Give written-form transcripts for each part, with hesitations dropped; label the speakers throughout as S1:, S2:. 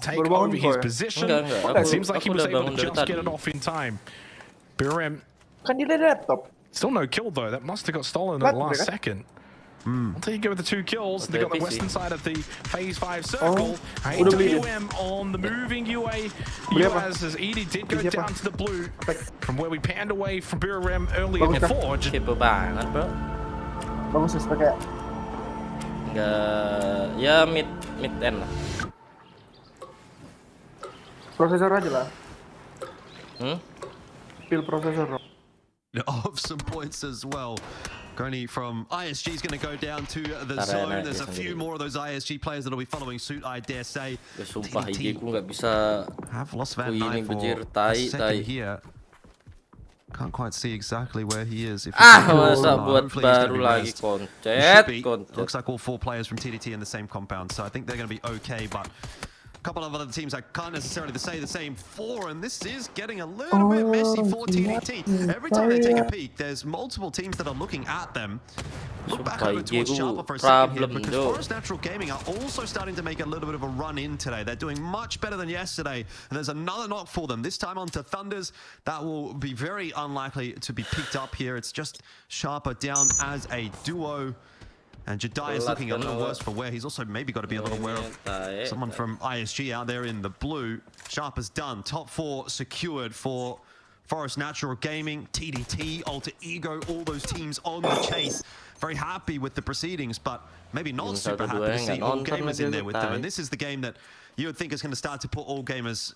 S1: take over his position. It seems like he was able to just get it off in time. BRM.
S2: Kan dia ada laptop?
S1: Still no kill though. That must have got stolen at the last second. Until you go with the 2 kills, they got the western side of the phase 5 circle. EWM on the moving UA. UAS as Edie did go down to the blue from where we panned away from BRM earlier in Forge.
S3: Tipe banget bro.
S2: Bagus spek ya?
S3: Enggak, ya mid end lah.
S2: Prosesor aja lah.
S4: Pil prosesor. Of some points as well. Gurney from ISG is going to go down to the zone. There's a few more of those ISG players that will be following suit, I dare say.
S3: Sumpah IG ku nggak bisa.
S4: Have lost Van Knight for a second here. Can't quite see exactly where he is.
S3: Masa buat baru lagi koncet.
S4: Looks like all 4 players from TDT in the same compound, so I think they're going to be okay, but a couple of other teams I can't necessarily say the same for, and this is getting a little bit messy for TDT. Every time they take a peek, there's multiple teams that are looking at them. Look back over towards Sharper for a second here, because Forest Natural Gaming are also starting to make a little bit of a run in today. They're doing much better than yesterday, and there's another knock for them, this time onto Thunders. That will be very unlikely to be picked up here. It's just Sharper down as a duo. And Jedi is looking a little worse for wear. He's also maybe got to be a little aware of someone from ISG out there in the blue. Sharp is done. Top 4 secured for Forest Natural Gaming, TDT, Alter Ego, all those teams on the chase. Very happy with the proceedings, but maybe not super happy to see all gamers in there with them. And this is the game that you would think is going to start to put all gamers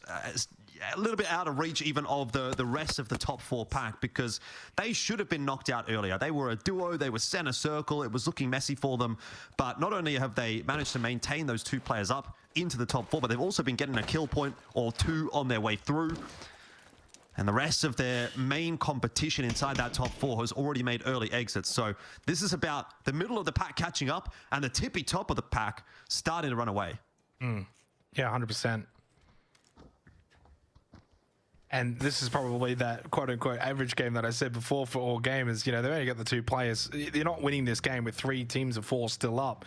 S4: a little bit out of reach even of the rest of the top 4 pack, because they should have been knocked out earlier. They were a duo, they were center circle, it was looking messy for them, but not only have they managed to maintain those 2 players up into the top 4, but they've also been getting a kill point or 2 on their way through. And the rest of their main competition inside that top 4 has already made early exits. So this is about the middle of the pack catching up and the tippy top of the pack starting to run away.
S1: Yeah, 100%. And this is probably that quote-unquote average game that I said before for all gamers. You know, they've only got the 2 players. You're not winning this game with 3 teams of 4 still up.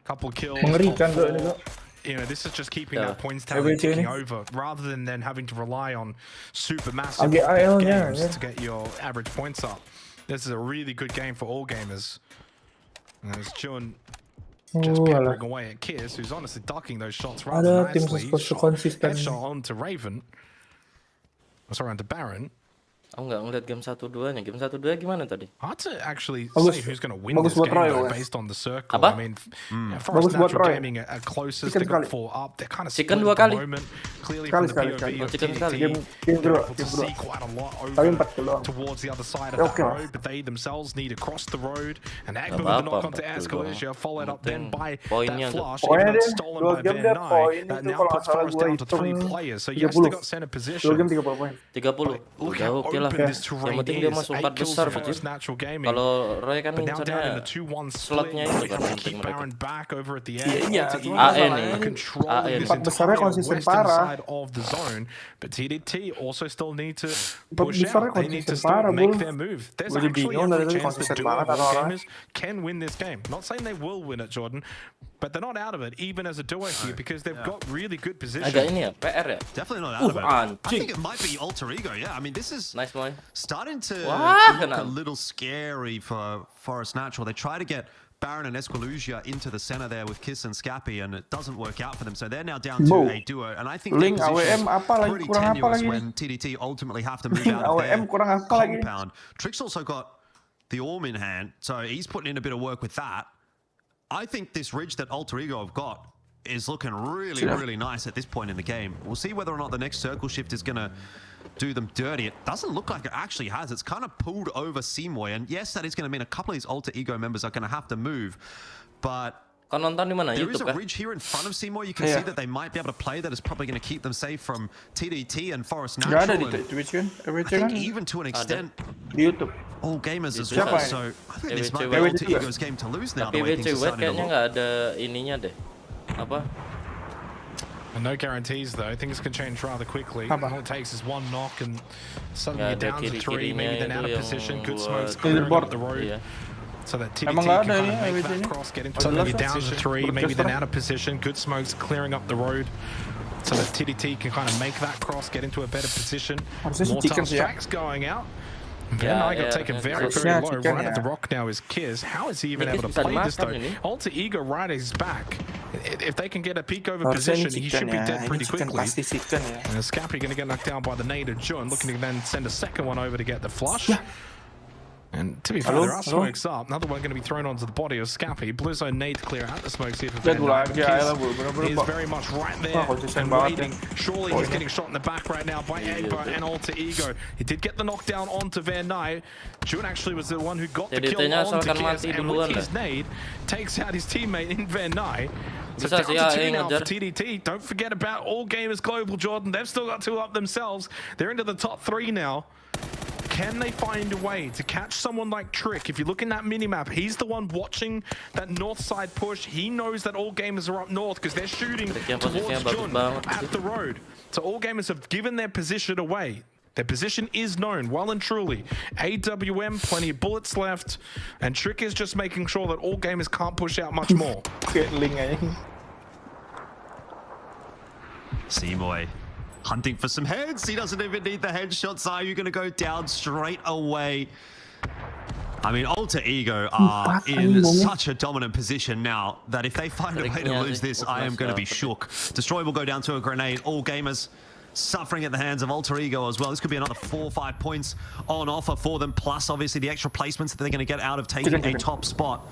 S1: Couple kills, top 4. You know, this is just keeping that points tally ticking over, rather than then having to rely on super massive games to get your average points up. This is a really good game for all gamers. And there's Jun just peppering away at Kiss, who's honestly ducking those shots rather nicely. Headshot onto Raven. Sorry, onto Baron.
S3: Aku nggak ngeliat game 1-2-nya. Game 1-2 gimana tadi?
S1: Hard to actually say who's going to win this game though, based on the circle. I mean, Forest Natural Gaming are closest. They got 4 up. They're kind of split at the moment. Clearly from the POV of TDT, able to see quite a lot over towards the other side of the road, but they themselves need to cross the road. And Agma with the knock onto Ascalesia, followed up then by that flush, even though it's stolen by Van Nye. That now puts Forest down to 3 players. So yes, they got center position.
S3: 30. Oke lah. Yang penting dia masuk 4 besar Fujit. Kalau Roy kan ngincernya slotnya itu kan penting mereka. Iya, AE nih.
S2: 4 besarnya konsisten parah.
S1: But TDT also still need to push out. They need to still make their move. There's actually every chance that duo gamers can win this game. Not saying they will win it, Jordan, but they're not out of it even as a duo here, because they've got really good position.
S3: Agak ini ya, PR ya.
S4: Definitely not out of it. I think it might be Alter Ego. Yeah, I mean this is
S3: nice boy.
S4: Starting to look a little scary for Forest Natural. They try to get Baron and Esquilusia into the center there with Kiss and Scappy, and it doesn't work out for them. So they're now down to a duo, and I think their position is pretty tenuous when TDT ultimately have to move out of their compound. Trick's also got the Orm in hand, so he's putting in a bit of work with that. I think this ridge that Alter Ego have got is looking really, really nice at this point in the game. We'll see whether or not the next circle shift is going to do them dirty. It doesn't look like it actually has. It's kind of pulled over Seymour, and yes, that is going to mean a couple of these Alter Ego members are going to have to move, but there is a ridge here in front of Seymour. You can see that they might be able to play that is probably going to keep them safe from TDT and Forest Natural. I think even to an extent, all gamers as well. So I think this might be Alter Ego's game to lose now. The way things are starting to look.
S1: And no guarantees though, things can change rather quickly. All it takes is 1 knock and suddenly you're down to 3, maybe then out of position, good smokes clearing up the road. So that TDT can kind of make that cross, get into suddenly you're down to 3, maybe then out of position, good smokes clearing up the road. so that TDT can kind of make that cross, get into a better position.
S2: Harusnya
S1: More
S2: chicken
S1: task
S2: sih ya.
S1: tracks going out. Van got taken very, very low. Right at the rock now is Kiz. How is he even able to play this though? Alter Ego right at his back. If they can get a peek over position, he should be dead pretty quickly. And Scappy going to get knocked down by the nade of Jun, looking to then send a second one over to get the flush. And to be fair, there are smokes up. Another one going to be thrown onto the body of Scappy. Blue Zone nade to clear out the smokes here for Van Dyke. He's very much right there and waiting. Surely he's getting shot in the back right now by Egbo and Alter Ego. He did get the knockdown onto Van Dyke. Jun actually was the one who got the kill onto Kiz, and with his nade, takes out his teammate in Van Dyke. So down to 2 now for TDT. Don't forget about All Gamers Global, Jordan. They've still got 2 up themselves. They're into the top 3 now. Can they find a way to catch someone like Trick? If you look in that minimap, he's the one watching that north side push. He knows that All Gamers are up north because they're shooting towards Jun at the road. So All Gamers have given their position away. Their position is known well and truly. AWM, plenty of bullets left, and Trick is just making sure that All Gamers can't push out much more.
S4: Seymour hunting for some heads. He doesn't even need the headshots. Are you going to go down straight away? I mean, Alter Ego are in such a dominant position now that if they find a way to lose this, I am going to be shook. Destroy will go down to a grenade. All Gamers suffering at the hands of Alter Ego as well. This could be another 4 or 5 points on offer for them, plus obviously the extra placements that they're going to get out of taking a top spot.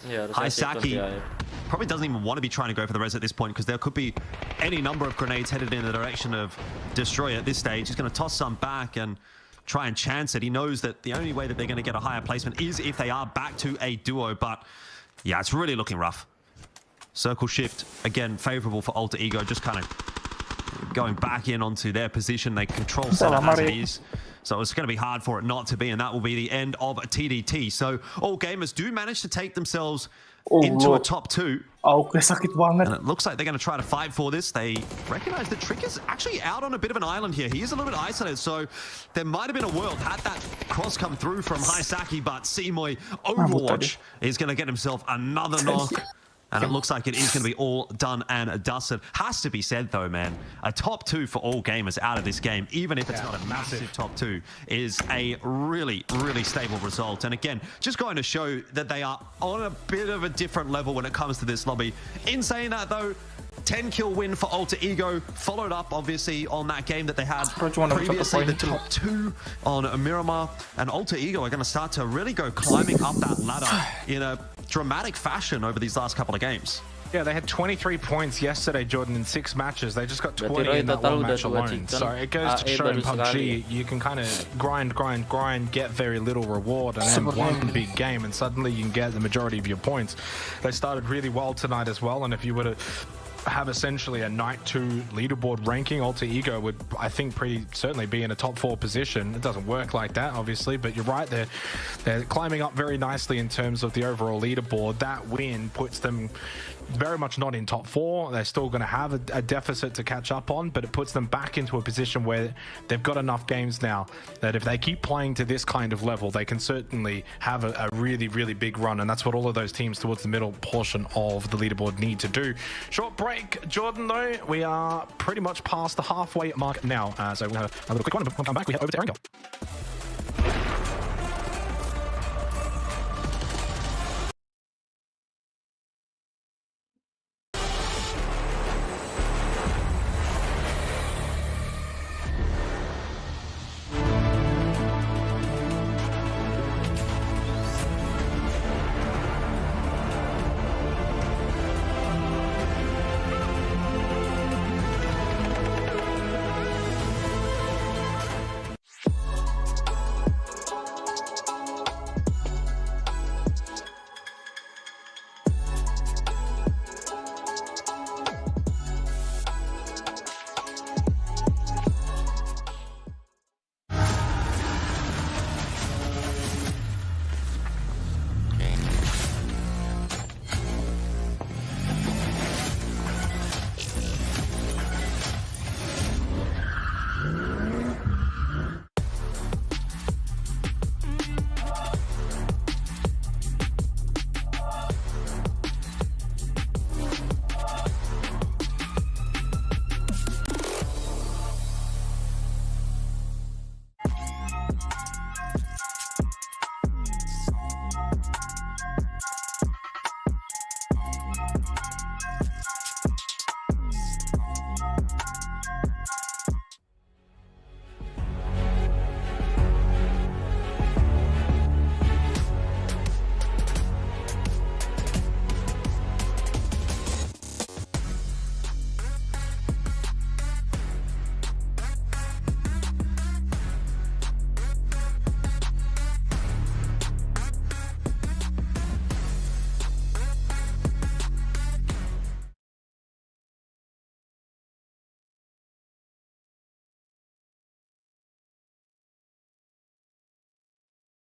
S4: Hisaki probably doesn't even want to be trying to go for the res at this point because there could be any number of grenades headed in the direction of Destroy at this stage. He's going to toss some back and try and chance it. He knows that the only way that they're going to get a higher placement is if they are back to a duo, but yeah, it's really looking rough. Circle shift, again, favorable for Alter Ego, just kind of going back in onto their position. They control center as it is. So it's going to be hard for it not to be, and that will be the end of TDT. So All Gamers do manage to take themselves into a top 2. And it looks like they're going to try to fight for this. They recognize that Trick is actually out on a bit of an island here. He is a little bit isolated, so there might have been a world had that cross come through from Hisaki, but Seymour Overwatch is going to get himself another knock. And it looks like it is going to be all done and dusted. Has to be said, though, man, a top 2 for All Gamers out of this game, even if it's not a massive top 2, is a really, really stable result. And again, just going to show that they are on a bit of a different level when it comes to this lobby. In saying that, though, 10-kill win for Alter Ego, followed up, obviously, on that game that they had previously, the top 2 on Miramar. And Alter Ego are going to start to really go climbing up that ladder in a dramatic fashion over these last couple of games.
S1: Yeah, they had 23 points yesterday, Jordan, in 6 matches. They just got 20 in that 1 match alone. So it goes to show in PUBG, you can kind of grind, get very little reward, and then one big game, and suddenly you can get the majority of your points. They started really well tonight as well, and if you were to have essentially a night 2 leaderboard ranking, Alter Ego would, I think, pretty certainly be in a top 4 position. It doesn't work like that, obviously, but you're right, they're climbing up very nicely in terms of the overall leaderboard. That win puts them very much not in top 4. They're still going to have a deficit to catch up on, but it puts them back into a position where they've got enough games now that if they keep playing to this kind of level, they can certainly have a really, really big run, and that's what all of those teams towards the middle portion of the leaderboard need to do. Short break, Jordan, though. We are pretty much past the halfway mark now, so we'll have a little quick one, and when we come back, we head over to Erangel.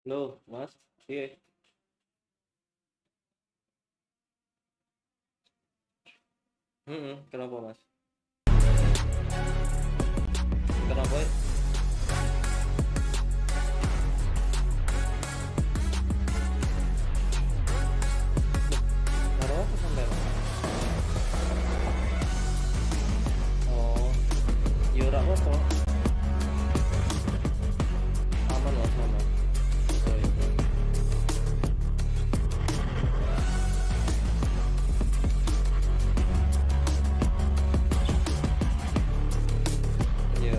S3: Loh, Mas. Iya. Kenapa, Mas? Kenapa? Taruh apa sampai? Oh, ya ora apa-apa. Aman lah, aman. Sorry. Iya.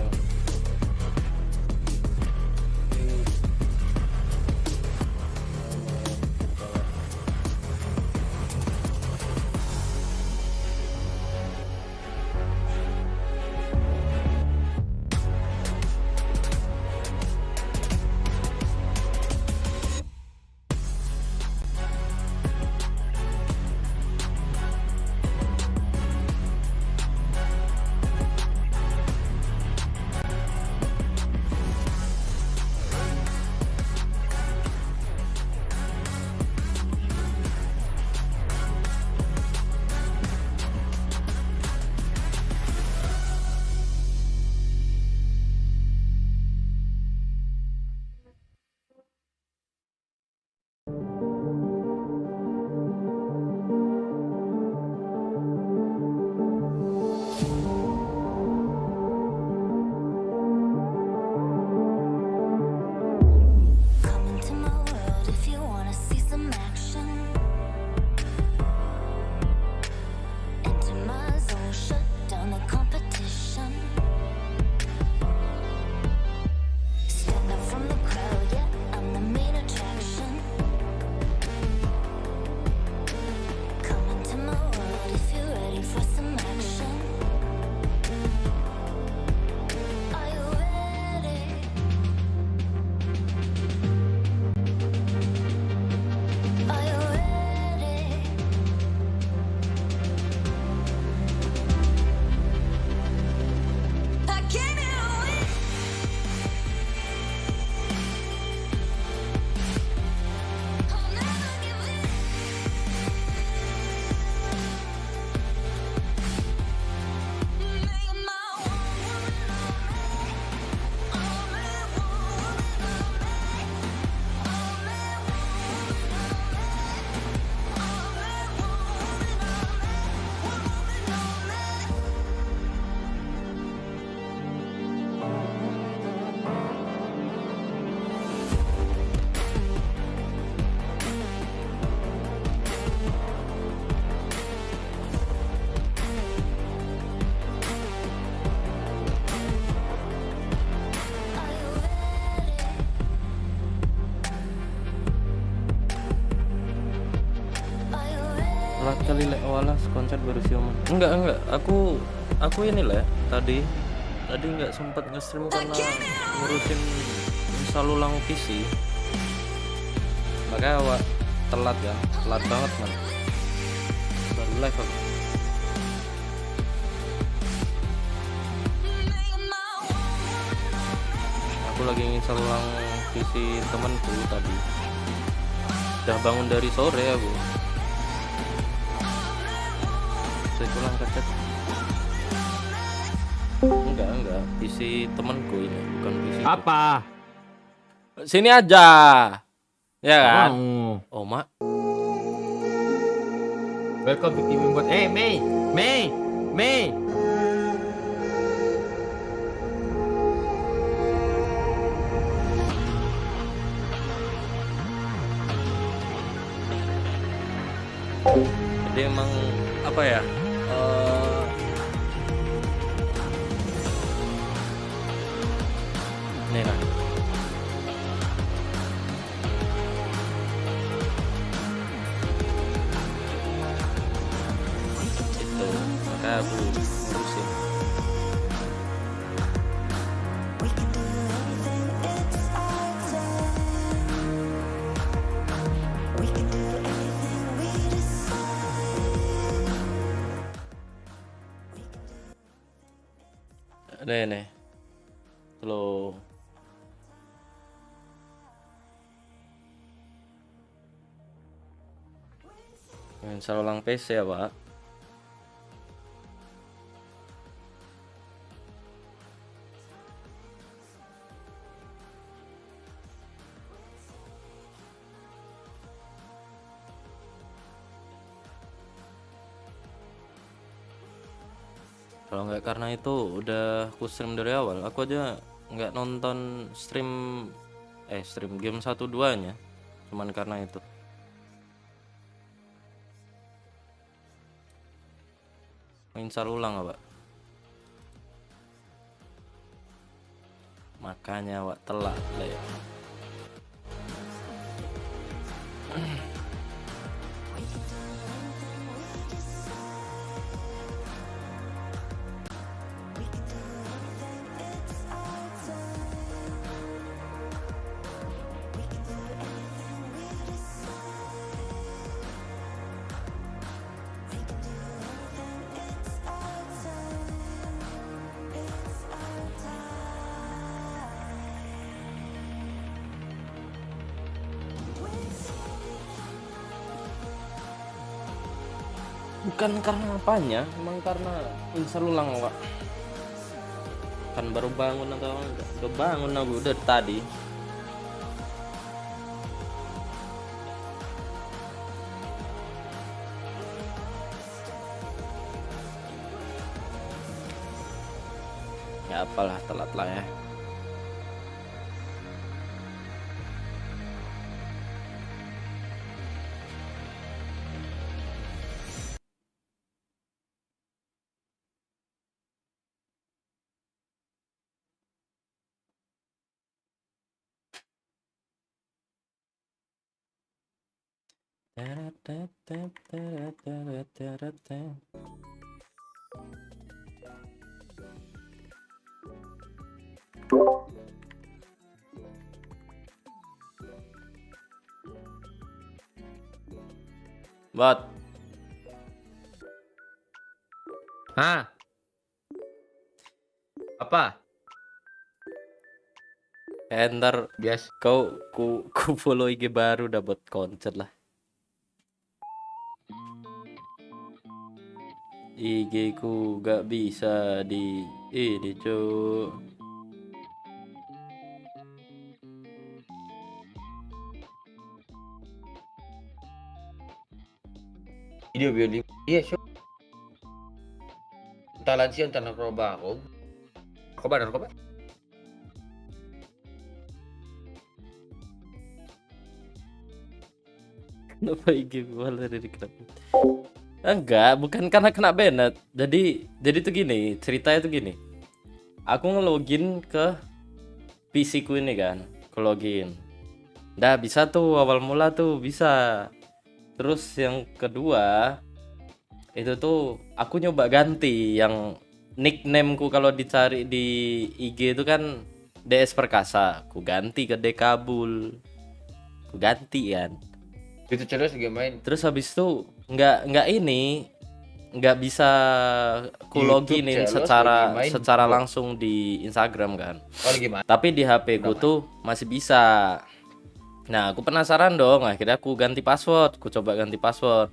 S3: Telat kali lek walas konser baru siuman. Enggak, aku ini lah tadi nggak sempat nge-stream karena ngurusin install ulang PC. Makanya awak telat banget man. Baru live aku. Aku lagi install ulang PC temanku tadi. Udah bangun dari sore aku. Saya pulang ke chat. Enggak, PC temanku ini, bukan PC ku.
S5: Apa?
S3: Sini aja. Ya kan?
S5: Oh.
S3: Oh, Mak.
S5: Welcome to TV buat Mei.
S3: Jadi emang apa ya? Nih lah. Itu maka aku ngurusin. Nih. Halo. Install ulang PC ya Pak. Kalau nggak karena itu udah aku stream dari awal. Aku aja nggak nonton stream game 1-2-nya. Cuman karena itu. Install ulang Pak. Makanya Pak telat lah ya. Bukan karena apanya, emang karena install ulang Pak. Kan baru bangun atau enggak? Udah bangun aku udah tadi. Ya apalah telat lah ya. Bot.
S5: Hah? Apa?
S3: Ntar
S5: Bias.
S3: kau ku follow IG baru dapat konser lah. IG ku gak bisa di ini cuy.
S5: Video bio 5. Iya, sure. Entah lansia, entah narkoba. Narkoba.
S3: Kenapa IG gua dari kenapa? Enggak, bukan karena kena banned. Jadi tuh gini, ceritanya tuh gini. Aku ngelogin ke PC ku ini kan, ke login. Dah bisa tuh awal mula tuh bisa. Terus yang kedua itu tuh aku nyoba ganti yang nicknameku kalau dicari di IG itu kan DS Perkasa. Aku ganti ke D Kabul. Aku ganti kan.
S5: Itu terus game main.
S3: Terus habis itu nggak bisa ku loginin secara langsung di Instagram kan.
S5: Oh, gimana?
S3: Tapi di HP ku tuh masih bisa. Nah, aku penasaran dong. Akhirnya aku ganti password. Aku coba ganti password.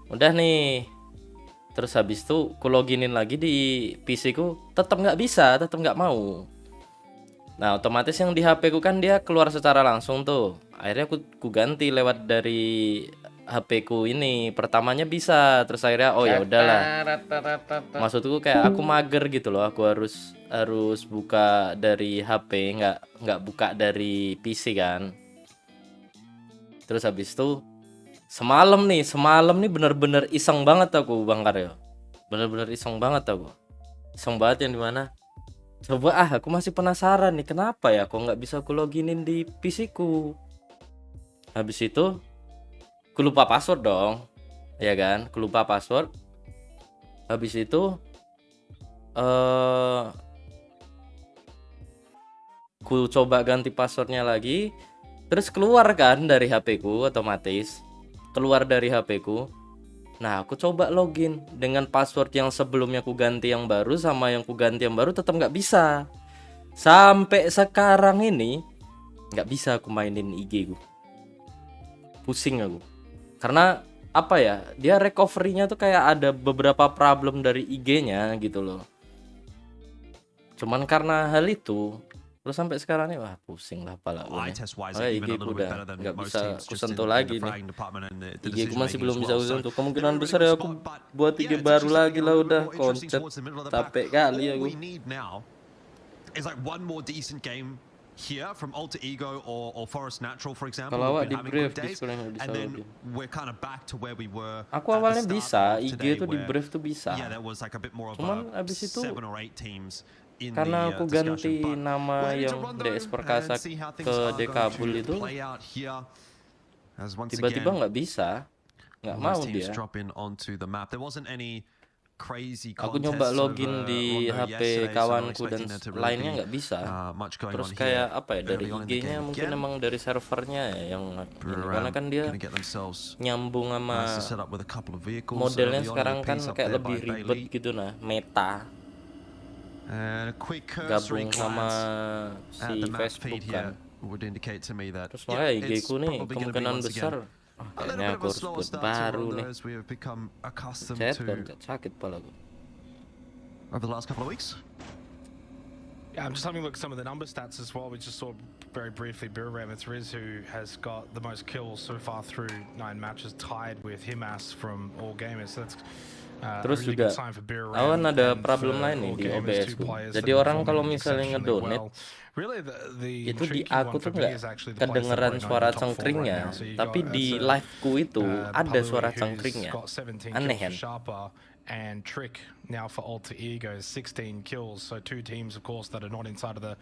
S3: Udah nih. Terus habis itu ku loginin lagi di PC ku, tetap nggak bisa, tetap nggak mau. Nah, otomatis yang di HP ku kan dia keluar secara langsung tuh. Akhirnya aku ganti lewat dari HP ku ini. Pertamanya bisa, terus akhirnya oh ya udahlah. Maksudku kayak aku mager gitu loh. Aku harus buka dari HP, nggak buka dari PC kan. Terus habis itu semalam nih bener-bener iseng banget aku Bang Karyo. Bener-bener iseng banget aku. Iseng banget yang dimana? Coba aku masih penasaran nih kenapa ya kok nggak bisa aku loginin di PC ku. Habis itu aku lupa password dong. Ya kan? Aku lupa password. Habis itu aku coba ganti passwordnya lagi. Terus keluar kan dari HP ku otomatis. Keluar dari HP ku. Nah, aku coba login dengan password yang sebelumnya aku ganti yang baru sama yang aku ganti yang baru tetap nggak bisa. Sampai sekarang ini nggak bisa aku mainin IG ku. Pusing aku. Karena apa ya, dia recovery-nya tuh kayak ada beberapa problem dari IG-nya gitu loh. Cuman karena hal itu, terus sampai sekarang nih wah pusing lah pala gue. IG ku udah nggak bisa kusentuh lagi nih. IG ku masih belum bisa kusentuh. Kemungkinan besar ya aku buat IG baru lagi lah udah konsep. Capek kali aku.
S4: Here from Alter Ego or Forest Natural, for example.
S3: Kalau awak di brief display-nya bisa login.
S4: We're kind of back to where we were.
S3: Aku awalnya bisa, IG tuh di brief tuh bisa.
S4: Yeah, there was like a bit more of
S3: Cuman abis itu
S4: 7 or 8 teams in
S3: karena
S4: the
S3: aku ganti nama yang DS Perkasa ke Dekabul itu, tiba-tiba nggak bisa, nggak mau dia.
S4: There wasn't any crazy.
S3: Aku nyoba login di HP kawanku dan lainnya nggak bisa. Terus kayak apa ya, dari IG-nya mungkin emang dari servernya ya yang karena kan dia nyambung sama modelnya sekarang kan kayak lebih ribet gitu nah, meta gabung sama si Facebook kan. Terus makanya IG-ku nih kemungkinan besar kayaknya aku harus buat baru nih. Chat sakit pala gue.
S4: Over the last couple of weeks.
S1: Yeah, I'm just having a look at some of the number stats as well. We just saw very briefly Biram. It's Riz who has got the most kills so far through 9 matches, tied with Himas from All Gamers. So that's
S3: terus juga awan ada problem lain nih di OBS ku. Jadi orang kalau misalnya ngedonate itu di aku tuh nggak kedengeran suara cengkringnya, tapi di live ku itu ada suara cengkringnya. Aneh kan?
S1: And Trick now for Alter Ego 16 kills, so 2 teams of course that are not inside of the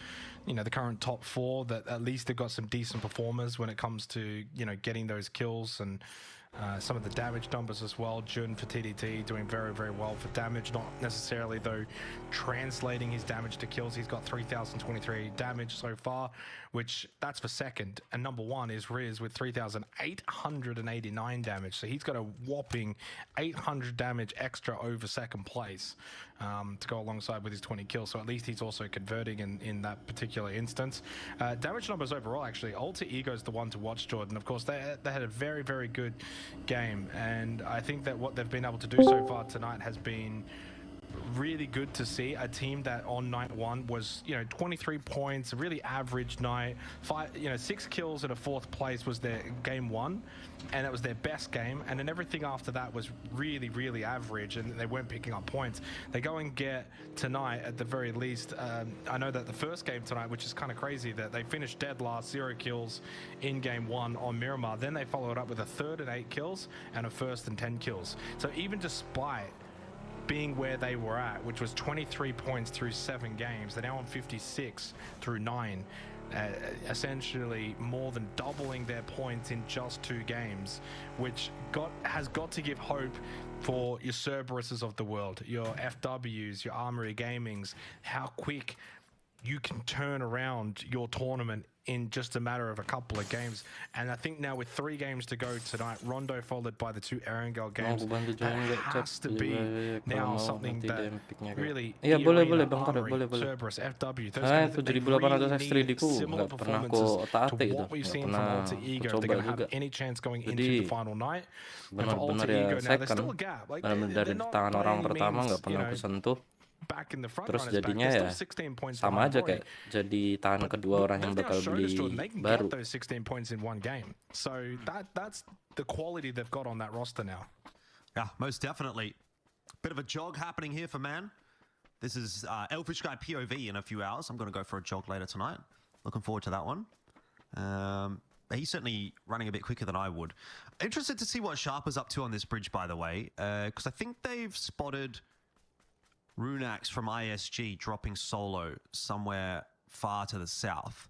S1: the current top 4, that at least they've got some decent performers when it comes to getting those kills and some of the damage numbers as well. Jun for TDT doing very, very well for damage, not necessarily though translating his damage to kills. He's got 3,023 damage so far, which that's for second. And number 1 is Riz with 3,889 damage. So he's got a whopping 800 damage extra over second place to go alongside with his 20 kills. So at least he's also converting in that particular instance. Damage numbers overall, actually, Alter Ego is the one to watch, Jordan. Of course, they had a very, very good game, and I think that what they've been able to do so far tonight has been really good to see. A team that on night 1 was 23 points, a really average night, 6 kills and a 4th place was their game 1, and it was their best game, and then everything after that was really, really average, and they weren't picking up points. They go and get tonight at the very least. I know that the first game tonight, which is kind of crazy, that they finished dead last, 0 kills in game 1 on Miramar. Then they followed up with a 3rd and 8 kills and a 1st and 10 kills. So even despite being where they were at, which was 23 points through 7 games, they're now on 56 through 9. Essentially more than doubling their points in just 2 games, which has got to give hope for your Cerberuses of the world, your FWs, your Armory Gamings, how quick you can turn around your tournament in just a matter of a couple of games. And I think now with 3 games to go tonight, Rondo followed by the 2 Erangel games, that has to be now something that really
S3: boleh Bang Karo, boleh.
S1: Cerberus, FW, those
S3: Itu 7.800 X3
S1: need
S3: ku
S1: similar
S3: nggak pernah
S1: performances
S3: aku otak-atik
S1: to
S3: itu,
S1: what we've
S3: nggak
S1: seen from
S3: pernah
S1: Alter Ego if
S3: coba
S1: they're going to
S3: juga.
S1: have any chance going into
S3: Jadi
S1: the final night. And for
S3: benar-benar
S1: Alter
S3: ya
S1: Ego now, there's
S3: second,
S1: still a gap. Like,
S3: benar-benar dari
S1: they're not
S3: tangan
S1: by
S3: orang
S1: any
S3: pertama
S1: means,
S3: nggak pernah aku sentuh.
S1: back in the front
S3: Terus
S1: runners back.
S3: jadinya
S1: They're
S3: ya
S1: still 16 points
S3: sama
S1: behind
S3: aja
S1: Roy.
S3: kayak jadi tangan kedua orang yang
S1: They've now
S3: bakal
S1: shown
S3: beli
S1: us, Jordan, they can
S3: baru.
S1: get those 16 points in one game. So that's the quality they've got on that roster now.
S4: Yeah, most definitely. Bit of a jog happening here for Man. This is Elfish Guy POV in a few hours. I'm going to go for a jog later tonight. Looking forward to that one. He's certainly running a bit quicker than I would. Interested to see what Sharp is up to on this bridge, by the way, because I think they've spotted Runax from ISG dropping solo somewhere far to the south.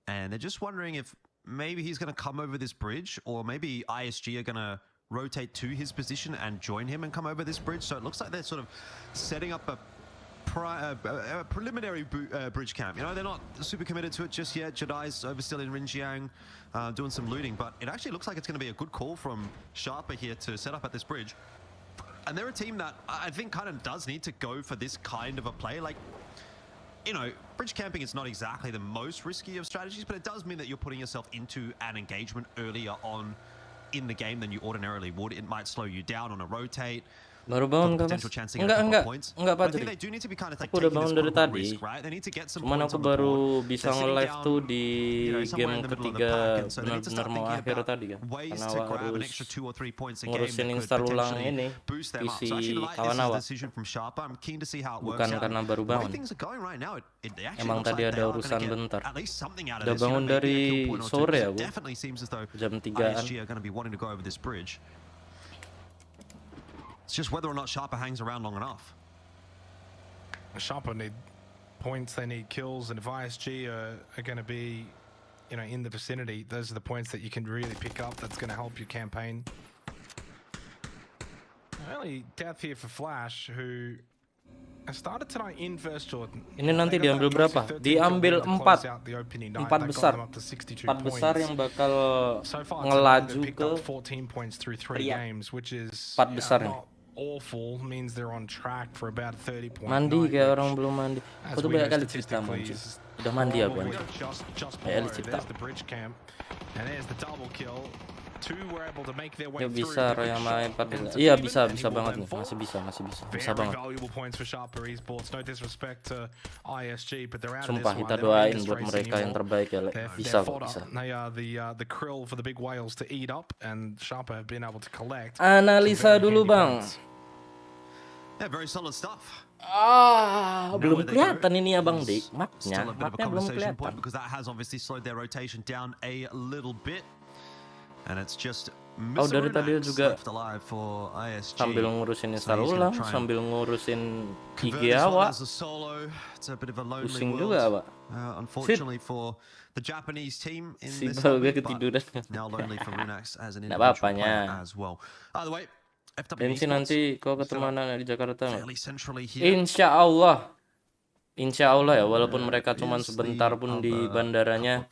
S4: And they're just wondering if maybe he's going to come over this bridge, or maybe ISG are going to rotate to his position and join him and come over this bridge. So it looks like they're sort of setting up a preliminary bridge camp. They're not super committed to it just yet. Jedi's over still in Rinjiang doing some looting, but it actually looks like it's going to be a good call from Sharper here to set up at this bridge. And they're a team that I think kind of does need to go for this kind of a play. Like, bridge camping is not exactly the most risky of strategies, but it does mean that you're putting yourself into an engagement earlier on in the game than you ordinarily would. It might slow you down on a rotate.
S3: Baru bangun kan Mas? Enggak Patri. Aku udah bangun dari tadi. Cuman aku baru bisa nge-live tuh di game ketiga benar-benar mau akhir tadi kan. Karena harus ngurusin install ulang ini PC kawan awak. Bukan karena baru bangun. Emang tadi ada urusan bentar. Udah bangun dari sore aku. Jam 3-an.
S4: It's just whether or not Sharper hangs around long enough.
S1: Sharper need points, they need kills, and if ISG are going to be, you know, in the vicinity, those are the points that you can really pick up. That's going to help your campaign. Only death here for Flash, who started tonight in first Jordan.
S3: Ini nanti diambil berapa? Diambil 4 besar. 4 besar yang bakal ngelaju ke 4 besar nih.
S1: Awful means they're on track for about 30 points.
S3: Mandi kayak orang belum mandi. Aku tuh banyak kali cerita muncul. Udah mandi aku anjir. Kayak cerita. Ya bisa Roy sama Mpad. Iya bisa banget nih. Masih bisa banget. Sumpah kita doain buat mereka yang terbaik ya. Bisa kok, bisa. Analisa dulu bang. Belum kelihatan ini abang Dik. Mapnya belum kelihatan. Dari tadi juga sambil ngurusin install ulang, sambil ngurusin IG awak. Pusing juga awak. Si Balga ketiduran. Nggak apa-apanya. MC nanti kau ketemu anak di Jakarta nggak? Insya Allah ya, walaupun mereka cuma sebentar pun di bandaranya,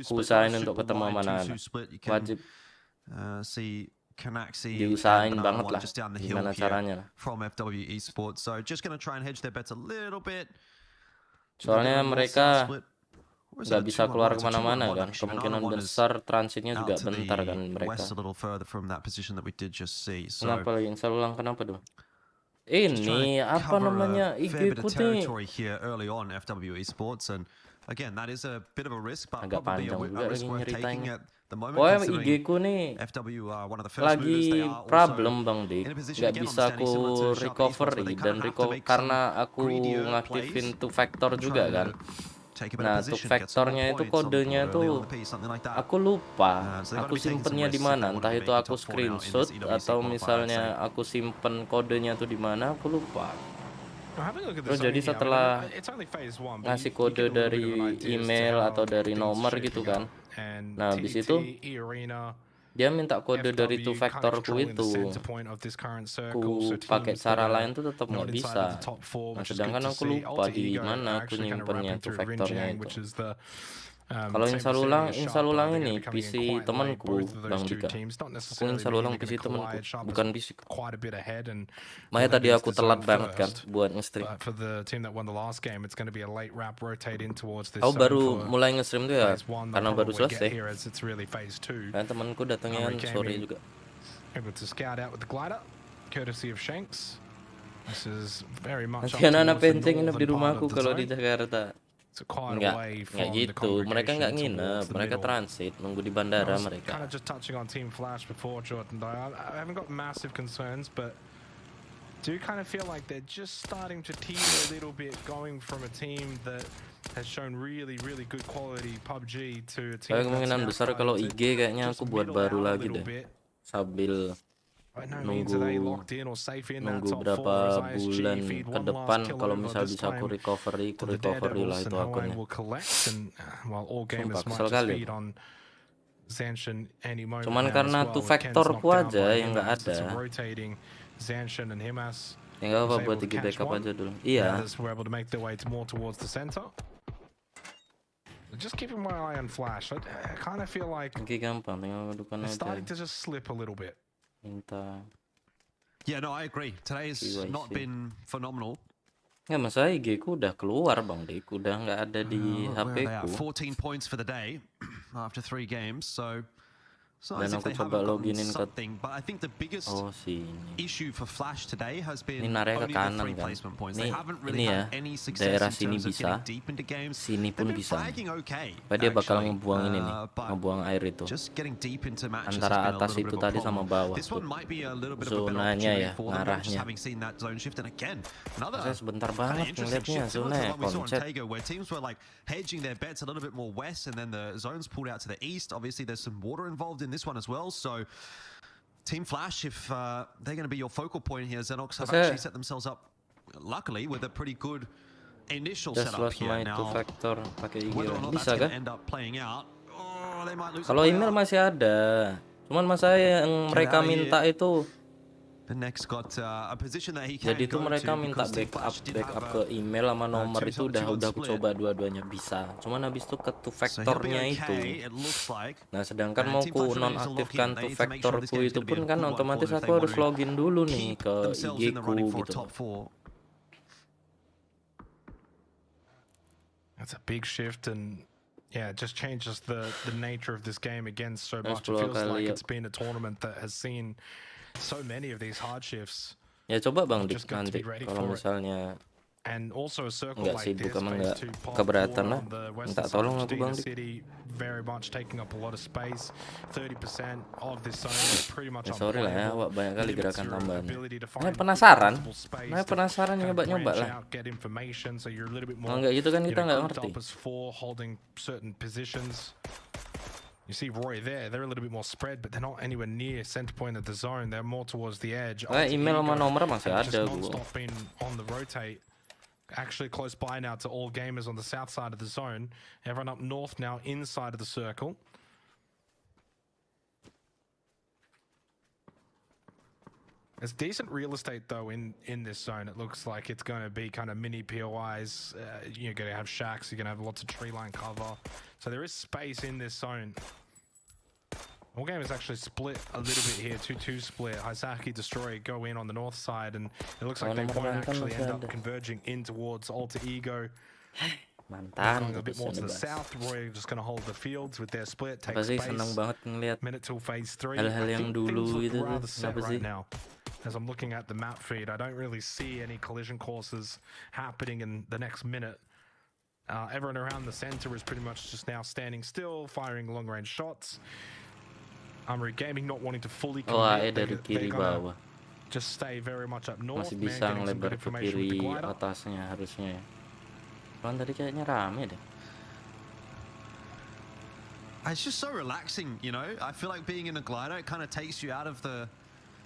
S3: usahain untuk ketemu sama anak-anak. Wajib diusahain banget lah, gimana caranya. Soalnya mereka nggak bisa keluar kemana-mana kan, kemungkinan besar transitnya juga bentar kan mereka. Kenapa lagi install ulang, kenapa dong? Ini apa namanya IG ku nih agak panjang juga lagi nyeritainnya. Pokoknya IG ku nih lagi problem bang Dik, nggak bisa aku recovery dan karena aku ngaktifin 2 factor juga kan. Nah, untuk faktornya itu kodenya tuh aku lupa. Aku simpennya di mana? Entah itu aku screenshot atau misalnya aku simpen kodenya tuh di mana, aku lupa. Terus jadi setelah ngasih kode dari email atau dari nomor gitu kan. Nah, habis itu dia minta kode dari 2 faktorku itu. Ku pakai cara lain tuh tetap nggak bisa. Nah, sedangkan aku lupa di mana aku nyimpennya 2 faktornya itu. Kalau install ulang ini PC temanku Bang Dika. Aku install ulang PC temanku, bukan PC. Makanya tadi aku telat banget kan buat nge-stream. Aku baru mulai nge-stream tuh ya karena baru selesai. Kan temanku datangnya sore juga. Nanti anak-anak penceng nginep di rumahku kalau di Jakarta. Enggak gitu. Mereka nggak nginep, mereka transit, nunggu di bandara mereka.
S1: Do you kind of feel like they're just starting to teeter a little bit, going from a team that has shown really good quality PUBG to a team?
S3: Kemungkinan besar kalau IG kayaknya aku buat baru lagi deh, sambil nunggu berapa bulan ke depan. Kalau misal bisa aku recovery lah itu akunnya. Sumpah kesel kali. Cuman karena 2 faktorku aja yang nggak ada. Ya nggak apa buat IG backup aja dulu. Iya.
S1: Just keeping my eye on Flash. I kind of feel like
S3: gampang, tinggal dudukan aja.
S1: Starting to just slip a little bit.
S3: Minta.
S4: Yeah, no, I agree. Today's not been phenomenal.
S3: Ya, masa IG ku udah keluar Bang Dik, udah nggak ada di HP ku.
S4: 14 points for the day after 3 games. So So
S3: Dan
S4: as if
S3: aku
S4: they
S3: coba
S4: haven't gotten
S3: loginin ke
S4: something, but I think the biggest
S3: sini.
S4: issue for Flash today has been
S3: Ini narenya
S4: only
S3: ke
S4: the
S3: kanan
S4: 3
S3: kan.
S4: placement points. They
S3: Ini
S4: haven't really
S3: ya,
S4: had any success
S3: daerah
S4: in
S3: sini
S4: terms of
S3: bisa,
S4: getting deep into games.
S3: sini pun
S4: They've been
S3: bisa.
S4: flagging okay,
S3: Pak dia bakal
S4: actually,
S3: ngebuang ini nih,
S4: but
S3: ngebuang air itu.
S4: just getting deep into matches
S3: Antara
S4: has been a
S3: atas
S4: little
S3: itu
S4: bit of a
S3: tadi sama
S4: problem.
S3: bawah
S4: This
S3: tuh.
S4: one might be a little bit of a better
S3: Zonanya
S4: opportunity
S3: ya,
S4: for them, just
S3: ngarahnya.
S4: having seen that zone shift. And again, another
S3: Saya sebentar
S4: kind of
S3: banget
S4: interesting
S3: ngeliatnya,
S4: shift, similar to
S3: zonanya
S4: what we saw in
S3: konsep.
S4: Tego, where teams were like hedging their bets a little bit more west, and then the zones pulled out to the east. Obviously, there's some water involved in this one as well, so Team Flash, if they're going to be your focal point here, Xenox have actually set themselves up, luckily, with a pretty good initial
S3: Just
S4: setup
S3: lost
S4: here.
S3: my
S4: Now,
S3: factor pakai IG
S4: whether or not
S3: bisa
S4: that's
S3: kan?
S4: going to end up playing out, they might lose.
S3: Kalau email masih ada, cuman masalah yang mereka minta itu.
S4: The next got a position that he can
S3: Jadi itu
S4: go
S3: mereka
S4: to
S3: minta
S4: because Team Flash did
S3: backup
S4: have
S3: ke email sama nomor itu udah aku
S4: split.
S3: coba dua-duanya bisa. Cuman habis itu ke two
S4: So he'll be
S3: factornya
S4: okay,
S3: itu.
S4: it looks like.
S3: Nah sedangkan
S4: And
S3: mau
S4: Team
S3: ku
S4: Flash really needs to
S3: nonaktifkan
S4: lock in. They
S3: two
S4: need to make sure this
S3: factorku
S4: game's
S3: itu
S4: gonna be
S3: pun
S4: a
S3: kan
S4: good one for
S3: otomatis
S4: them if
S3: aku
S4: they
S3: harus
S4: want to
S3: login dulu nih
S4: keep
S3: ke
S4: themselves in the
S3: IG-ku
S4: running for a
S3: gitu.
S4: top 4.
S1: That's a big shift, and yeah, it just changes the nature of this game again so
S3: Nice
S1: much. It
S3: block,
S1: feels like
S3: Elliot.
S1: it's been a tournament that has seen so many of these hard shifts.
S3: Ya coba Bang Dik
S1: Just got to
S3: nanti
S1: be ready
S3: kalau
S1: for it.
S3: misalnya
S1: And also a circle
S3: nggak
S1: like
S3: sibuk
S1: this,
S3: emang
S1: phase
S3: nggak
S1: 2 pop
S3: keberatan
S1: forward
S3: lah,
S1: on the
S3: minta
S1: western side
S3: tolong
S1: of
S3: aku Bang
S1: Medina
S3: Dik.
S1: City, very much taking up a lot of space. 30% of this zone is pretty much
S3: Ya, sorry lah ya,
S1: unplayable.
S3: Wak, banyak kali
S1: Limits
S3: gerakan
S1: your
S3: tambahannya.
S1: ability to
S3: Nah,
S1: find
S3: penasaran,
S1: comfortable space
S3: nah
S1: to
S3: penasaran
S1: kind of
S3: nyoba-nyoba
S1: branch
S3: lah.
S1: out, get information, so you're a little bit
S3: Kalau
S1: more,
S3: nggak gitu kan
S1: you
S3: kita
S1: know,
S3: nggak
S1: grouped
S3: ngerti.
S1: up as four, holding certain positions. You see Roy there, they're a little bit more spread, but they're not anywhere near center point of the zone. They're more towards the edge.
S3: Email sama nomor masih
S1: have
S3: ada
S1: just
S3: gua.
S1: non-stop been on the rotate. Actually close by now to all gamers on the south side of the zone. Everyone up north now inside of the circle. There's decent real estate though in this zone. It looks like it's going to be kind of mini POIs. You're going to have shacks. You're going to have lots of tree line cover. So there is space in this zone. All game is actually split a little bit here. 2-2 split. Hisaki Destroy go in on the north side, and it looks like they won't actually end up converging in towards Alter Ego.
S3: Mantan
S1: Going a bit more to the south. Roy just going to hold the fields with their split. Take
S3: Apa sih
S1: space.
S3: senang banget ngeliat
S1: Minute till phase 3.
S3: hal-hal
S1: I
S3: yang
S1: think things
S3: dulu
S1: look
S3: itu tuh,
S1: rather set
S3: kenapa
S1: right
S3: sih?
S1: now. As I'm looking at the map feed, I don't really see any collision courses happening in the next minute. Everyone around the center is pretty much just now standing still, firing long-range shots. Armory Gaming not wanting to fully commit.
S3: dari kiri bawah.
S1: Just stay very much up north.
S3: Masih
S1: Man,
S3: bisa
S1: getting some good
S3: ngelebar ke
S1: information with the
S3: kiri
S1: glider.
S3: atasnya harusnya. Kan tadi kayaknya rame deh.
S4: It's just so relaxing, you know? I feel like being in a glider, it kind of takes you out of the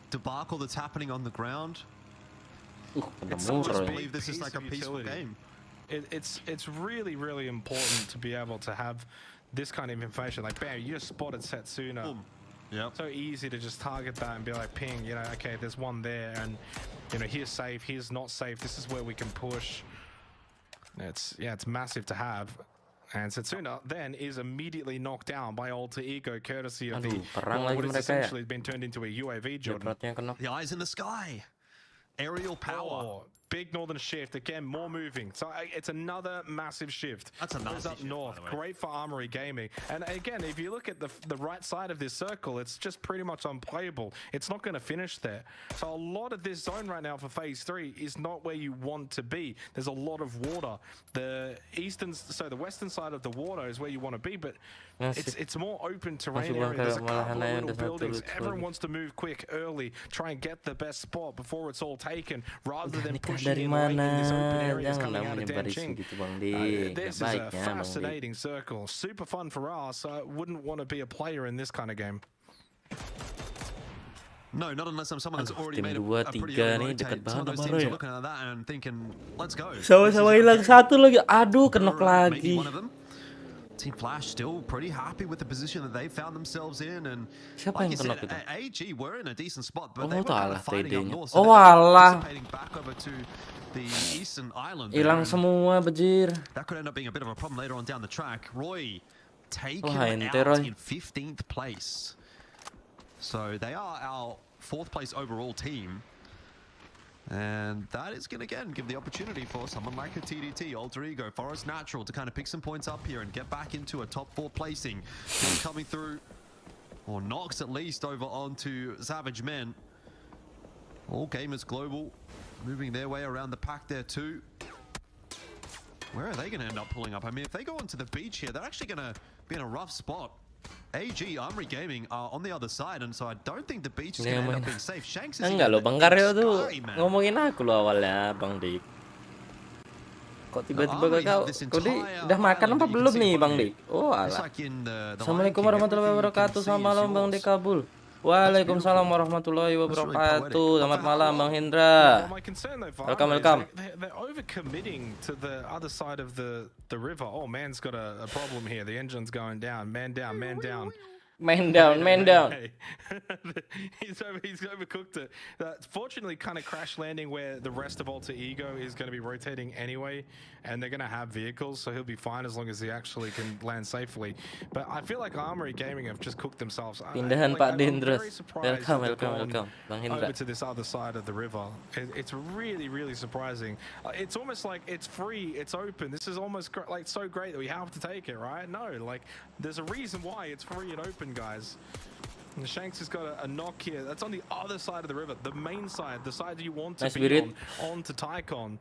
S4: debacle that's happening on the ground.
S3: Kena
S1: It's such a
S3: murah.
S1: big
S4: Believe this is
S1: piece
S4: like a
S1: of
S4: peaceful
S1: utility.
S4: game.
S1: It's really, really important to be able to have this kind of information. Like, bam, you just spotted Setsuna.
S4: Boom. Yep.
S1: So easy to just target that and be like, ping, you know, okay, there's one there, and you know, here's safe, here's not safe. This is where we can push. It's massive to have. And Setsuna then is immediately knocked down by Alter Ego, courtesy of
S3: Aduh, perang lagi
S1: what is
S3: mereka ya.
S1: essentially been turned into a UAV, Jordan.
S3: Jepratnya kena.
S4: The eyes in the sky. Aerial power.
S1: Oh, big northern shift again, more moving. So it's another massive shift.
S4: That's a nasty
S1: up
S4: shift,
S1: north.
S4: by the way.
S1: Great for Armory Gaming. And again, if you look at the right side of this circle, it's just pretty much unplayable. It's not going to finish there. So a lot of this zone right now for phase 3 is not where you want to be. There's a lot of water. The western side of the water is where you want to be, but it's more open terrain area. There's a couple of little buildings. Everyone wants to move quick, early, try and get the best spot before it's all taken, rather than pushing
S3: Dari
S1: in late in this open
S3: mana?
S1: area that's
S3: Jangan
S1: coming
S3: lah
S1: out of
S3: menyebar isu
S1: Danching.
S3: gitu Bang Dik.
S1: This is
S3: Nggak
S1: a
S3: baiknya Bang Dik.
S1: fascinating circle. Super fun for us. I wouldn't want to be a player in this kind of game.
S4: No, not unless I'm someone that's already
S3: tim
S4: made
S3: 2,
S4: a pretty
S3: 3
S4: early
S3: nih dekat
S4: rotate. Some of
S3: banget
S4: those
S3: sama
S4: teams
S3: Roy.
S4: are looking at that and thinking, let's go.
S3: Sama-sama hilang satu lagi. Aduh, kenok
S4: Maybe
S3: lagi.
S4: one of them. Team Flash still pretty happy with the position that they found themselves in, and
S3: Siapa
S4: like
S3: yang
S4: you said,
S3: kenok itu?
S4: AG were in a decent spot, but
S3: Oh,
S4: they were kind
S3: alah,
S4: of fighting up
S3: TD-nya.
S4: north,
S3: Oh,
S4: so they were
S3: alah.
S4: dissipating back over to the eastern island. there,
S3: Hilang
S4: and
S3: semua bejir.
S4: that could end up being a bit of a problem later on down the track. Roy taken
S3: Wah, ente,
S4: out
S3: Roy.
S4: in 15th place, so they are our 4th place overall team. And that is going to, again, give the opportunity for someone like a TDT, Alter Ego, Forest Natural to kind of pick some points up here and get back into a top 4 placing. Coming through or knocks at least over onto Savage Men. All Gamers Global moving their way around the pack there too. Where are they going to end up pulling up? I mean, if they go onto the beach here, they're actually going to be in a rough spot. AG, Armory Gaming are on the other side, and so I don't think the beach is going to end up being safe. Shanks is
S3: enggak loh, Bang Karyo tuh ngomongin aku loh awalnya, Bang Dik. Kok tiba-tiba kau udah makan apa belum nih, Bang Dik? Oh, alah. Assalamualaikum warahmatullahi wabarakatuh. Selamat malam, Bang Dik Kabul. Waalaikumsalam warahmatullahi wabarakatuh. Selamat malam, Bang Hendra. Welcome.
S1: They're overcommitting to the other side of the river. Oh, man's got a problem here. The engine's going down. Man down. Man down.
S3: Man down.
S1: He's overcooked it. Fortunately, kind of crash landing where the rest of Alter Ego is going to be rotating anyway, and they're going to have vehicles, so he'll be fine as long as he actually can land safely. But I feel like Armory Gaming have just cooked themselves.
S3: Pindahan Pak Dendros. Welcome. Bang Hendra.
S1: Over to this other side of the river. It's really surprising. It's almost like it's free, it's open. This is almost like so great that we have to take it, right? No, like there's a reason why it's free and open, guys. And Shanks has got a knock here. That's on the other side of the river, the main side, the side that you want to be on to Tycon.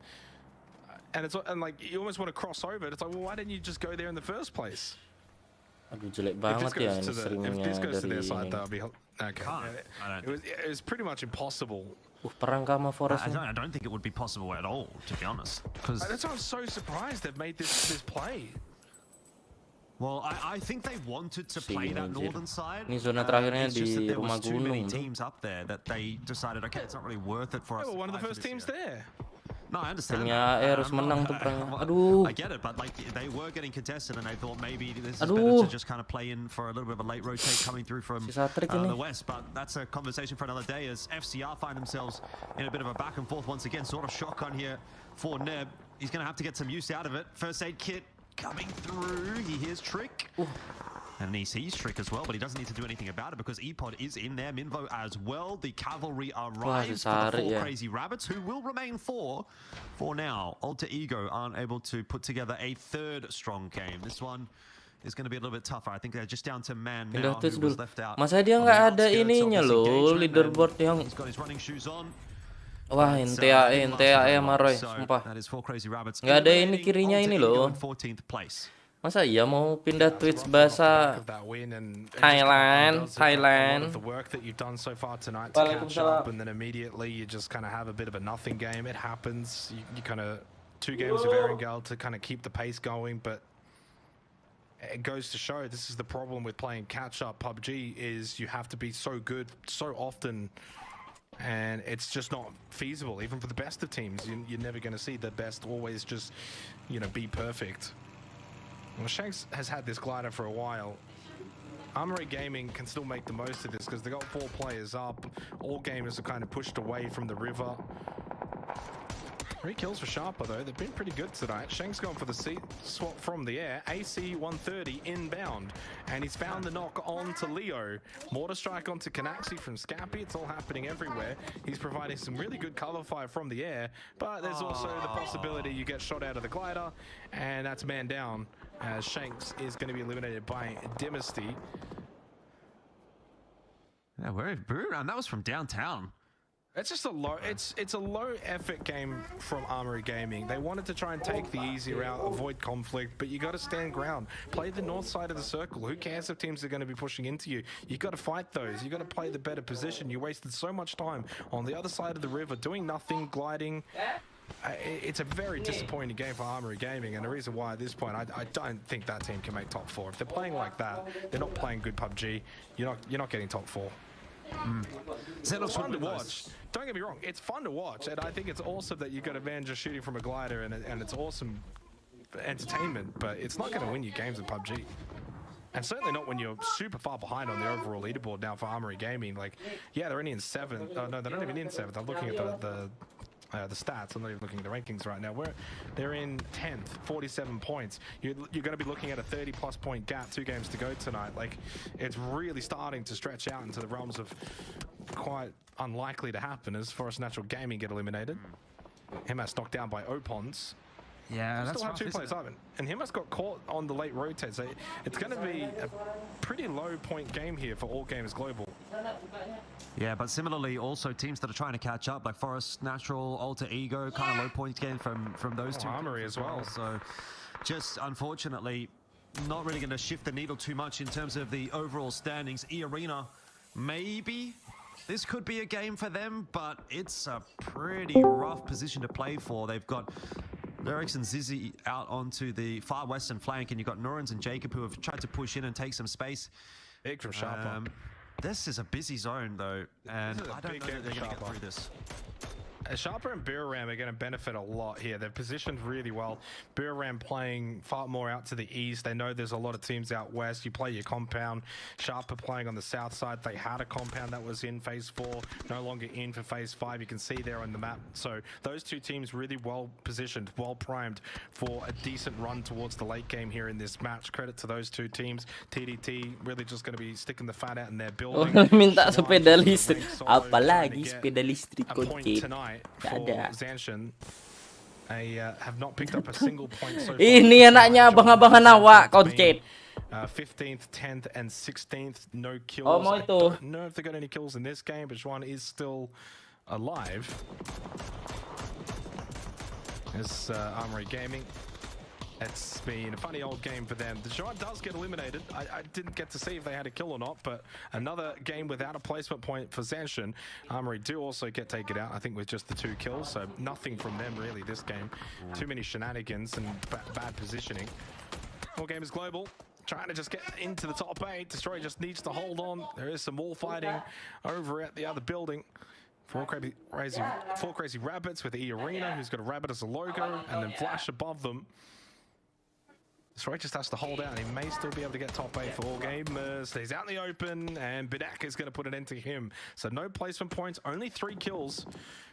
S1: And like you almost want to cross over it. It's like, well, why didn't you just go there in the first place?
S3: Aduh, jelek banget ya ini seringnya
S1: if this goes to their
S3: dari
S1: side,
S3: ini.
S1: that'll be okay. It was pretty much impossible.
S3: Perangka sama Forest.
S4: I don't think it would be possible at all, to be honest.
S1: That's why I'm so surprised they've made this play.
S4: Well, I think they wanted to play that northern side.
S3: Ini zona terakhirnya
S4: It's just that
S3: di
S4: there
S3: rumah
S4: was too many
S3: gunung.
S4: teams up there that they decided, okay, it's not really worth it for us.
S1: They were one of the
S4: to
S1: first
S4: fight for
S1: teams
S4: this year.
S1: there.
S4: No, I understand.
S3: Timnya harus menang tuh perangnya. Aduh.
S4: I get it, but like they were getting contested, and they thought maybe this is better to just kind of play in for a little bit of a late rotate coming through from the west. But that's a conversation for another day. As FCR find themselves in a bit of a back and forth once again, sort of shotgun here for Neb. He's going to have to get some use out of it. First aid kit coming through. He hears Trick. And he sees Trick as well, but he doesn't need to do anything about it because Mpad is in there. Minvo as well. The cavalry arrives for the 4 crazy rabbits, who will remain 4 for now. Alter Ego aren't able to put together a 3rd strong game. This one is going to be a little bit tougher. I think they're just down to man now, who was left out.
S3: Masa dia nggak ada ininya loh, leaderboard yang.
S4: He's got his running shoes on.
S3: Wah, NTAE sama Roy, sumpah. Nggak ada ini kirinya ini loh. Masa iya mau pindah Twitch bahasa Thailand.
S1: The work that you've done so far tonight to catch up, and then immediately you just kind of have a bit of a nothing game. It happens. You kind of 2 games of Erangel to kind of keep the pace going, but it goes to show this is the problem with playing catch up PUBG is you have to be so good so often, and it's just not feasible. Even for the best of teams, you're never going to see the best always just be perfect. Well, Shanks has had this glider for a while. Armory Gaming can still make the most of this because they got 4 players up. All gamers are kind of pushed away from the river. 3 kills for Sharper though. They've been pretty good tonight. Shank's gone for the seat swap from the air. AC 130 inbound, and he's found the knock on to Leo. Mortar strike onto Canaxi from Scappy. It's all happening everywhere. He's providing some really good cover fire from the air, but there's also the possibility you get shot out of the glider, and that's man down. As Shanks is going to be eliminated by Dynasty.
S4: Yeah, where and that was from downtown.
S1: It's just a low. It's a low effort game from Armory Gaming. They wanted to try and take the easy route, avoid conflict, but you got to stand ground. Play the north side of the circle. Who cares if teams are going to be pushing into you? You got to fight those. You got to play the better position. You wasted so much time on the other side of the river doing nothing, gliding. It's a very disappointing game for Armory Gaming, and the reason why at this point I don't think that team can make top 4. If they're playing like that, they're not playing good PUBG. You're not getting top 4. It's fun to watch. Don't get me wrong, it's fun to watch, and I think it's awesome that you got a man just shooting from a glider, and it's awesome entertainment, but it's not going to win you games in PUBG. And certainly not when you're super far behind on the overall leaderboard now for Armory Gaming. Like, yeah, they're only in 7th. Oh, no, they're not even in 7th. I'm looking at the stats. I'm not even looking at the rankings right now. They're in 10th, 47 points. You're going to be looking at a 30+ point gap, 2 games to go tonight. Like, it's really starting to stretch out into the realms of quite unlikely to happen as Forest Natural Gaming get eliminated. Hemas knocked down by Opons.
S4: Yeah, that's
S1: still have
S4: rough,
S1: two
S4: isn't
S1: players,
S4: it?
S1: Ivan. And he must got caught on the late rotate, so it's going to be a pretty low point game here for All Gamers Global.
S4: Yeah, but similarly, also teams that are trying to catch up, like Forest, Natural, Alter Ego, kind of low point game from those two.
S1: Armory as well.
S4: So just unfortunately, not really going to shift the needle too much in terms of the overall standings. E-Arena, maybe this could be a game for them, but it's a pretty rough position to play for. They've got Lyrics and Zizzy out onto the far western flank, and you've got Nurans and Jacob who have tried to push in and take some space.
S1: Big from Sharper.
S4: This is a busy zone though, and I don't know that they're going to get through this.
S1: Sharper and Buriram are going to benefit a lot here. They're positioned really well. Buriram playing far more out to the east. They know there's a lot of teams out west. You play your compound. Sharper playing on the south side. They had a compound that was in phase 4, no longer in for phase 5. You can see there on the map. So those two teams really well positioned, well primed for a decent run towards the late game here in this match. Credit to those two teams. TDT really just going to be sticking the fat out in their building.
S3: Minta sepeda listrik, apalagi sepeda listrik
S1: a point
S3: Koncit.
S1: tonight for Zanshin. Have not picked up a single point so far.
S3: Ini anaknya abang-abangan awak, Koncit.
S1: 15th, 10th, and 16th, no kills.
S3: Oh, mau
S1: I
S3: itu.
S1: don't know if they got any kills in this game, but Juan is still alive. It's Armory Gaming. It's been a funny old game for them. The Juan does get eliminated. I didn't get to see if they had a kill or not, but another game without a placement point for Zanshin. Armory do also get taken out, I think, with just the 2 kills, so nothing from them really this game. Too many shenanigans and bad positioning. All Gamers Global trying to just get into the top 8. Destroy just needs to hold on. There is some wall fighting over at the other building. Four crazy rabbits with E-Arena, who's got a rabbit as a logo, and then Flash above them. Destroy just has to hold out, and he may still be able to get top 8 for All Gamers. He's out in the open, and Bidak is going to put an end to him. So no placement points, only 3 kills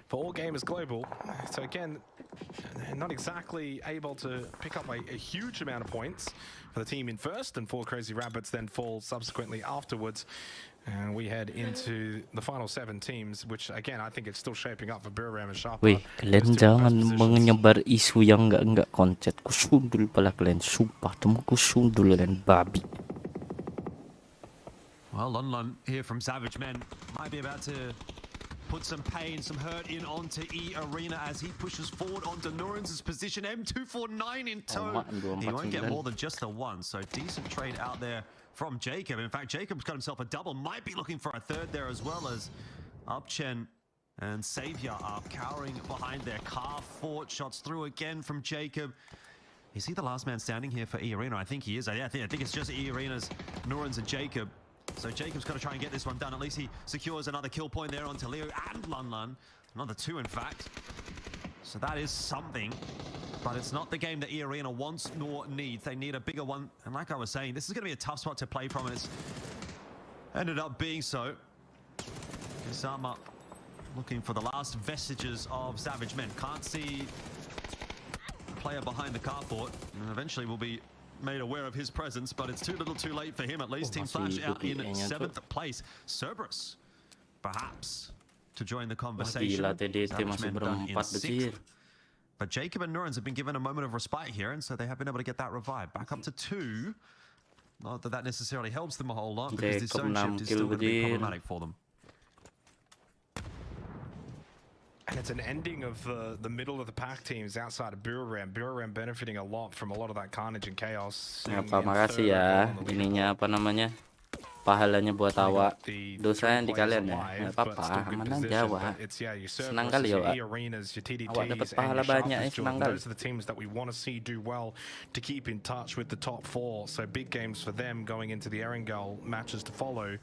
S1: for All Gamers Global. So again, not exactly able to pick up a huge amount of points for the team in first, and 4 crazy rabbits then fall subsequently afterwards. And we head into the final 7 teams, which again, I think it's still shaping up for Buriram and Sharper.
S3: Wih, kalian jangan menyebar isu yang enggak Koncit. Kusundul pala kalian, sumpah temu kusundul kalian babi.
S4: Well, Lon here from Savage Men might be about to put some pain, some hurt in onto E-Arena as he pushes forward onto Nurans' position. M249 in tow. He won't get more than just the 1, so decent trade out there from Jacob. In fact, Jacob's got himself a double, might be looking for a 3rd there as well, as Upchen and Savior are cowering behind their car fort. Shots through again from Jacob. Is he the last man standing here for E-Arena? I think he is. I think it's just E-Arena's Nurans and Jacob. So Jacob's got to try and get this one done. At least he secures another kill point there onto Leo and Lun. Another 2, in fact. So that is something. But it's not the game that E-Arena wants nor needs. They need a bigger one. And like I was saying, this is going to be a tough spot to play from. And it's ended up being so. Kisama looking for the last vestiges of Savage Men. Can't see the player behind the carport. And eventually will be made aware of his presence, but it's too little too late for him. At least Team Flash out in 7th place. Cerberus, perhaps, to join the conversation. Savage Men done in 6th. But Jacob and Nurans have been given a moment of respite here, and so they have been able to get that revive. Back up to 2. Not that that necessarily helps them a whole lot, because this zone shift is still going to be problematic for them.
S1: And it's an ending of the middle of the pack teams outside of Buriram. Buriram benefiting a lot from a lot of that carnage and chaos.
S3: Apa, makasih ya. Ininya apa namanya? Pahalanya buat awak. Dosanya di kalian ya. Nggak apa-apa, aman aja Wak. Senang kali ya Wak. Awak dapat pahala banyak ya, senang kali.
S1: Those are the teams that we want to see do well to keep in touch with the top 4. So big games for them going into the Erangel matches to follow.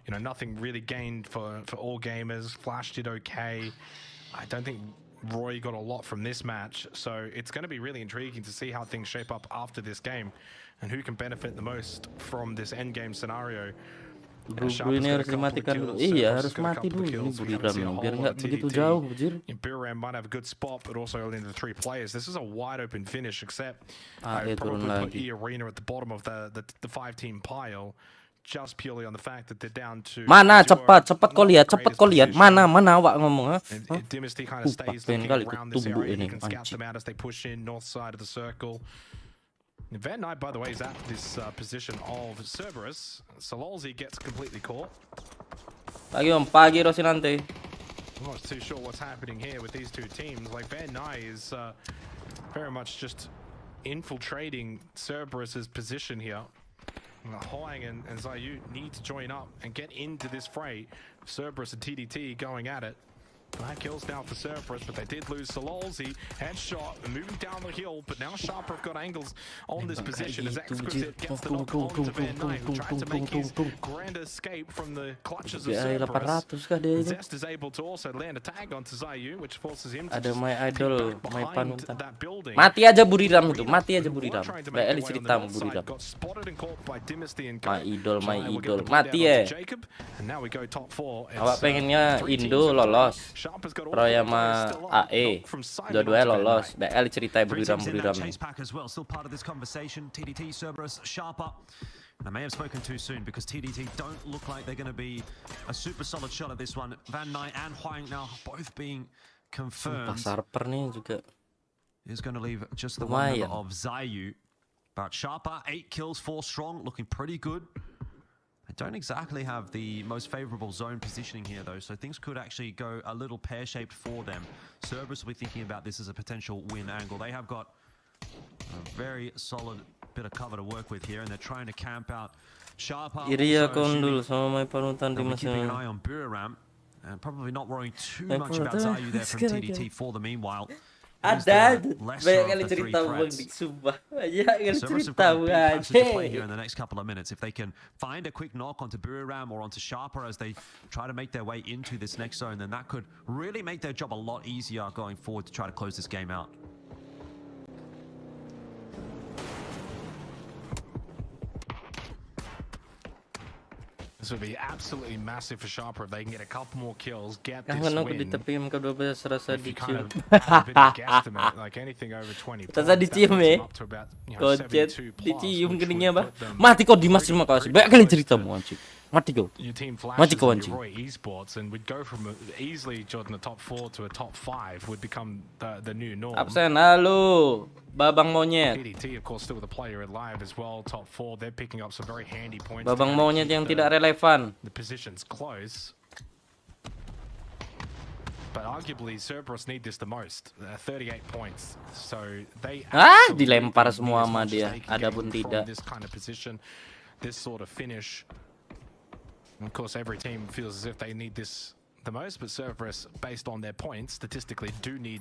S1: You know, nothing really gained for All Gamers. Flash did okay. I don't think Roy got a lot from this match, so it's going to be really intriguing to see how things shape up after this game and who can benefit the most from this end game scenario.
S3: Bro ini harus dimatikan dulu. Iya, harus mati dulu ini Buriram biar nggak begitu jauh, Bujir.
S1: Buriram might have a good spot, but also only the 3 players. This is a wide open finish, except I
S3: turun
S1: probably put
S3: lagi.
S1: E-Arena at the bottom of the 5-team pile, just purely on the fact that they're down to
S3: Mana cepat kau lihat, mana awak ngomong ha.
S1: Dynasty kind of stays looking around this area. You can scout them out as they push in north side of the circle. Van Knight, by the way, is at this position of Cerberus. Sololzi gets completely caught.
S3: Pagi Rosinante.
S1: I'm not too sure what's happening here with these two teams. Like, Van Knight is very much just infiltrating Cerberus's position here. Hoang and Zayu need to join up and get into this fray. Cerberus and TDT going at it. 9 kills now for Cerberus, but they did lose Sololzi. Headshot moving down the hill, but now Sharper have got angles on this position as Exquisite gets the knock onto Van Knight, who tried to make his grand escape from the clutches of Cerberus. Zest is able to also land a tag onto Zayu, which forces him to
S3: my idol, my
S1: panutan that building.
S3: Mati aja Buriram itu, mati aja Buriram. Eli cerita Buriram.
S1: Got spotted and caught by Dynasty and
S3: my idol, mati ya.
S1: And now we go top 4.
S3: Awak pengennya Indo lolos. Roya sama AE dua-duanya lolos. BL cerita Buriram.
S4: Still part of this conversation. TDT, Cerberus, Sharper. And I may have spoken too soon because TDT don't look like they're going to be a super solid shot at this one. Van Knight and Huang now both being confirmed.
S3: Sharper nih juga.
S4: Is going to leave just the one number of Zayu. But Sharper, 8 kills, 4 strong, looking pretty good. I don't exactly have the most favorable zone positioning here though, so things could actually go a little pear-shaped for them. Cerberus will be thinking about this as a potential win angle. They have got a very solid bit of cover to work with here, and they're trying to camp out Sharper.
S3: Iri ako dulu sama may panutan di
S4: keeping an eye on Buriram, and probably not worrying too much about Zayu there from TDT for the meanwhile.
S3: Ada banyak kali cerita bang dik sumpah banyak kali cerita
S4: play here in the next couple of minutes. If they can find a quick knock onto Buriram or onto Sharper as they try to make their way into this next zone, then that could really make their job a lot easier going forward to try to close this game out.
S1: This would be absolutely massive for Sharper if they can get a couple more kills, get this win. If you kind of have a bit of guesstimate, like anything over 20 points, that puts them up to about 72 plus,
S3: mati kau Dimas, terima kasih. Banyak kali ceritamu anjing. Mati kau. Mati kau anjing.
S1: Esports, and we'd go from easily Jordan the top 4 to a top 5 would become the new norm.
S3: Absen, halo. Babang monyet.
S1: PDT, of course, still the player alive as well. Top 4, they're picking up some very handy points.
S3: Babang monyet yang tidak relevan.
S1: The position's close. But arguably, Cerberus need this the most. 38 points. So they
S3: dilempar semua sama dia. Adapun tidak.
S1: This kind of position, this sort of finish. And of course, every team feels as if they need this the most, but Cerberus, based on their points, statistically do need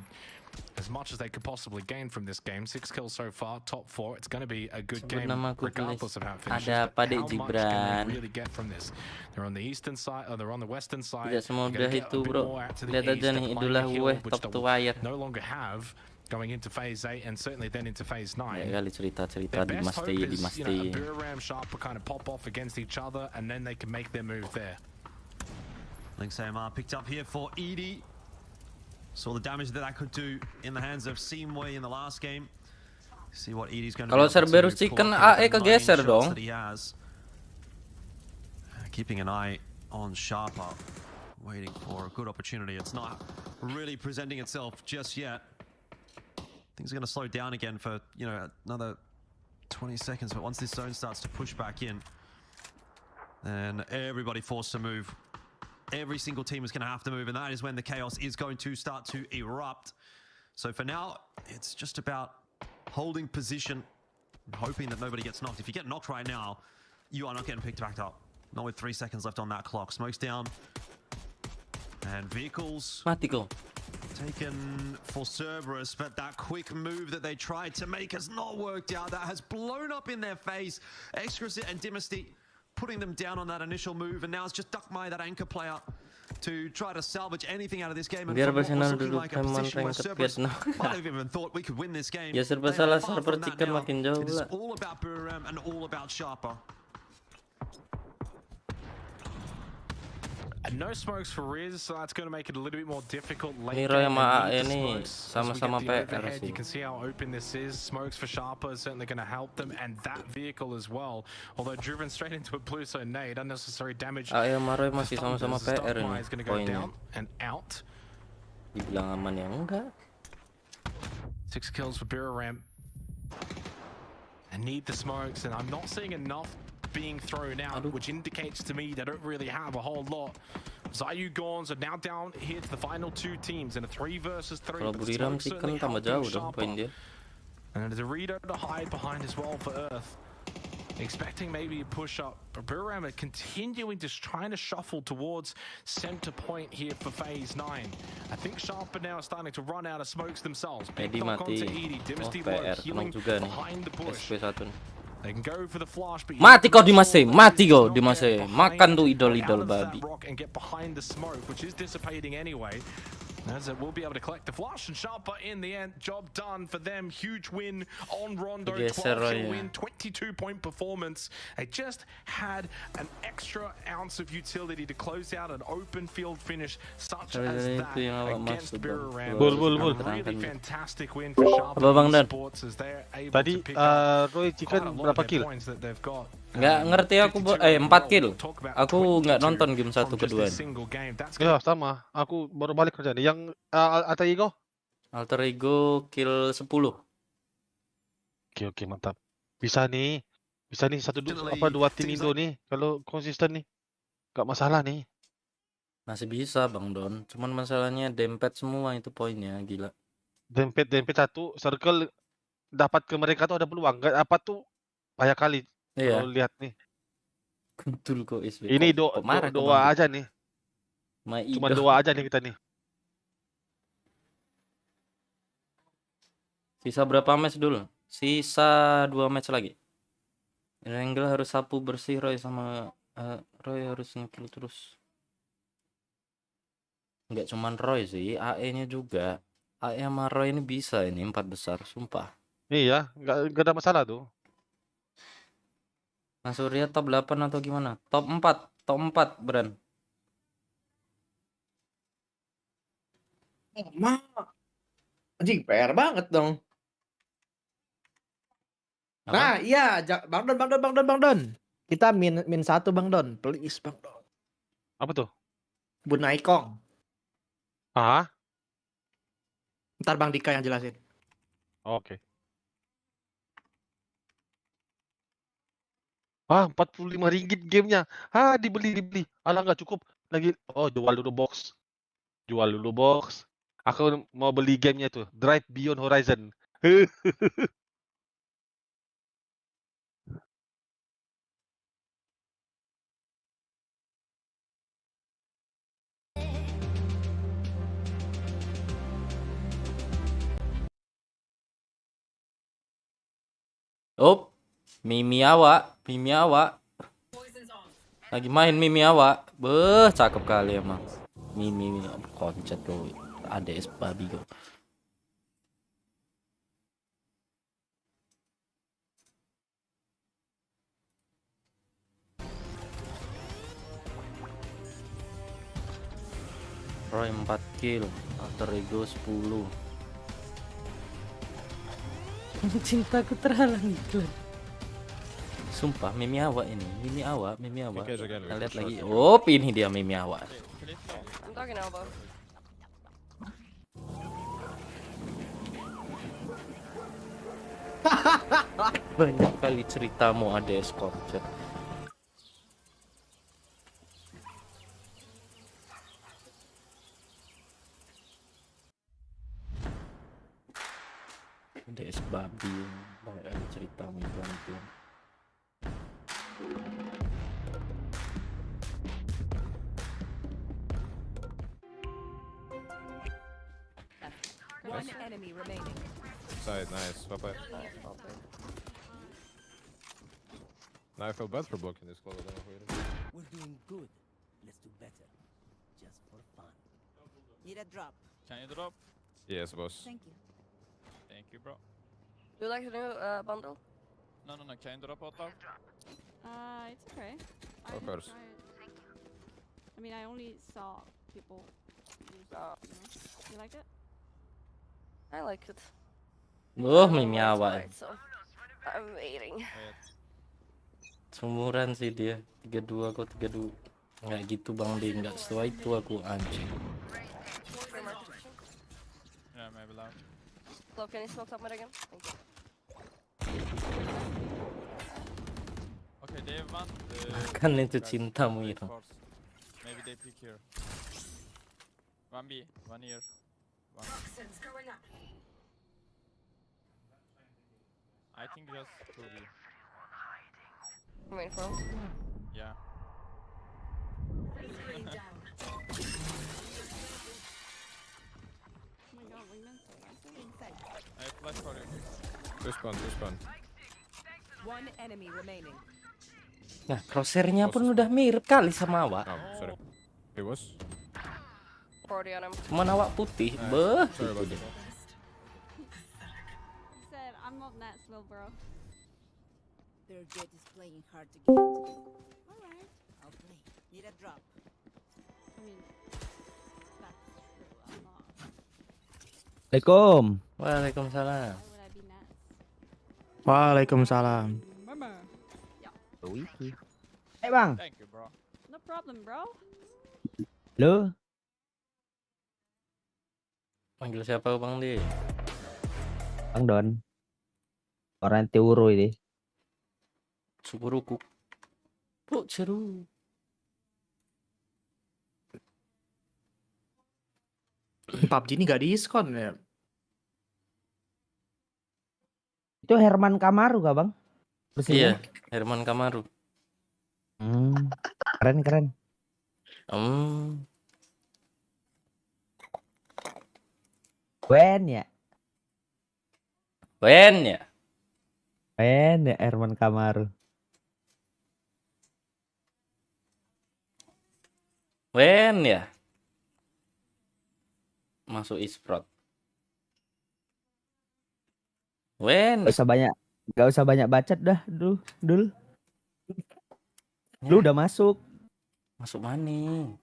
S1: as much as they could possibly gain from this game. 6 kills so far, top 4. It's going to be a good game, regardless of how it finishes. But how much can they really get from this? They're on the eastern side, or they're on the western side.
S3: Tidak semudah itu, bro. Lihat aja nih, idola gue top to wire.
S1: No longer have going into phase 8 and certainly then into phase 9.
S3: Ya kali cerita Dimas Day.
S1: Buriram, Sharper kind of pop off against each other, and then they can make their move there.
S4: Lynx AMR picked up here for Edie. Saw the damage that could do in the hands of Seamway in the last game. See what Edie's going to do.
S3: Kalau Cerberus kan AE kegeser dong.
S4: Keeping an eye on Sharper, waiting for a good opportunity. It's not really presenting itself just yet. Things are going to slow down again for, another 20 seconds. But once this zone starts to push back in, then everybody forced to move. Every single team is going to have to move, and that is when the chaos is going to start to erupt. So for now, it's just about holding position and hoping that nobody gets knocked. If you get knocked right now, you are not getting picked back up. Not with 3 seconds left on that clock. Smoke's down. And vehicles taken for Cerberus, but that quick move that they tried to make has not worked out. That has blown up in their face. Exquisite and Dynasty putting them down on that initial move, and now it's just Duckmai, that anchor player, to try to salvage anything out of this game. And from what was looking like a position where Cerberus might have even thought we could win this game.
S3: Ya serba salah, Sharper chicken makin jauh
S4: pula. It is all about Buriram and all about Sharper.
S1: And no smokes for Riz, so that's going to make it a little bit more difficult late
S3: Ini Roy
S1: game.
S3: sama
S1: They
S3: AE
S1: need the
S3: nih
S1: smokes. As we
S3: sama-sama
S1: get the
S3: PR
S1: overhead,
S3: sih.
S1: you can see how open this is. Smokes for Sharper is certainly going to help them, and that vehicle as well. Although driven straight into a Pulsar nade, unnecessary damage.
S3: AE sama Roy masih sama-sama PR ini
S1: Is going to go
S3: poinnya.
S1: down and out.
S3: Dibilang aman ya enggak.
S1: 6 kills for Biraram. I need the smokes, and I'm not seeing enough being thrown out, which indicates to me they don't really have a whole lot. Zayu Gorns are now down here to the final 2 teams in a 3 versus 3.
S3: Kalau Buriram sih kan tambah jauh dong poin dia.
S1: And there's a Dorito to hide behind as well for Earth. Expecting maybe a push up, but Buriram are continuing just trying to shuffle towards center point here for phase 9. I think Sharper now is starting to run out of smokes themselves.
S3: Edi mati. PR tenang juga nih. SP1 nih.
S1: They can go for the flash, but
S3: mati kau Dimase, mati kau Dimase. Makan tuh idol-idol babi.
S1: And get behind the smoke, which is dissipating anyway. As it will be able to collect the flash, and Sharper in the end, job done for them. Huge win on Rondo, 12-kill win, 22-point performance. They just had an extra ounce of utility to close out an open field finish such as that against Biraram. Really fantastic win for Sharper Sports as they're able to pick up
S6: Roy Chicken berapa kill?
S1: points that they've got.
S3: Nggak ngerti aku 4 kill. Aku nggak nonton game 1 kedua.
S6: Ya sama, aku baru balik kerja nih. Yang Alter Ego?
S3: Alter Ego kill 10.
S6: Oke mantap. Bisa nih 2 tim Indo nih kalau konsisten nih. Gak masalah nih.
S3: Masih bisa Bang Don. Cuman masalahnya dempet semua itu poinnya gila.
S6: Dempet 1 circle dapat ke mereka tuh ada peluang. Gak dapat tuh banyak kali.
S3: Iya.
S6: Kalau lihat nih.
S3: Kuntul kok SB.
S6: Ini doa aja nih. Cuma doa aja nih kita nih.
S3: Sisa berapa match dulu? Sisa 2 match lagi. Wrangle harus sapu bersih Roy sama Roy harus ngekill terus. Enggak cuman Roy sih, AE-nya juga. AE sama Roy ini bisa ini 4 besar, sumpah.
S6: Iya, enggak ada masalah tuh.
S3: Mas Surya top 8 atau gimana? Top 4 Bran.
S5: Anjing, PR banget dong.
S3: Apa?
S5: Nah, iya, Bang Don. Kita min 1 Bang Don, please Bang Don.
S6: Apa tuh?
S5: Bun Naikong.
S6: Ah?
S5: Ntar Bang Dika yang jelasin.
S6: Oke. 45 ringgit gamenya. Dibeli. Alah nggak cukup. Lagi, jual dulu box. Aku mau beli gamenya tuh, Drive Beyond Horizon.
S3: Mimi awak. Lagi main Mimi awak. Beuh, cakep kali emang. Mimi koncet lo. ADS babi go. Roy 4 kill, Alter Ego 10. Cintaku terhalang iklan. Sumpah Mimi awak ini, Mimi awak. Kita lihat lagi. Ini dia Mimi awak.
S7: I'm talking elbow.
S3: Banyak kali ceritamu ADS koncet. ADS babi, banyak kali ceritamu pelan-pelan.
S7: One enemy remaining.
S8: Side, nice. Papa. Now I feel bad for blocking this call. I don't know who it is.
S9: We're doing good. Let's do better. Just for fun.
S7: Need a drop.
S8: Can you drop? Yes, boss.
S7: Thank you.
S8: Thank you, bro.
S7: Do you like the new bundle?
S8: No. Can you drop out of?
S7: It's okay.
S8: Of course.
S10: I mean, I only saw people use that, you know. You like it?
S7: I like it.
S3: Oh,
S7: I don't know
S3: mimi
S7: why it's
S3: awak.
S7: white, so I'm waiting.
S3: Seumuran sih dia. 32 aku 32. Nggak gitu Bang Din, nggak setua itu aku anjing.
S8: Yeah, maybe loud.
S7: Look, can you smoke top mid again? Thank you.
S8: Okay, they have one.
S3: Kan itu
S8: Guys,
S3: cintamu
S8: wait
S3: itu.
S8: first. Maybe they pick here. 1B, 1 here. 1. I think just 2B.
S7: I'm waiting for him.
S8: Yeah.
S10: Oh my god, wingman's so massive.
S8: I have flash for you. Respawn.
S7: One enemy remaining.
S3: Nah, crosshair-nya pun udah mirip kali sama awak.
S8: Oh, sorry. It was?
S7: 40 on him.
S3: Cuman awak putih. Beuh.
S8: Sorry about that.
S10: He said, I'm not that slow, bro.
S7: Their jet is playing hard to get.
S10: Alright.
S7: I'll play. Need a drop.
S10: I mean, that's true. I'm not.
S5: Assalamualaikum.
S3: Waalaikumsalam.
S10: Why would I be nuts?
S5: Waalaikumsalam.
S10: Mama.
S5: Wiki. Bang.
S8: Thank you, bro.
S10: No problem, bro.
S5: Lu?
S3: Panggil siapa Bang Di?
S5: Bang Don. Orang Tiuru ini.
S3: Suburuku. Oh, seru.
S5: PUBG ini gak diskon ya? Itu Herman Kamaru gak bang?
S3: Iya, Herman Kamaru.
S5: Keren. Wen ya Herman Kamaru.
S3: Wen ya. Masuk e-sport. Wen.
S5: Gak usah banyak bacot dah, dul. Lu udah masuk.
S3: Masuk mana?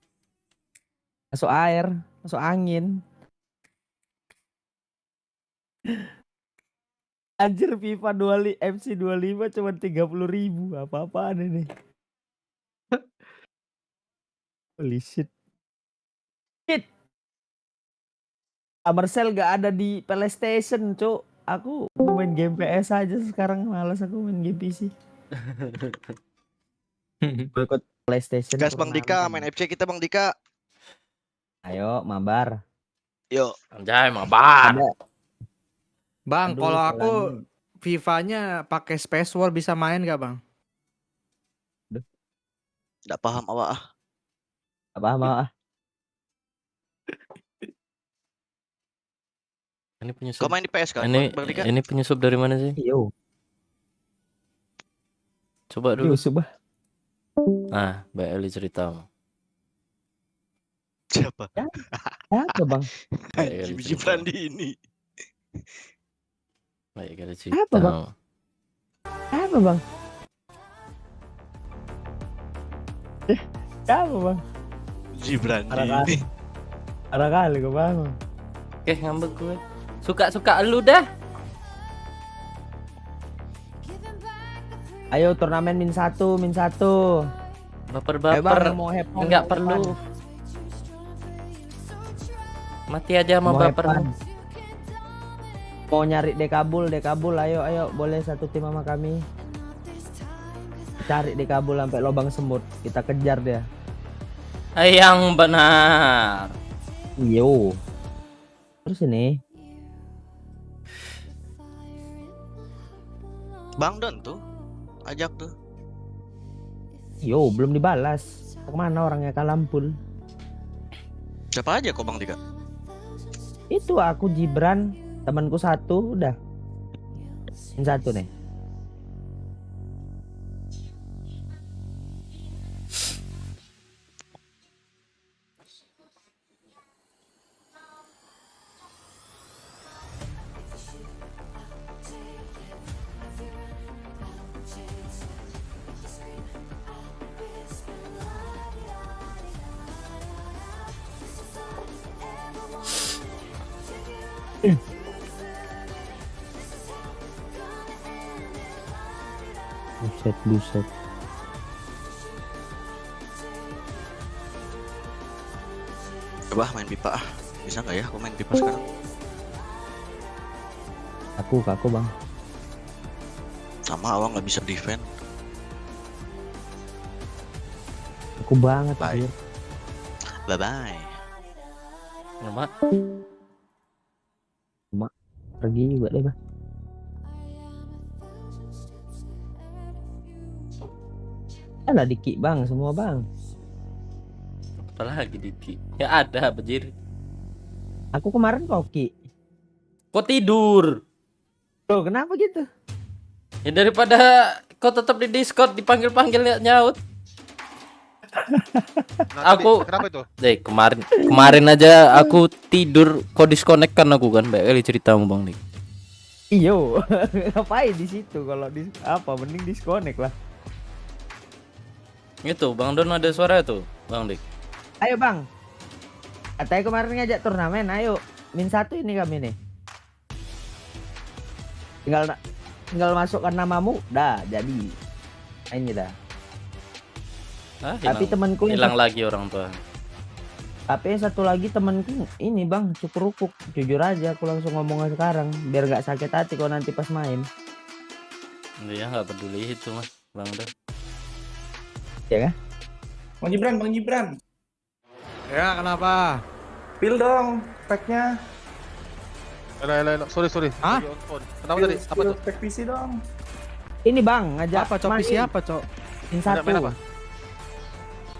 S5: Masuk air, masuk angin. Anjir FIFA 25 FC 25 cuma 30.000. Apa-apaan ini? Holy shit. Summer Sale gak ada di PlayStation, Cuk. Aku main game PS aja sekarang, malas aku main game PC. Ikut PlayStation.
S11: Gas Bang Dika, main FC kita Bang Dika.
S5: Ayo, mabar.
S11: Yuk.
S3: Anjay, mabar.
S5: Aduh,
S2: Bang, kalau aku
S5: salahnya.
S2: FIFA-nya pakai Space War bisa main gak bang?
S11: Nggak paham awak.
S5: Apa?
S3: Ini penyusup.
S11: Kau main di PS kan? Bang Dika?
S3: Ini penyusup dari mana sih?
S5: Yo.
S3: Coba dulu.
S5: Yo, subah.
S3: Ah, Mbak Eli cerita.
S11: Siapa?
S5: Apa bang?
S11: Biji Prandi ini.
S3: Baik, ada cerita.
S5: Apa bang? Apa bang? Apa bang?
S11: Biji Prandi.
S5: Ada kali gue bang.
S3: Oke, ngambek gue. Suka-suka lu dah.
S5: Ayo turnamen min satu.
S3: Baper-baper. Enggak perlu. Mati aja sama baper.
S5: Mau nyari dekabul, ayo boleh satu tim sama kami. Cari dekabul sampai lubang semut, kita kejar dia.
S3: Yang benar.
S5: Yo. Terus ini
S11: Bang Don tuh ajak tuh.
S5: yo belum dibalas. Kemana orangnya Kalampul?
S11: Siapa aja kok Bang Dika?
S5: Itu aku Gibran, temanku satu udah. Ini satu nih. Buset.
S11: Coba main pipa. Bisa nggak ya aku main pipa sekarang?
S5: Kaku bang.
S11: Sama awang nggak bisa defend.
S5: Aku banget.
S11: Bye.
S5: Anjir.
S11: Bye.
S3: Mak.
S5: Pergi juga deh bang. Ada diki bang, semua bang.
S3: Apalagi Diki? Ya ada bejir.
S5: Aku kemarin koki.
S3: Kok tidur?
S5: Loh kenapa gitu?
S3: Ya daripada kau tetap di Discord dipanggil-panggil nyaut. Aku
S6: Kenapa itu?
S3: kemarin aja aku tidur kok disconnect kan aku kan. Baik kali ceritamu Bang Dik.
S5: Iyo, ngapain di situ kalau mending disconnect lah.
S3: Itu Bang Don ada suara tuh Bang Dik.
S5: Ayo bang, katanya kemarin ngajak turnamen, ayo -1 ini kami nih. Tinggal masukkan namamu, dah jadi. Ini dah. Tapi temanku
S3: hilang lagi orang tua.
S5: Tapi yang satu lagi temanku ini bang cukur-rukuk. Jujur aja aku langsung ngomong sekarang biar nggak sakit hati kalau nanti pas main.
S3: Iya nggak peduli itu mas Bang Don.
S5: Ya kan?
S12: Bang Gibran.
S2: Ya kenapa?
S12: Pil dong, speknya.
S6: Elah, sorry.
S2: Hah?
S6: Kenapa tadi? Apa tuh?
S12: Spek PC dong.
S5: Ini bang ngajak
S2: Apa cok
S5: main.
S2: siapa cok?
S6: Main apa?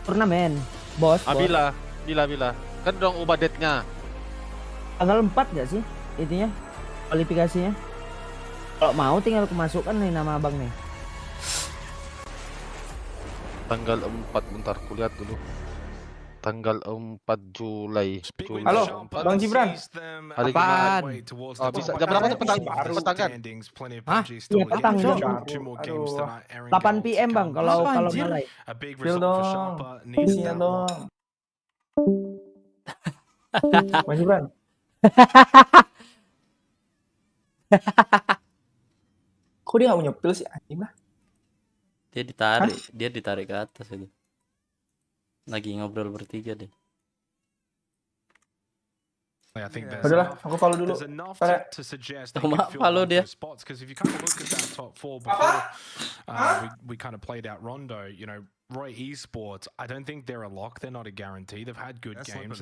S5: Turnamen, bos.
S6: Bila. Kan dong ubah date-nya.
S5: Tanggal 4 nggak sih intinya kualifikasinya? Kalau mau tinggal kemasukan nih nama abang nih.
S6: Tanggal 4, bentar kulihat dulu. Tanggal 4 Juli.
S12: Halo, Bang Gibran.
S6: Hari
S2: Apaan?
S6: Oh, bisa. Jam berapa sih petang kan?
S2: Hah?
S5: Iya petang Cok. 8 PM bang kalau
S2: Apa, anjir?
S5: mulai.
S12: Pil dong. Isinya dong. Bang Gibran. Kok dia nggak punya pil sih anjing lah?
S3: Dia ditarik ke atas itu. Lagi ngobrol bertiga deh.
S12: Udahlah, aku follow dulu.
S3: Follow dia.
S1: We kind of played out Rondo, you know, Roy Esports, I don't think they're a lock. They're not a guarantee. They've had good games,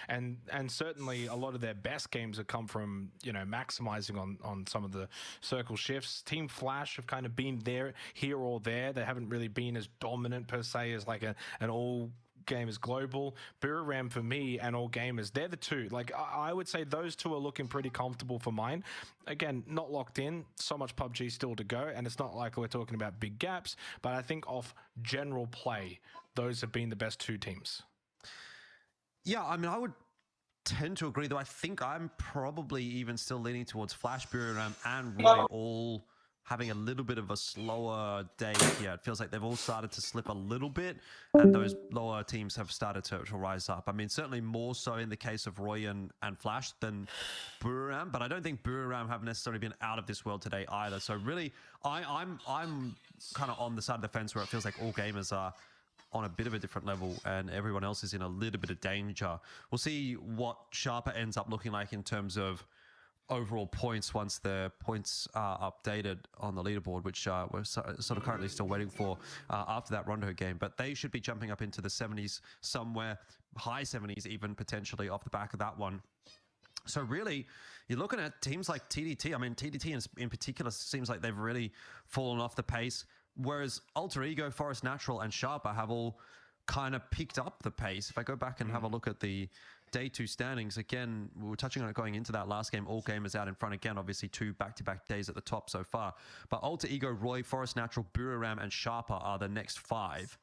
S1: and certainly a lot of their best games have come from, you know, maximizing on some of the circle shifts. Team Flash have kind of been there, here or there. They haven't really been as dominant per se as like an all gamers global. Buriram for me and all gamers, they're the two. Like I would say those two are looking pretty comfortable for mine. Again, not locked in, so much PUBG still to go, and it's not like we're talking about big gaps, but I think off general play, those have been the best two teams.
S4: Yeah, I mean, I would tend to agree, though I think I'm probably even still leaning towards Flash, Buriram and Roy all having a little bit of a slower day here. It feels like they've all started to slip a little bit, and those lower teams have started to rise up. I mean, certainly more so in the case of Roy and Flash than Buriram, but I don't think Buriram have necessarily been out of this world today either. So really, I'm kind of on the side of the fence where it feels like all gamers are on a bit of a different level and everyone else is in a little bit of danger. We'll see what Sharper ends up looking like in terms of overall points once the points are updated on the leaderboard, which we're sort of currently still waiting for after that Rondo game. But they should be jumping up into the 70s somewhere, high 70s even potentially off the back of that one. So really, you're looking at teams like TDT. I mean, TDT in particular seems like they've really fallen off the pace, whereas Alter Ego, Forest Natural, and Sharper have all kind of picked up the pace. If I go back and have a look at the Day-2 standings, again, we were touching on it going into that last game. All gamers out in front again, obviously 2 back-to-back days at the top so far. But Alter Ego, Roy, Forest Natural, Buriram, and Sharper are the next 5,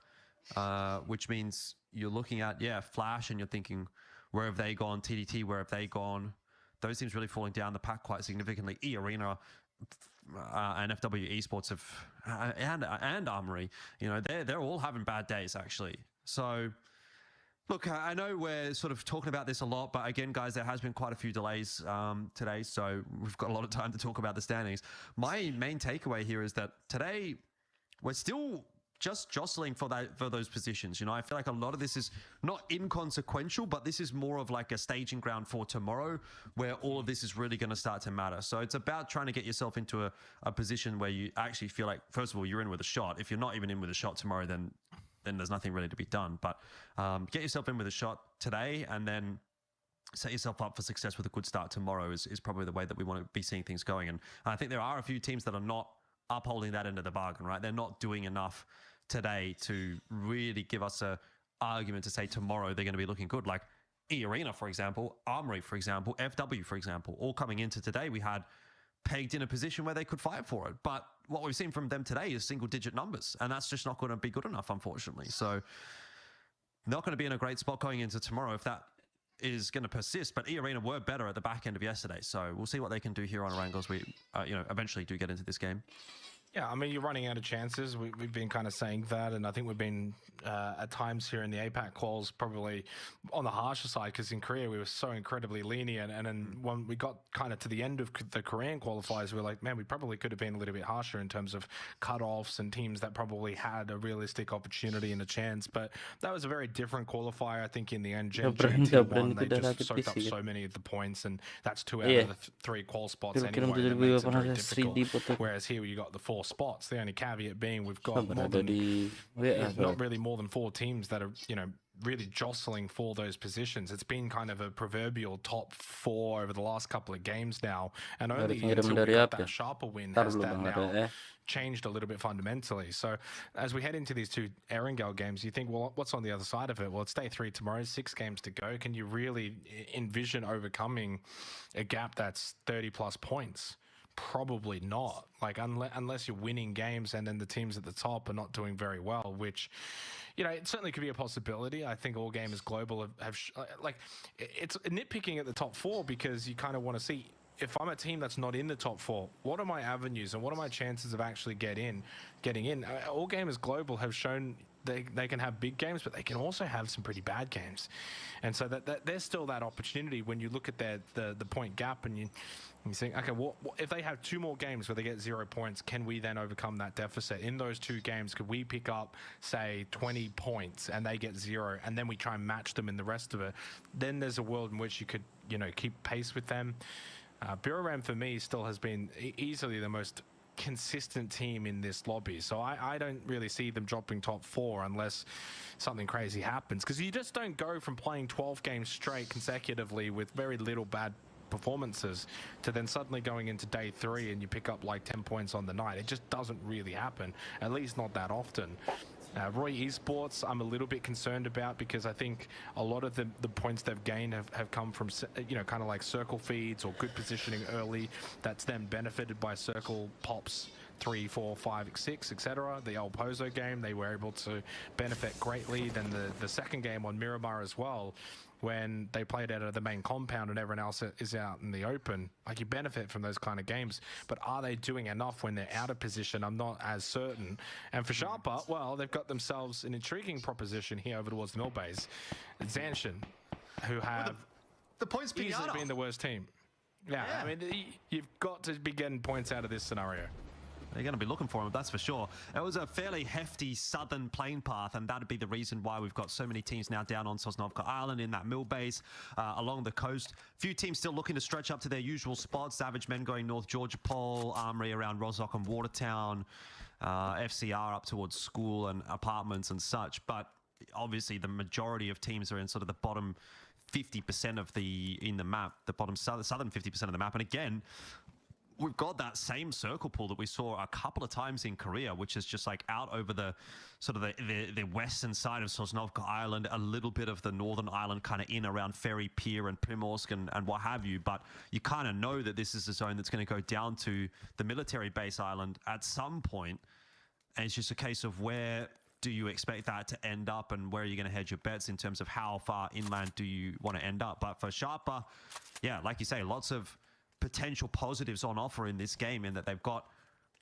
S4: which means you're looking at, Flash, and you're thinking, where have they gone? TDT, where have they gone? Those teams really falling down the pack quite significantly. E-Arena and FW Esports have, and Armory, you know, they're all having bad days, actually. So look, I know we're sort of talking about this a lot, but again, guys, there has been quite a few delays today, so we've got a lot of time to talk about the standings. My main takeaway here is that today, we're still just jostling for those positions. You know, I feel like a lot of this is not inconsequential, but this is more of like a staging ground for tomorrow where all of this is really going to start to matter. So it's about trying to get yourself into a position where you actually feel like, first of all, you're in with a shot. If you're not even in with a shot tomorrow, then there's nothing really to be done. But get yourself in with a shot today, and then set yourself up for success with a good start tomorrow is probably the way that we want to be seeing things going. And I think there are a few teams that are not upholding that end of the bargain, right? They're not doing enough today to really give us a argument to say tomorrow they're going to be looking good. Like E-Arena, for example, Armory, for example, FW, for example, all coming into today, we had pegged in a position where they could fight for it. But what we've seen from them today is single-digit numbers, and that's just not going to be good enough, unfortunately. So not going to be in a great spot going into tomorrow if that is going to persist. But E-Arena were better at the back end of yesterday, so we'll see what they can do here on Erangel as we eventually do get into this game.
S1: Yeah, I mean, you're running out of chances. We've been kind of saying that, and I think we've been at times here in the APAC calls probably on the harsher side, because in Korea we were so incredibly lenient, and then when we got kind of to the end of the Korean qualifiers, we were like, man, we probably could have been a little bit harsher in terms of cutoffs and teams that probably had a realistic opportunity and a chance. But that was a very different qualifier. I think in the end, Gen T won, they just soaked up so many of the points, and that's 2 out of the 3 qual spots anyway. That makes it very difficult. Whereas here you got the 4 spots. The only caveat being we've got not really more than 4 teams that are, really jostling for those positions. It's been kind of a proverbial top 4 over the last couple of games now, and only until we got that sharper win has that now changed a little bit fundamentally. So as we head into these 2 Erangel games, you think, well, what's on the other side of it? Well, it's day 3 tomorrow, 6 games to go. Can you really envision overcoming a gap that's 30 plus points? Probably not. Like unless you're winning games and then the teams at the top are not doing very well, which, it certainly could be a possibility. I think all gamers global have it's nitpicking at the top 4, because you kind of want to see, if I'm a team that's not in the top 4, what are my avenues and what are my chances of actually getting in? All gamers global have shown they can have big games, but they can also have some pretty bad games, and so that there's still that opportunity when you look at the point gap and you think, okay, what if they have 2 more games where they get 0 points? Can we then overcome that deficit in those 2 games? Could we pick up, say, 20 points and they get 0, and then we try and match them in the rest of it? Then there's a world in which you could keep pace with them. Bureauram for me still has been easily the most consistent team in this lobby, so I don't really see them dropping top 4 unless something crazy happens, because you just don't go from playing 12 games straight consecutively with very little bad performances to then suddenly going into day 3 and you pick up like 10 points on the night. It just doesn't really happen, at least not that often. Roy Esports, I'm a little bit concerned about, because I think a lot of the points they've gained have come from, kind of like circle feeds or good positioning early. That's then benefited by circle pops 3, 4, 5, 6, etc. The El Pozo game, they were able to benefit greatly. Then the second game on Miramar as well, when they played out of the main compound and everyone else is out in the open. Like, you benefit from those kind of games, but are they doing enough when they're out of position? I'm not as certain. And for Sharper, well, they've got themselves an intriguing proposition here over towards the mill base. Zanshin, who have
S4: the points
S1: easily been the worst team. Yeah, I mean, you've got to be getting points out of this scenario.
S4: They're going to be looking for him, that's for sure. It was a fairly hefty southern plane path, and that'd be the reason why we've got so many teams now down on Sosnovka Island in that mill base along the coast. Few teams still looking to stretch up to their usual spots. Savage Men going north, Georgia Pole, Armory around Rozok and Watertown, FCR up towards school and apartments and such. But obviously the majority of teams are in sort of the bottom 50% of the map, the bottom southern 50% of the map. And again, we've got that same circle pool that we saw a couple of times in Korea, which is just like out over the sort of the western side of Sosnovka Island, a little bit of the northern island kind of in around Ferry Pier and Primorsk and what have you. But you kind of know that this is a zone that's going to go down to the military base island at some point. And it's just a case of where do you expect that to end up and where are you going to hedge your bets in terms of how far inland do you want to end up. But for Sharper, yeah, like you say, lots of potential positives on offer in this game, in that they've got,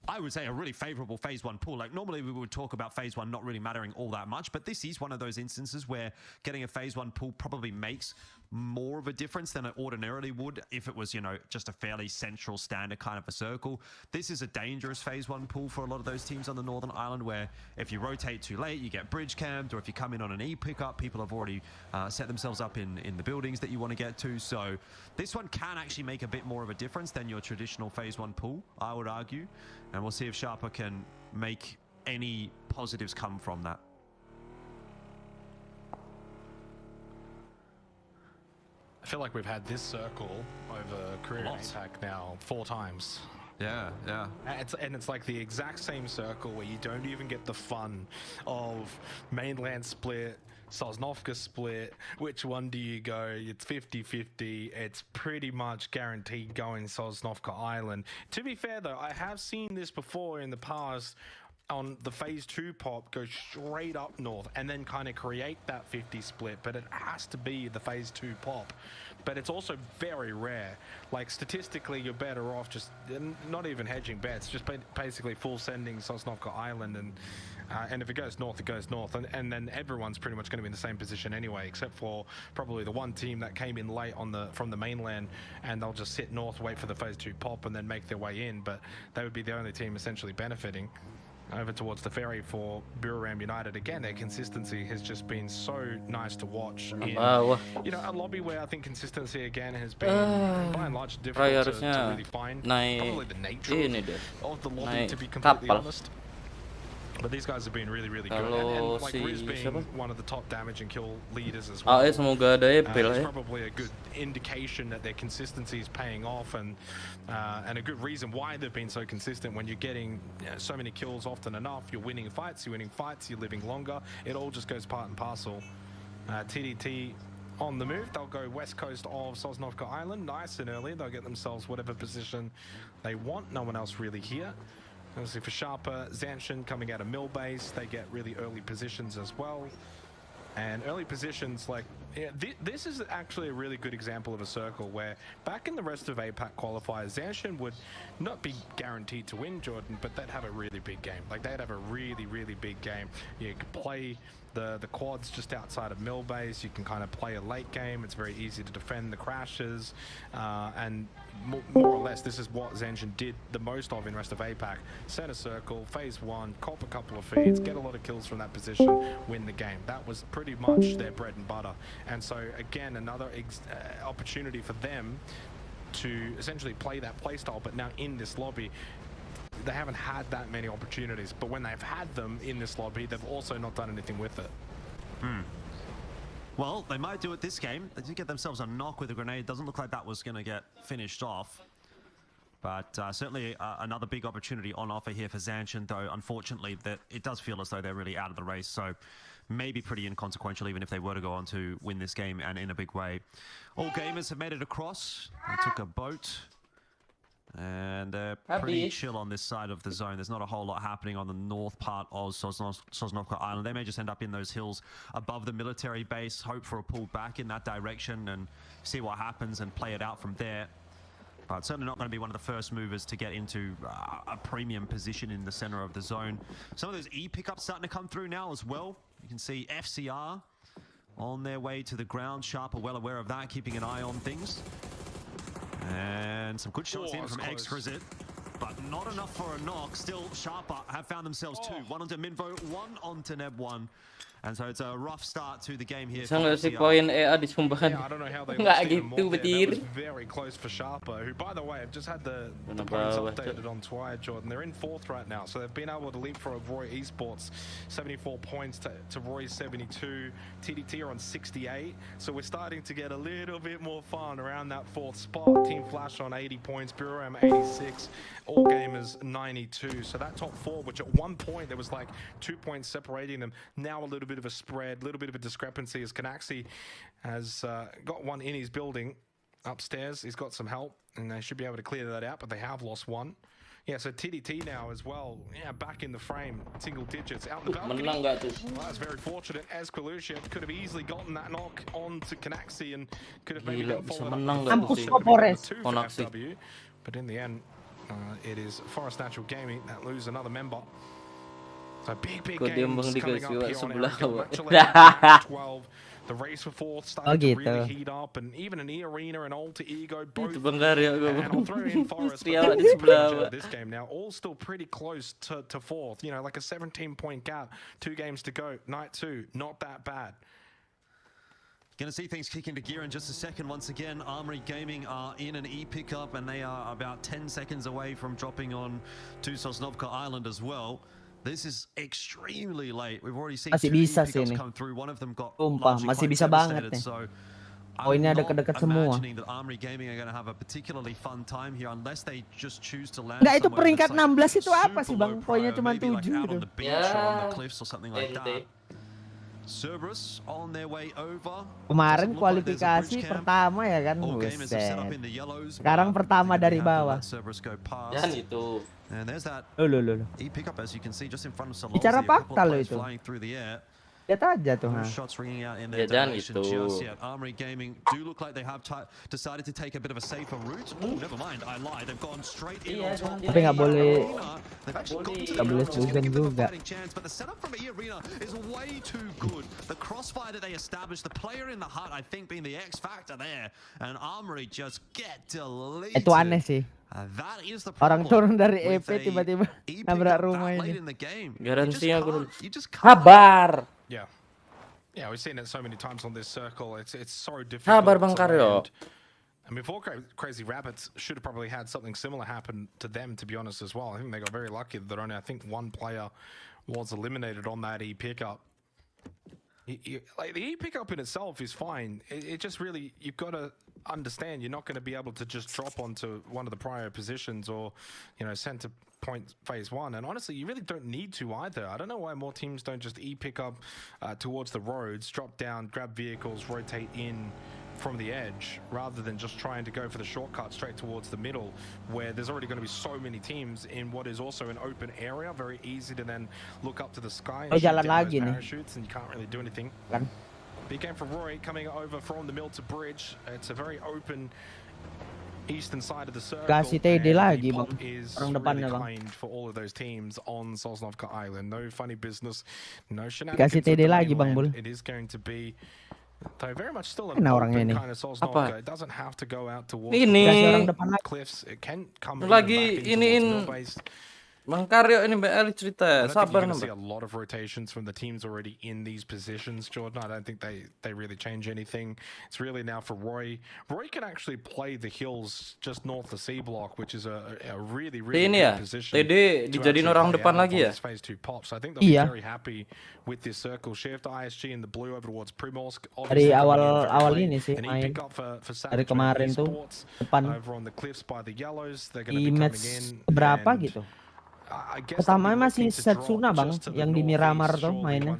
S4: I would say, a really favorable phase 1 pool. Like, normally we would talk about phase 1 not really mattering all that much, but this is one of those instances where getting a phase 1 pool probably makes more of a difference than it ordinarily would if it was, you know, just a fairly central standard kind of a circle. This is a dangerous phase 1 pool for a lot of those teams on the Northern Island, where if you rotate too late, you get bridge camped, or if you come in on an E pickup, people have already set themselves up in the buildings that you want to get to. So this one can actually make a bit more of a difference than your traditional phase 1 pool, I would argue. And we'll see if Sharper can make any positives come from that.
S1: I feel like we've had this circle over Korea and APAC now 4 times.
S4: Yeah.
S1: And it's like the exact same circle where you don't even get the fun of mainland split, Sosnovka split. Which one do you go? It's 50-50. It's pretty much guaranteed going Sosnovka Island. To be fair though, I have seen this before in the past on the phase 2 pop, go straight up north and then kind of create that 50 split, but it has to be the phase 2 pop. But it's also very rare. Like statistically, you're better off just not even hedging bets, just basically full sending Sosnovka Island, and if it goes north, it goes north, and then everyone's pretty much going to be in the same position anyway, except for probably the one team that came in late from the mainland, and they'll just sit north, wait for the phase 2 pop, and then make their way in. But they would be the only team essentially benefiting. Over towards the ferry for Buriram United. Again, their consistency has just been so nice to watch. In, you know, a lobby where I think consistency again has been by and large difficult to really find. Probably the nature of the lobby, to be completely honest. But these guys have been really, really good. And like Riz being one of the top damage and kill leaders as well. It's probably a good indication that their consistency is paying off, and a good reason why they've been so consistent. When you're getting so many kills often enough, you're winning fights, you're living longer. It all just goes part and parcel. TDT on the move. They'll go west coast of Sosnovka Island nice and early. They'll get themselves whatever position they want. No one else really here. Obviously for Sharper, Zanshin coming out of mill base, they get really early positions as well. And early positions, like, this is actually a really good example of a circle where back in the rest of APAC qualifiers, Zanshin would not be guaranteed to win, Jordan, but they'd have a really big game. Like, they'd have a really, really big game. You could play the quads just outside of mill base. You can kind of play a late game. It's very easy to defend the crashes. And more or less, this is what Zanshin did the most of in rest of APAC. Center circle, phase 1, cop a couple of feeds, get a lot of kills from that position, win the game. That was pretty much their bread and butter. And so, again, another opportunity for them to essentially play that playstyle, but now in this lobby. They haven't had that many opportunities, but when they've had them in this lobby, they've also not done anything with it.
S4: Well, they might do it this game. They did get themselves a knock with a grenade. Doesn't look like that was going to get finished off. But certainly another big opportunity on offer here for Zanshin, though unfortunately that it does feel as though they're really out of the race. So maybe pretty inconsequential even if they were to go on to win this game, and in a big way. All gamers have made it across. They took a boat. And they're pretty chill on this side of the zone. There's not a whole lot happening on the north part of Sosnovka Island. They may just end up in those hills above the military base, hope for a pull back in that direction and see what happens and play it out from there. But certainly not going to be one of the first movers to get into a premium position in the center of the zone. Some of those E pickups starting to come through now as well. You can see FCR on their way to the ground. Sharp are well aware of that, keeping an eye on things. And some good shots in from Exquisite, but not enough for a knock. Still, Sharper have found themselves two. One onto Minvo, one onto Neb1. And so it's a rough start to the game here.
S3: Bisa nggak sih poin EA disumbangkan?
S1: I don't know how they
S3: nggak gitu
S1: That was very close for Sharper, who, by the way, have just had the points updated on Twilight, Jordan. They're in 4th right now, so they've been able to leapfrog Roy Esports 74 points to Roy's 72. TDT are on 68, so we're starting to get a little bit more fun around that 4th spot. Team Flash on 80 points, Buriram 86, All Gamers 92. So that top 4, which at one point there was like 2 points separating them, now a little bit of a spread, a little bit of a discrepancy, as Canaxi has got one in his building upstairs. He's got some help and they should be able to clear that out, but they have lost one. Yeah, so TDT now as well, back in the frame, single digits, out the balcony. Well, that's very fortunate. Esquilucia could have easily gotten that knock onto Canaxi and could have maybe followed up with FW. But in the end, it is Forest Natural Gaming that lose another member. So big games coming up here on our match 11, match 12. the race for fourth starting to really heat up, and even an E Arena and Alter Ego both. And I'll throw in Forest this game now, all still pretty close to fourth. You know, like a 17-point gap, 2 games to go. Night 2, not that bad.
S4: Going to see things kick into gear in just a second. Once again, Armory Gaming are in an E pickup, and they are about 10 seconds away from dropping on to Sosnovka Island as well. This is extremely late. We've already seen 2 E pickups come through. One of them got
S5: masih bisa banget nih.
S4: So
S5: Poinnya dekat-dekat semua.
S4: that Armory Gaming are going to have a particularly fun time here unless they just choose to land.
S5: Enggak, itu peringkat 16 itu apa sih Bang? Poinnya cuma 7 gitu.
S4: Cerberus on their way over.
S5: Kemarin kualifikasi pertama ya kan, buset. Sekarang pertama dari bawah.
S3: Dan itu.
S5: Loh. Bicara fakta lo itu. Lihat aja tuh.
S3: Ya dan itu.
S4: Armory Gaming do look like they have decided to take a bit of a safer route. Oh, never mind, I lied. They've gone straight in on top.
S5: Tapi nggak boleh seuzon juga.
S4: But the setup from E Arena is way too good. The crossfire that they established, the player in the hut, I think, being the X factor there, and Armory just get deleted.
S5: Itu aneh sih. Orang turun dari EP tiba-tiba nabrak rumah ini.
S3: Garansinya aku kabar.
S1: Yeah, we've seen it so many times on this circle. It's so difficult.
S3: Sabar Bang Karyo.
S1: And before Crazy Rabbits should have probably had something similar happen to them, to be honest, as well. I think they got very lucky that only, I think, 1 player was eliminated on that E pickup. Like the E pickup in itself is fine. It just really, you've got to understand you're not going to be able to just drop onto one of the prior positions or, you know, center point phase 1. And honestly, you really don't need to either. I don't know why more teams don't just E pick up towards the roads, drop down, grab vehicles, rotate in from the edge, rather than just trying to go for the shortcut straight towards the middle, where there's already going to be so many teams in what is also an open area. Very easy to then look up to the sky and shoot down those parachutes, and you can't really do anything. Big game for Roy coming over from the mill to bridge. It's a very open eastern side of the circle.
S5: Kasih TD lagi Bang.
S1: Is really kind for all of those teams on Sosnovka Island. No funny business, no shenanigans.
S5: Kasih TD lagi Bang Bul.
S1: It is going to be, though, very much still an open kind of Sosnovka. It doesn't have to go out towards the cliffs. It can come
S3: lagi iniin Bang Karyo ini BL cerita. Sabar
S1: nambah. See a lot of rotations from the teams already in these positions, Jordan. I don't think they really change anything. It's really now for Roy. Roy can actually play the hills just north of C block, which is a really good position.
S3: TD dijadiin orang depan lagi ya.
S1: Phase 2 pops. I think they'll be very happy with this circle shift. ISG in the blue over towards Primorsk.
S5: Dari awal ini sih main. Dari kemarin tuh depan.
S1: Over on the cliffs by the yellows. They're going to be coming in.
S5: Berapa gitu? Pertama masih Setsuna Bang, yang di Miramar tuh mainnya.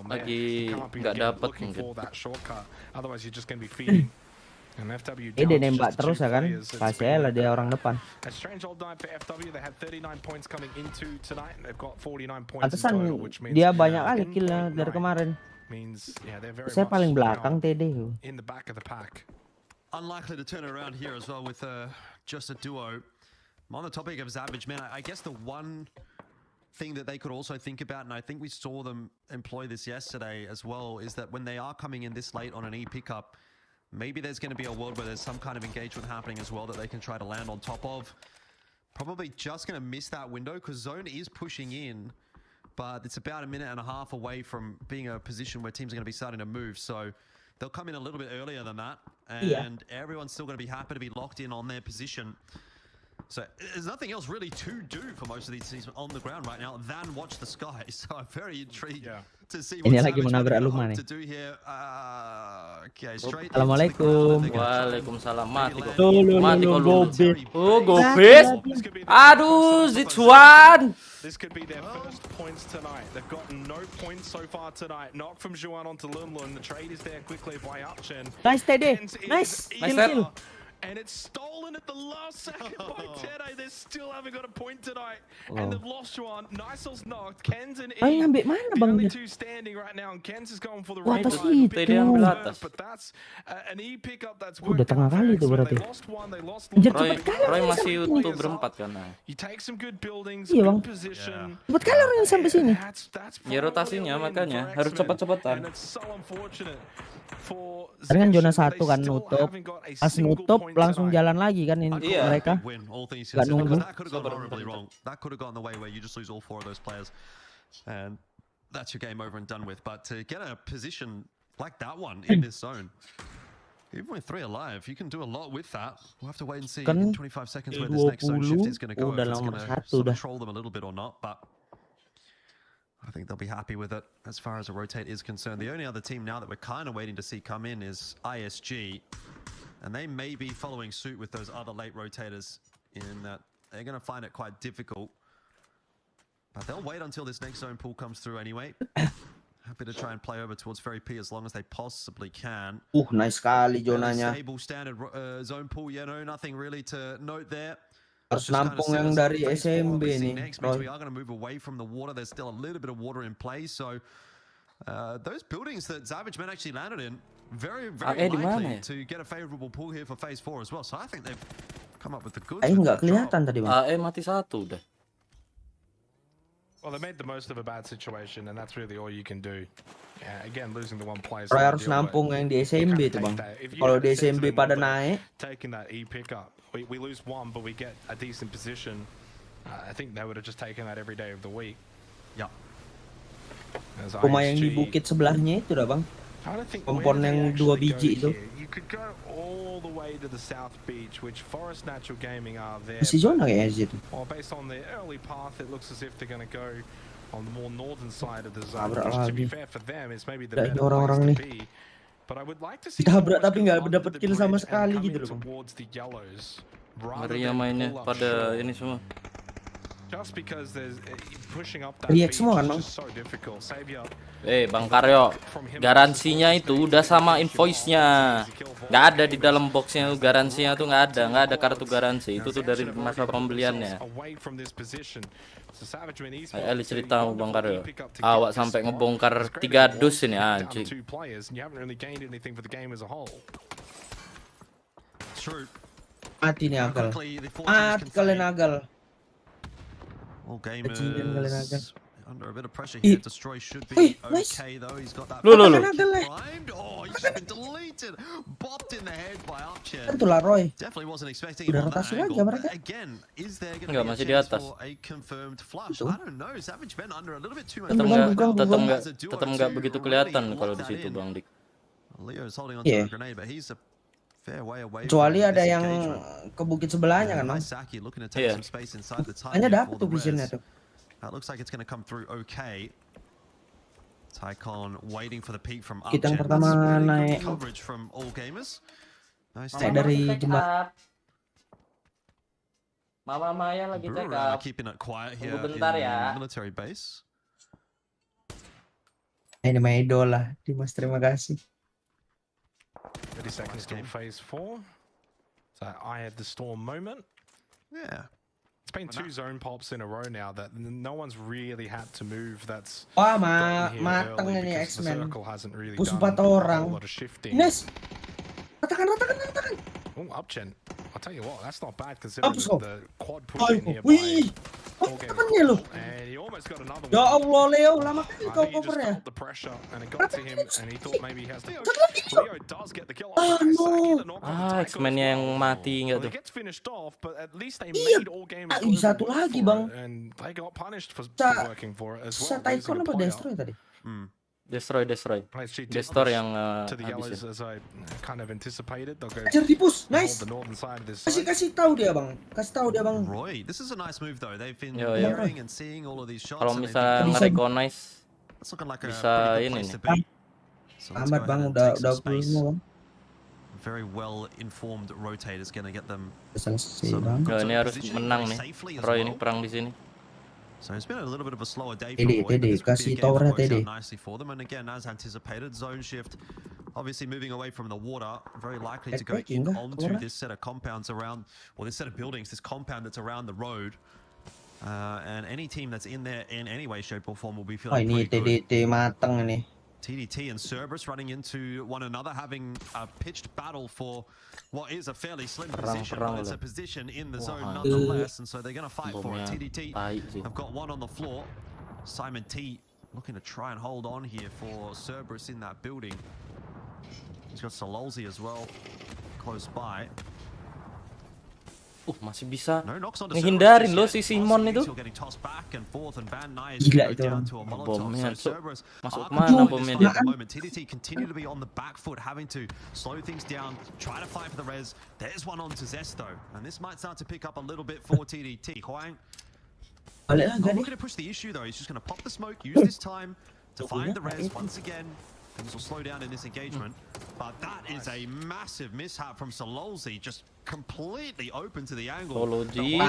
S3: Lagi nggak dapet mungkin.
S5: Dia nembak terus ya kan, kasih lah dia orang depan. Pantesan dia banyak kali killnya dari kemarin. Saya paling belakang TD.
S4: Unlikely to turn around here as well with just a duo. On the topic of Savage, man, I guess the one thing that they could also think about, and I think we saw them employ this yesterday as well, is that when they are coming in this late on an E pickup, maybe there's going to be a world where there's some kind of engagement happening as well that they can try to land on top of. Probably just going to miss that window because Zone is pushing in, but it's about a minute and a half away from being a position where teams are going to be starting to move. So they'll come in a little bit earlier than that, and everyone's still going to be happy to be locked in on their position. So there's nothing else really to do for most of these teams on the ground right now than watch the sky. So I'm very intrigued to see what Savage to do here. Okay, straight.
S5: Assalamualaikum.
S3: Waalaikumsalam. Mati kok. Oh, Gobis. Aduh, Zitsuan.
S1: This could be their first points tonight. They've gotten no points so far tonight. Knock from Juan onto Lunlun. The trade is there quickly by Upchen.
S5: Nice TD. Nice.
S1: And it's stolen at the last second by Teddy. They still haven't got a point tonight. And they've lost one. Nicel's knocked. Ken's and E.
S5: Ambil mana
S1: The
S5: bang
S1: only
S5: dia?
S1: two standing right now. And Ken's is going for the
S5: Wah,
S1: right
S5: atas
S1: side.
S5: itu.
S3: Dia ambil atas.
S1: But that's an E pickup that's
S5: Udah
S1: worked
S5: tengah
S1: out
S5: kali
S1: for
S5: tuh
S1: X-Men.
S5: berarti.
S1: They lost one. They lost
S5: Anjir,
S1: one.
S5: cepet kali
S3: Roy
S5: orang
S3: masih
S5: sampai
S3: utuh
S5: sini.
S3: berempat kan.
S1: You take some good buildings,
S5: Iya, Bang.
S1: good position.
S5: Cepet kali orang yang sampai sini.
S1: That's
S3: Ya rotasinya makanya harus
S1: And
S3: cepat-cepatan.
S1: it's so unfortunate for
S5: Tadi kan zona
S1: Zenshin, but
S5: 1
S1: they
S5: kan
S1: still
S5: nutup.
S1: haven't got a
S5: Pas
S1: single
S5: nutup
S1: point
S5: langsung
S1: tonight.
S5: jalan lagi kan ini
S3: Iya.
S5: mereka.
S4: Win, all things
S5: Nggak
S4: considered, because
S5: nunggu.
S4: that could have gone horribly wrong. That could have gotten the way where you just lose all 4 of those players, and that's your game over and done with. But to get a position like that one in this zone, even with 3 alive, you can do a lot with that. We'll have to wait and see
S5: Kan
S4: in 25 seconds where this next zone shift is going to go.
S5: udah
S4: If it's
S5: nomor
S4: going to
S5: 1
S4: sort
S5: dah.
S4: of troll them a little bit or not, but I think they'll be happy with it as far as a rotate is concerned. The only other team now that we're kind of waiting to see come in is ISG. And they may be following suit with those other late rotators in that they're going to find it quite difficult. But they'll wait until this next zone pool comes through anyway. Happy to try and play over towards Ferry P as long as they possibly can.
S5: Nice sekali
S4: Fairly
S5: zonanya.
S4: stable standard zone pool, nothing really to note there.
S5: Harus nampung yang dari SMB nih,
S4: Next means we are going to move away from the water. There's still a little bit of water in place, so those buildings that Savage Men actually landed in, very likely to get a favorable pull here for phase 4 as well. So I think they've come up with the goods.
S5: Nggak kelihatan tadi, Bang.
S3: mati satu udah.
S1: Well, they made the most of a bad situation, and that's really all you can do. Yeah, again, losing the one player.
S5: Roy harus nampung yang di SMB tuh, Bang. Kalau di SMB pada naik,
S1: taking that E pickup, we lose one, but we get a decent position. I think they would have just taken that every day of the week.
S4: Yeah.
S5: rumah yang di bukit sebelahnya itu dah, Bang. Kompon yang 2 biji itu.
S1: You could go all the way to the South Beach, which Forest Natural Gaming are there.
S5: Masih zona kayaknya di situ.
S1: Well, based on the early path, it looks as if they're going to go on the more northern side of the zone. Which, to be fair for them, is maybe the better
S5: orang-orang
S1: place to be. But I would like to see
S5: tabrak tapi nggak dapat kill sama sekali gitu loh, Bang.
S3: Ngeri ya mainnya pada ini semua.
S1: Just because there's pushing up that
S5: React semua kan, Bang?
S1: so difficult. Savior.
S3: Bang Karyo, garansinya itu udah sama invoice-nya. Nggak ada di dalam boxnya tuh garansinya tuh nggak ada kartu garansi. Itu tuh dari masa pembeliannya. Ali cerita Bang Karyo, awak sampai ngebongkar 3 dus ini anjing.
S5: Mati nih Agal. Mati kalian Agal.
S4: All gamers under a bit of pressure here. Destroy should be okay though. He's got that. Primed. Oh, he's been deleted. Bopped in the head by Upchin.
S5: Itulah Roy.
S4: Definitely wasn't expecting him on that angle. Again, is there going to be a chance for a confirmed flush? I don't know. Savage Men under a little bit too much.
S3: Tetap nggak begitu kelihatan kalau di situ Bang Dik.
S4: Leo's holding on to a grenade, but he's a fair way away.
S5: Kecuali ada yang ke bukit sebelahnya kan, Bang.
S4: Iya.
S5: Hanya dapat tuh visionnya tuh.
S4: That looks like it's going to come through okay. Tycon waiting for the peak from
S5: Kita yang pertama naik.
S4: Coverage from all gamers. Nice
S5: dari jembatan.
S3: Mama Maya lagi check up.
S4: Keeping it quiet here
S3: in ya.
S4: Military base.
S5: Ini mah idola, Dimas, terima kasih.
S1: 30 seconds till phase 4. So I had the storm moment.
S4: Yeah.
S1: It's been 2 zone pops in a row now that no one's really had to move. That's
S5: mateng ini X-Men. Pus 4 orang. Ines. Ratakan.
S1: Oh, Upchen. I'll tell you what, that's not bad considering the quad push in here.
S5: Wih. Tekannya lo.
S1: And he almost got another one.
S5: Ya Allah, Leo, lama kali kau covernya.
S1: The pressure and it got to him and he thought maybe he has to. Leo does get the kill.
S3: X-Men-nya yang mati enggak tuh.
S1: Gets finished off, but at least they made all games.
S5: Satu lagi, Bang.
S1: And they got punished for working for it as well.
S5: Sa Tycon apa Destroy tadi?
S3: Destroy yang
S1: to the yellows as I kind of anticipated. They'll go
S5: dipus, nice.
S1: The northern side of this.
S5: Kasih tahu dia, Bang.
S4: Roy, this is a nice move though. They've been hearing and seeing all of these shots.
S3: Kalau misalnya nge-recognize bisa ini nih.
S5: Amat Bang, udah semua, Bang.
S4: Very well informed rotate is going to get them.
S3: Ini harus menang nih. Roy ini perang di sini.
S4: So it's been a little bit of a slower day
S5: for Roy, kasih towernya TD.
S4: Nicely for them, and again, as anticipated, zone shift Obviously moving away from the water, very likely to go in onto this set of compounds around, or this set of buildings, this compound that's around the road. And any team that's in there in any way, shape or form will be feeling pretty good.
S5: TDT mateng ini.
S4: TDT and Cerberus running into one another, having a pitched battle for what is a fairly slim position, but it's a position in the zone nonetheless, and so they're going to fight for it. TDT have got one on the floor. Simon T looking to try and hold on here for Cerberus in that building. He's got Sololzi as well, close by.
S3: Masih bisa ngehindarin loh si Simon itu.
S5: Gila itu orang.
S3: Bomnya tuh masuk mana bomnya dia?
S4: TDT continue to be on the back foot, having to slow things down, try to fight for the res. There's one on to Zesto, and this might start to pick up a little bit for TDT. Huang not looking to push the issue though. He's just going to pop the smoke, use this time to find the res once again. Things will slow down in this engagement, but that is a massive mishap from Sololzi, just completely open to the angle.
S3: Cology.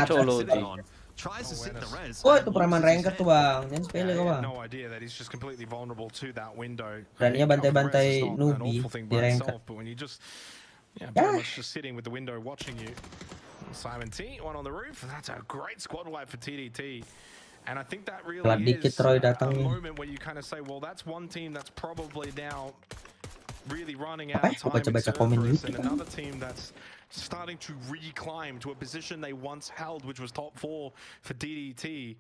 S4: Tries to sit the res.
S5: Oh, itu preman ranker tuh bang, jangan sepele kok bang.
S1: No idea that he's just completely vulnerable to that window.
S5: Beraninya bantai-bantai newbie di ranker.
S1: But when you just, pretty much just sitting with the window watching you. Simon T, one on the roof, and that's a great squad wipe for TDT. And I think that really is a moment where you kind of say, well, that's one team that's probably now really running out of time in Cerberus, and another team that's starting to reclimb to a position they once held, which was top 4 for DDT.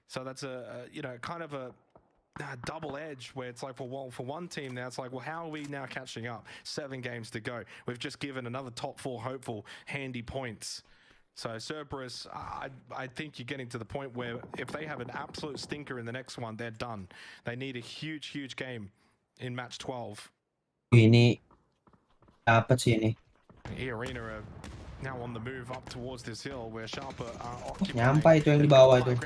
S1: So that's a kind of a double edge where it's like, for one team now, it's like, well, how are we now catching up? 7 games to go. We've just given another top 4 hopeful handy points. So Cerberus, I think you're getting to the point where if they have an absolute stinker in the next one, they're done. They need a huge game in match 12.
S5: Ini apa sih ini?
S1: Arena are now on the move up towards this hill where Sharper
S5: Nyampai itu yang di bawah itu.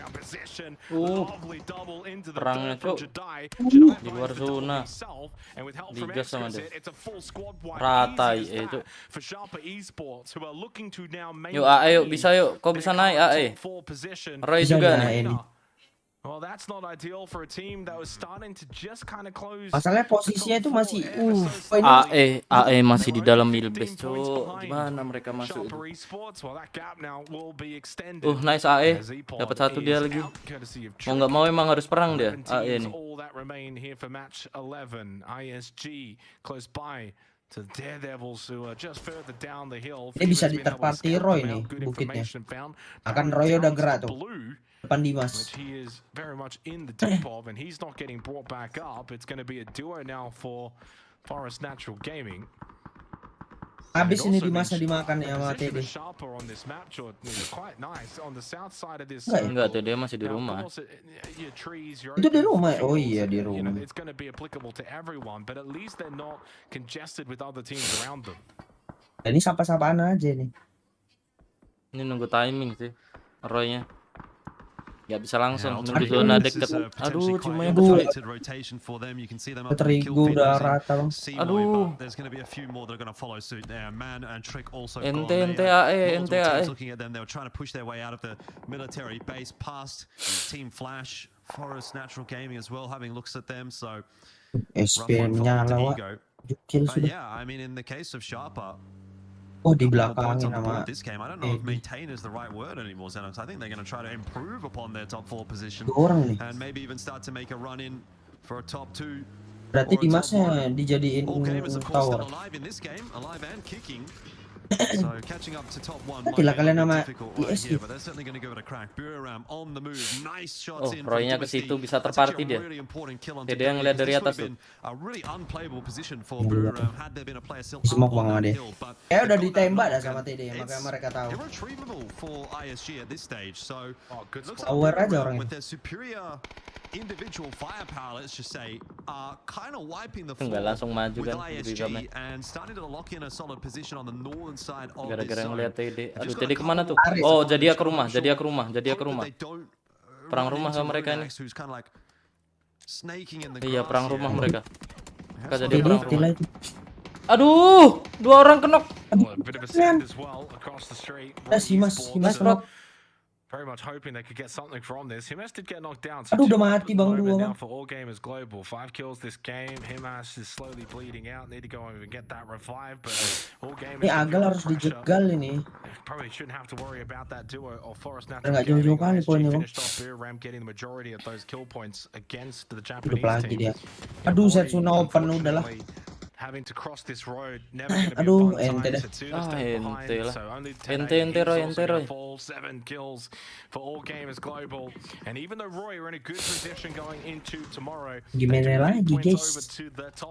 S3: Perangnya cok di luar zona. Digas sama dia. Ratai itu. Yuk ayo bisa yuk, kau bisa naik AE. Roy juga nih.
S1: Well, that's not ideal for a team that was starting to just kind of close.
S5: Masalahnya posisinya itu masih
S3: AE masih di dalam middle base, cok. Gimana mereka masuk itu? Nice AE. Dapat 1 dia lagi. Mau nggak mau emang harus perang dia AE nih.
S5: Ini bisa diterpati Roy nih bukitnya. Akan Roy udah gerak tuh. Depan Dimas.
S1: Which he is very much in the deep of, and he's not getting brought back up. It's going to be a duo now for Forest Natural Gaming.
S5: Habis ini Dimasnya dimakan ya sama TD.
S3: Enggak tuh, dia masih di rumah.
S5: Itu di rumah. Oh iya di rumah. Ini sapa-sapaan aja nih.
S3: Ini nunggu timing sih Roy-nya. Nggak bisa langsung nunggu zona deket. Aduh, cuma yang
S5: terigu udah rata bang.
S3: Aduh. Ente AE.
S5: SPM nyala wak. Kill sudah. Oh di belakangin sama orang nih. Berarti Dimasnya dijadiin tower. Nantilah kalian nama ISG.
S3: Oh, Roy-nya ke situ bisa terparty dia. Dia yang ngeliat dari atas tuh.
S5: Smoke bang sama dia. Ya udah ditembak dah sama TD, makanya mereka tahu. Aware aja orangnya.
S4: Individual firepower, let's just say, are kind of wiping the
S3: floor with
S4: ISG and starting to lock in a solid position on the northern side of this
S3: gara-gara
S4: zone.
S3: ngeliat TD. Aduh, TD kemana tuh? Oh, jadi ke rumah. Perang rumah sama mereka ini. Iya, perang rumah mereka. Jadi perang rumah. Aduh, 2 orang kenok.
S5: Mas.
S1: very much hoping they could get something from this. Himas did get knocked down. So
S5: Aduh, udah mati bang dua
S1: now
S5: bang.
S1: for All Gamers Global. 5 kills this game. Himas is slowly bleeding out. Need to go and get that revive, but All Gamers.
S5: Ini Agal harus dijegal ini.
S1: Probably shouldn't have to worry about that duo or Forest
S5: Nggak jauh-jauh kali poinnya bang.
S1: Finished off Ram getting the majority of those kill points against the Japanese
S5: Hidup lagi
S1: team.
S5: dia. Aduh, Setsuna open udahlah.
S1: Having to cross this road, never going to be a fun
S5: ente
S1: time.
S5: deh.
S1: Setsuna's staying behind, so only 10
S3: Ente Roy.
S1: 7 kills for All Gamers Global. And even though Roy are in a good position going into tomorrow,
S5: Gimana lagi guys?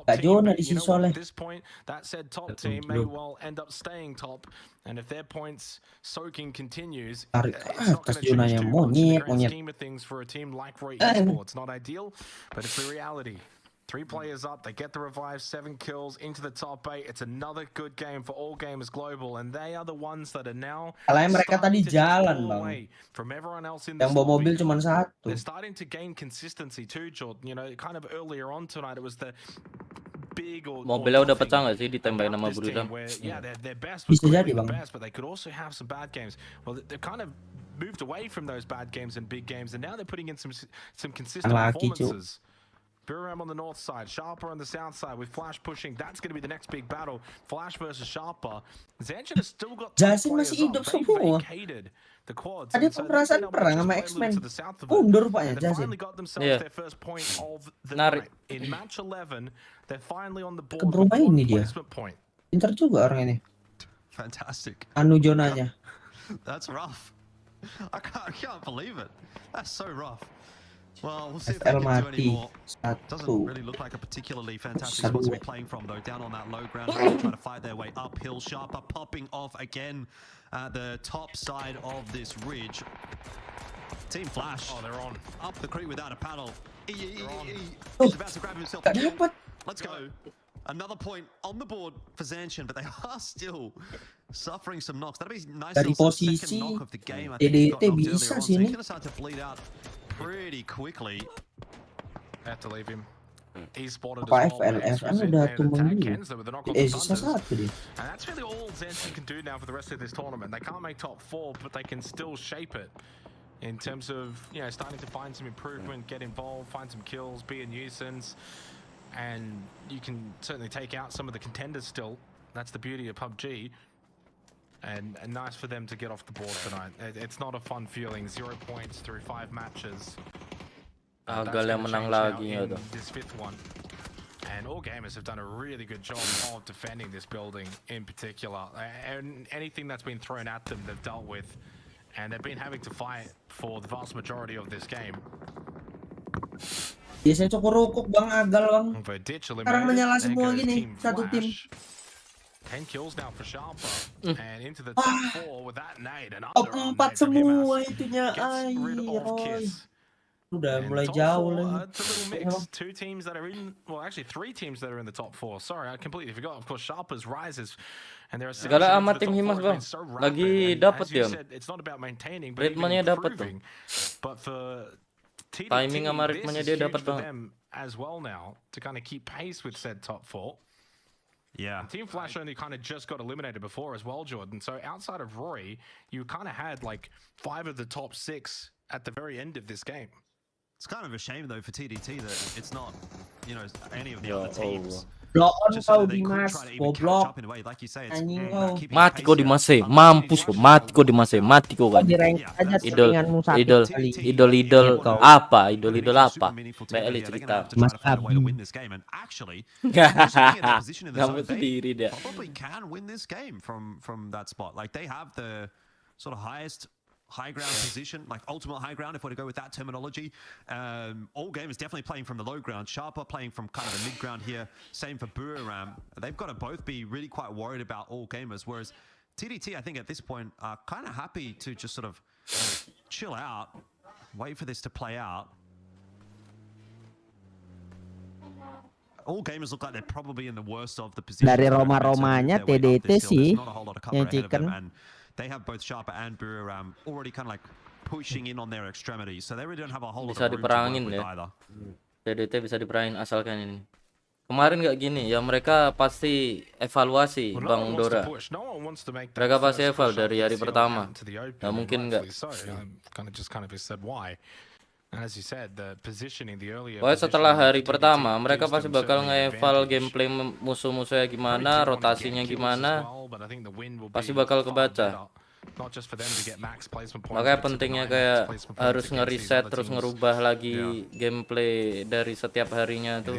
S5: Gak zona di sini soalnya.
S1: at this point, that said top team may well end up staying top. And if their points soaking continues,
S5: Tarik ke
S1: it's not
S5: atas
S1: going to change
S5: zonanya,
S1: too much in the grand
S5: monyet.
S1: scheme of things for a team like Roy Esports. Not ideal, but it's the reality. 3 players up, they get the revive, 7 kills into the top 8. It's another good game for All Gamers Global, and they are the ones that are now
S5: Kalahnya mereka tadi jalan bang.
S1: from everyone else in
S5: Yang
S1: this
S5: bawa mobil
S1: lobby.
S5: cuma satu.
S1: They're starting to gain consistency too, Jordan. You know, kind of earlier on tonight, it was the big or
S3: Mobilnya udah
S1: nothing
S3: pecah nggak sih ditembakin sama
S1: about this
S3: Bruda?
S1: team where, yeah, their best was
S5: Bisa jadi,
S1: clearly the
S5: Bang.
S1: best, but they could also have some bad games. Well, they've kind of moved away from those bad games and big games, and now they're putting in some consistent
S5: Laki, Cuk.
S1: performances. Buram on the north side, Sharper on the south side with Flash pushing. That's going to be the next big battle. Flash versus Sharper. Zanchin has still got
S5: Jasin masih hidup semua.
S1: the quads.
S5: Tadi aku perasaan perang sama X-Men. Mundur rupanya Jasin.
S3: Iya. Narik.
S1: In match 11, they're finally on the board
S5: Ke
S1: with
S5: rumah
S1: one
S5: ini dia.
S1: placement point.
S5: Pintar juga orang ini.
S4: Fantastic.
S5: Anu zonanya.
S4: That's rough. I can't believe it. That's so rough. Well, we'll see if
S5: FL
S4: they can do any
S5: mati.
S4: more. Doesn't
S5: Satu.
S4: really look like a particularly fantastic
S5: Satu.
S4: spot to be playing from, though. Down on that low ground, trying to fight their way uphill. Sharper popping off again at the top side of this ridge. Team Flash.
S1: Oh, they're on.
S4: Up the creek without a paddle. He's about to grab himself.
S5: Gak dapat.
S4: Let's go. Another point on the board for Zanchin, but they are still suffering some knocks. That'd be nice.
S5: Dari
S4: little
S5: posisi
S4: second knock of the game. I think he got
S5: DDT
S4: knocked
S5: bisa
S4: earlier on, so
S5: sini.
S4: he's gonna start to bleed out pretty quickly.
S1: They have to leave him. He's spotted as
S5: Apa
S1: well.
S5: FLFM udah tumbang dulu. Sisa satu dia.
S1: And that's really all Zanchin can do now for the rest of this tournament. They can't make top 4, but they can still shape it in terms of, you know, starting to find some improvement, get involved, find some kills, be a nuisance, and you can certainly take out some of the contenders still. That's the beauty of PUBG. And nice for them to get off the board tonight. It's not a fun feeling. 0 points through 5 matches.
S3: Agal yang menang lagi ya tuh.
S1: This 5th one. And All Gamers have done a really good job of defending this building in particular. And anything that's been thrown at them, they've dealt with. And they've been having to fight for the vast majority of this game.
S5: Biasanya cukup bang Agal bang. Sekarang menyala semua gini satu tim.
S1: 10 kills now for Sharper. And into the top 4 with that nade. And
S5: Top 4 semua itunya. Ay, Roy. Udah mulai jauh lagi.
S1: It's a little mix. 2 teams that are in, well, actually 3 teams that are in the top 4. Sorry, I completely forgot. Of course, Sharper's rises, and there are
S3: segala amat tim Himas bang. Lagi dapat dia.
S1: It's not about maintaining, but
S3: ritmenya dapat tuh.
S1: But for TDT,
S3: Timing sama ritmenya dia dapat
S1: for
S3: banget.
S1: them as well now to kind of keep pace with said top 4.
S4: Yeah.
S1: Team Flash only kind of just got eliminated before as well, Jordan. So outside of Roy, you kind of had like 5 of the top 6 at the very end of this game.
S4: It's kind of a shame though for TDT that it's not, you know, any of the other teams.
S5: Bloon
S4: Just so
S5: kau
S4: that they could
S5: Dimas,
S4: try to even catch
S5: goblok.
S4: up in a way. Like you say, it's
S5: Anjing
S4: about
S5: kau.
S4: keeping
S3: Mati
S4: pace
S3: kau
S4: here.
S3: Dimas mampus kau, mati kau Dimas mati kau kan.
S5: Di rank aja settinganmu sakit kali.
S3: Idol apa? Idol apa? Beli cerita.
S5: Mas
S4: Abi.
S3: Kamu sendiri dia.
S4: Probably can win this game from that spot. Like they have the sort of highest high ground position, like ultimate high ground, if we're to go with that terminology. All Gamers definitely playing from the low ground. Sharper playing from kind of the mid ground here. Same for Buriram. They've got to both be really quite worried about All Gamers, whereas TDT, I think at this point, are kind of happy to just sort of chill out, wait for this to play out. All Gamers look like they're probably in the worst of the position.
S5: Dari Roma-Romanya TDT sih yang chicken.
S4: And they have both Sharper and Buriram already kind of like pushing in on their extremities, so they really don't have a whole lot of room to work with either.
S3: TDT bisa diperangin asalkan ini. Kemarin nggak gini ya, mereka pasti evaluasi Bang Dora. Mereka pasti eval dari hari pertama. Nggak mungkin nggak. Pokoknya setelah hari pertama mereka pasti bakal nge-eval gameplay musuh-musuhnya gimana, rotasinya gimana, pasti bakal kebaca. Makanya pentingnya kayak harus nge-reset terus ngerubah lagi gameplay dari setiap harinya tuh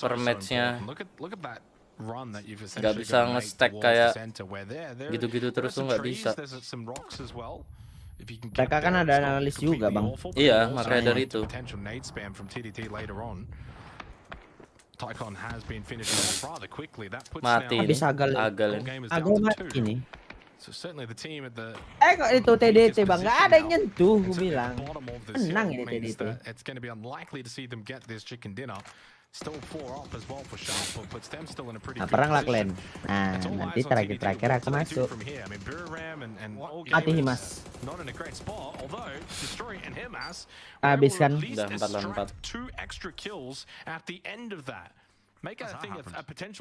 S3: per matchnya. Gak bisa nge-stack kayak gitu-gitu terus tuh nggak bisa.
S5: Mereka kan ada analis juga Bang.
S3: Iya, makanya dari itu. Mati ini.
S5: Agal mati nih. Kok itu TDT Bang, nggak ada yang nyentuh, gue bilang. Menang ini TDT. Nah, perang Laklen. Nah, nanti terakhir aku masuk. Mati Himas. Habiskan.
S3: Udah 4-4.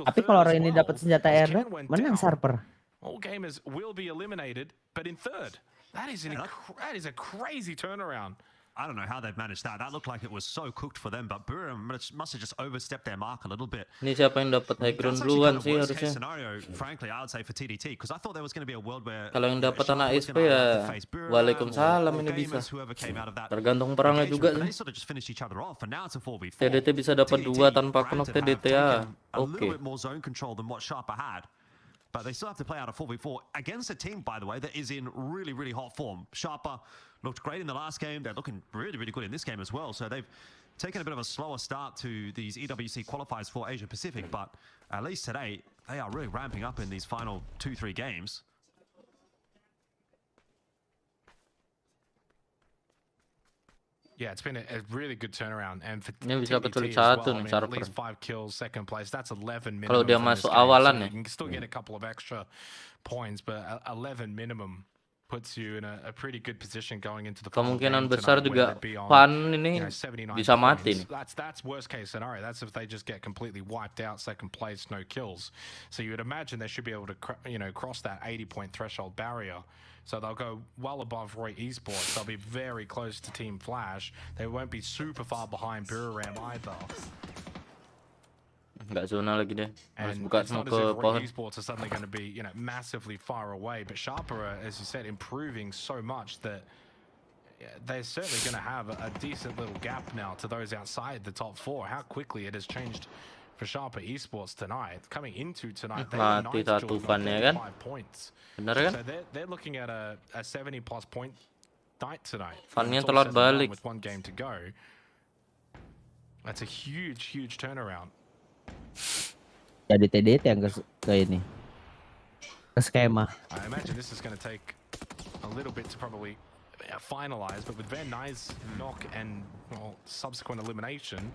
S5: Tapi kalau orang ini dapat senjata air, menang Sarper.
S1: All gamers will be eliminated, but in third. That is a crazy turnaround.
S4: I don't know how they've managed that. That looked like it was so cooked for them, but Burham must have just overstepped their mark a little bit.
S3: Ini siapa yang dapat high ground duluan sih harusnya?
S4: Scenario, frankly, I would say for TDT, because I thought there was going to be a world where
S3: kalau yang dapat anak SP ya, waalaikumsalam ini bisa. Tergantung perangnya juga sih. TDT bisa dapat 2 tanpa knock TDT ya. Oke.
S4: But they still have to play out a 4v4 against a team, by the way, that is in really, really hot form. Sharper looked great in the last game. They're looking really, really good in this game as well. So they've taken a bit of a slower start to these EWC qualifiers for Asia Pacific, but at least today, they are really ramping up in these final 2-3 games.
S1: Yeah, it's been a really good turnaround, and for
S3: bisa betul
S1: TDT as
S3: satu
S1: well,
S3: nih
S1: at
S3: Sarper.
S1: least 5 kills, second place. That's 11 minimum.
S3: Kalau dia
S1: from this
S3: masuk
S1: game,
S3: awalan
S1: so
S3: ya.
S1: you can still get a couple of extra points, but 11 minimum puts you in a pretty good position going into the final
S3: Kemungkinan
S1: game
S3: besar
S1: tonight,
S3: juga
S1: whether it be on,
S3: Pan ini
S1: 79
S3: bisa mati nih.
S1: points. That's worst case scenario. That's if they just get completely wiped out, second place, no kills. So you would imagine they should be able to cross that 80-point threshold barrier. So they'll go well above Roy Esports. They'll be very close to Team Flash. They won't be super far behind Buriram either.
S3: Nggak zona lagi deh. Harus
S1: And
S3: buka
S1: it's
S3: semua
S1: not as
S3: ke
S1: if Roy
S3: pohon.
S1: Esports are suddenly going to be, massively far away. But Sharper, as you said, improving so much that they're certainly going to have a decent little gap now to those outside the top 4. How quickly it has changed for Sharper Esports tonight. Coming into tonight, they were
S3: Mati
S1: 9
S3: satu fan-nya kan?
S1: 5 points.
S3: Bener kan?
S1: So they're looking at a 70-plus point night tonight.
S3: Fan-nya
S1: It's all
S3: telat
S1: said and done
S3: balik.
S1: with 1 game to go. That's a huge turnaround.
S5: Jadi TDT yang ke ini. Ke skema.
S1: I imagine this is going to take a little bit to probably finalize, but with Van Nuys knock and subsequent elimination,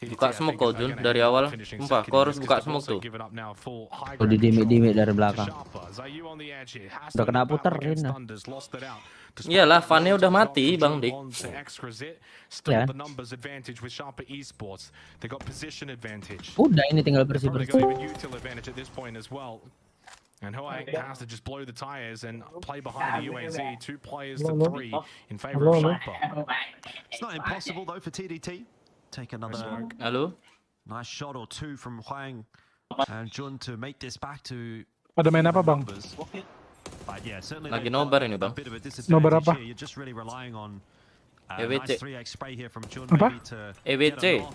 S3: Buka smoke kau Jun dari awal. Sumpah, kau harus buka smoke tuh.
S5: Udah dimik-dimik dari belakang. Udah kena puterin.
S3: Iyalah, Fannya udah mati, Bang Dik.
S5: Ya. Udah ini tinggal bersih-bersih.
S1: And Hoang has to just blow the tires and play behind the UAZ. 2 players to 3 in favor of Sharper.
S4: It's not impossible though for TDT. Take another
S3: Halo?
S4: nice shot or 2 from Huang and Jun to make this back to
S12: Pada main apa Bang?
S4: But yeah, certainly
S3: Lagi nobar ini, Bang.
S12: Nobar apa?
S4: You're just really relying on
S3: EWC.
S4: nice 3x spray here from Jun
S12: Apa?
S4: maybe to
S3: EWC.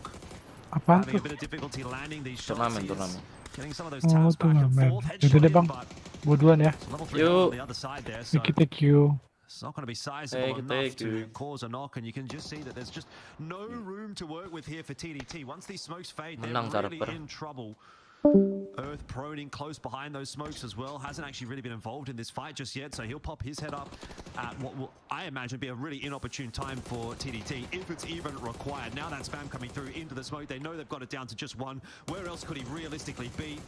S12: Apaan
S4: having a
S12: tuh?
S4: bit of difficulty landing these shots.
S3: Turnamen,
S4: He is
S3: turnamen.
S4: Getting some of those
S12: Oh,
S4: taps back and
S12: turnamen.
S4: forth.
S12: Yaudah deh
S4: Headshot
S12: Bang.
S4: in, but
S12: Bodohan ya.
S4: it's level 3
S3: Yuk.
S4: on the other side there. So
S12: Thank you.
S4: it's not going to be sizable enough
S3: Thank
S4: to
S3: you.
S4: cause a knock, and you can just see that there's just no room to work with here for TDT. Once these smokes fade, they're
S3: Menang
S4: really
S3: Sarper.
S4: in trouble. Earth proning close behind those smokes as well. Hasn't actually really been involved in this fight just yet, so he'll pop his head up at what will, I imagine, be a really inopportune time for TDT, if it's even required. Now that spam coming through into the smoke, they know they've got it down to just 1. Where else could he realistically be?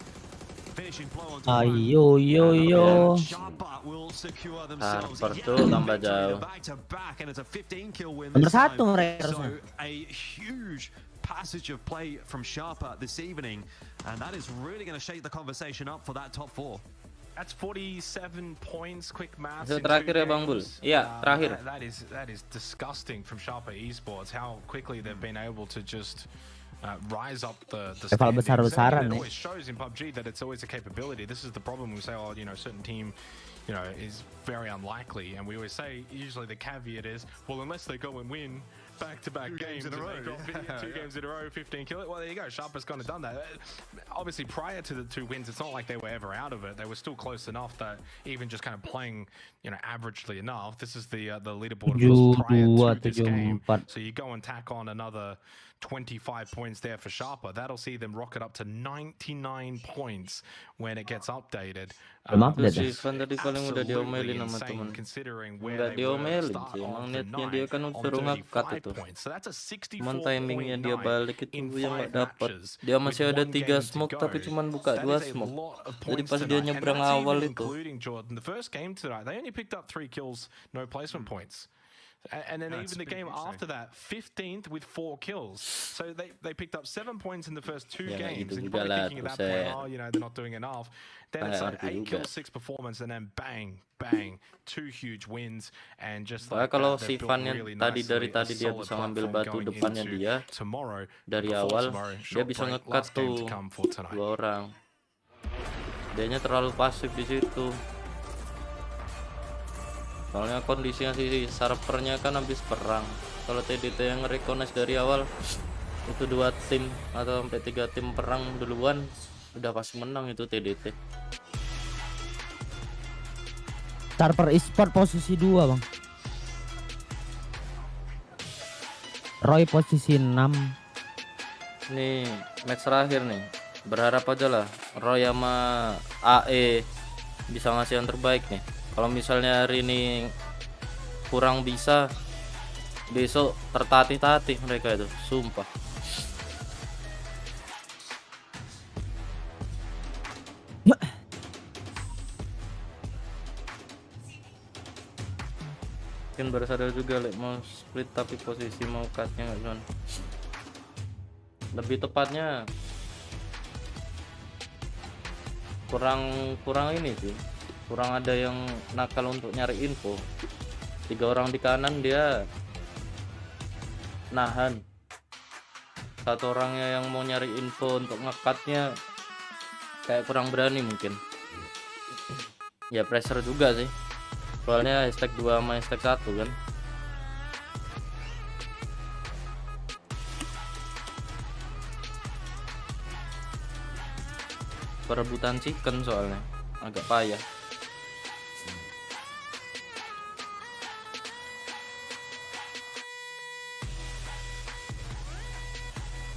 S4: Finishing blow onto
S5: Ayo yo.
S4: Sharper will secure themselves
S3: Sarper
S4: yet
S3: tuh
S4: another
S3: tambah
S4: victory
S3: jauh.
S4: back to back, and it's a 15 kill win
S5: Nomor
S4: this time.
S5: 1 mereka
S4: So
S5: harusnya.
S4: a huge passage of play from Sharper this evening, and that is really going to shake the conversation up for that top 4.
S1: That's 47 points, quick maths.
S3: Itu terakhir ya Bang Bul. Iya, terakhir.
S1: That is disgusting from Sharper Esports. How quickly they've been able to just rise up the standings.
S5: Besar-besaran
S1: It
S5: nih.
S1: always shows in PUBG that it's always a capability. This is the problem. We say, oh, you know, certain team, you know, is very unlikely, and we always say usually the caveat is, well, unless they go and win back-to-back games in a row, two games in a row, 15 kills. Well, there you go. Sharper's kind of done that. Obviously, prior to the 2 wins, it's not like they were ever out of it. They were still close enough that even just kind of playing, you know, averagely enough. This is the leaderboard prior to this game. So you go and tack on another 25 points there for Sharper. That'll see them rocket up to 99 points when it gets updated.
S3: Si Ivan tadi paling udah diomelin sama temen. Nggak diomelin sih, emang niatnya dia kan suruh ngekat itu. Cuman timingnya dia balik itu yang nggak dapet. Dia masih ada 3 smoke tapi cuman buka 2 smoke. Jadi pas dia nyebrang awal itu.
S1: The first game tonight, they only picked up 3 kills, no placement points. And then even the game after that, 15th with 4 kills. So they picked up 7 points in the first 2 games. And you're probably thinking at that point, oh, you know, they're not doing enough. Then it's like 8 kills, 6 performance, and then bang, bang, 2 huge wins. And just like
S3: kalau
S1: that,
S3: si Van yang tadi dari tadi dia bisa ngambil batu depannya dia dari awal, dia bisa ngekat tuh 2 orang. Dianya terlalu pasif di situ. Soalnya kondisinya si servernya kan habis perang. Kalau TDT yang nge-recognize dari awal itu 2 tim atau sampai 3 tim perang duluan, udah pasti menang itu TDT.
S5: Server Esport posisi 2 Bang. Roy posisi 6.
S3: Nih match terakhir nih. Berharap aja lah Roy sama AE bisa ngasih yang terbaik nih. Kalau misalnya hari ini kurang bisa, besok tertatih-tatih mereka itu, sumpah. Mungkin baru sadar juga mau split tapi posisi mau cutnya nggak cuman. Lebih tepatnya kurang ini sih. Kurang ada yang nakal untuk nyari info. 3 orang di kanan dia nahan. 1 orangnya yang mau nyari info untuk ngekatnya kayak kurang berani mungkin. Ya pressure juga sih. Soalnya stack 2 sama stack 1 kan. Perebutan chicken soalnya agak payah.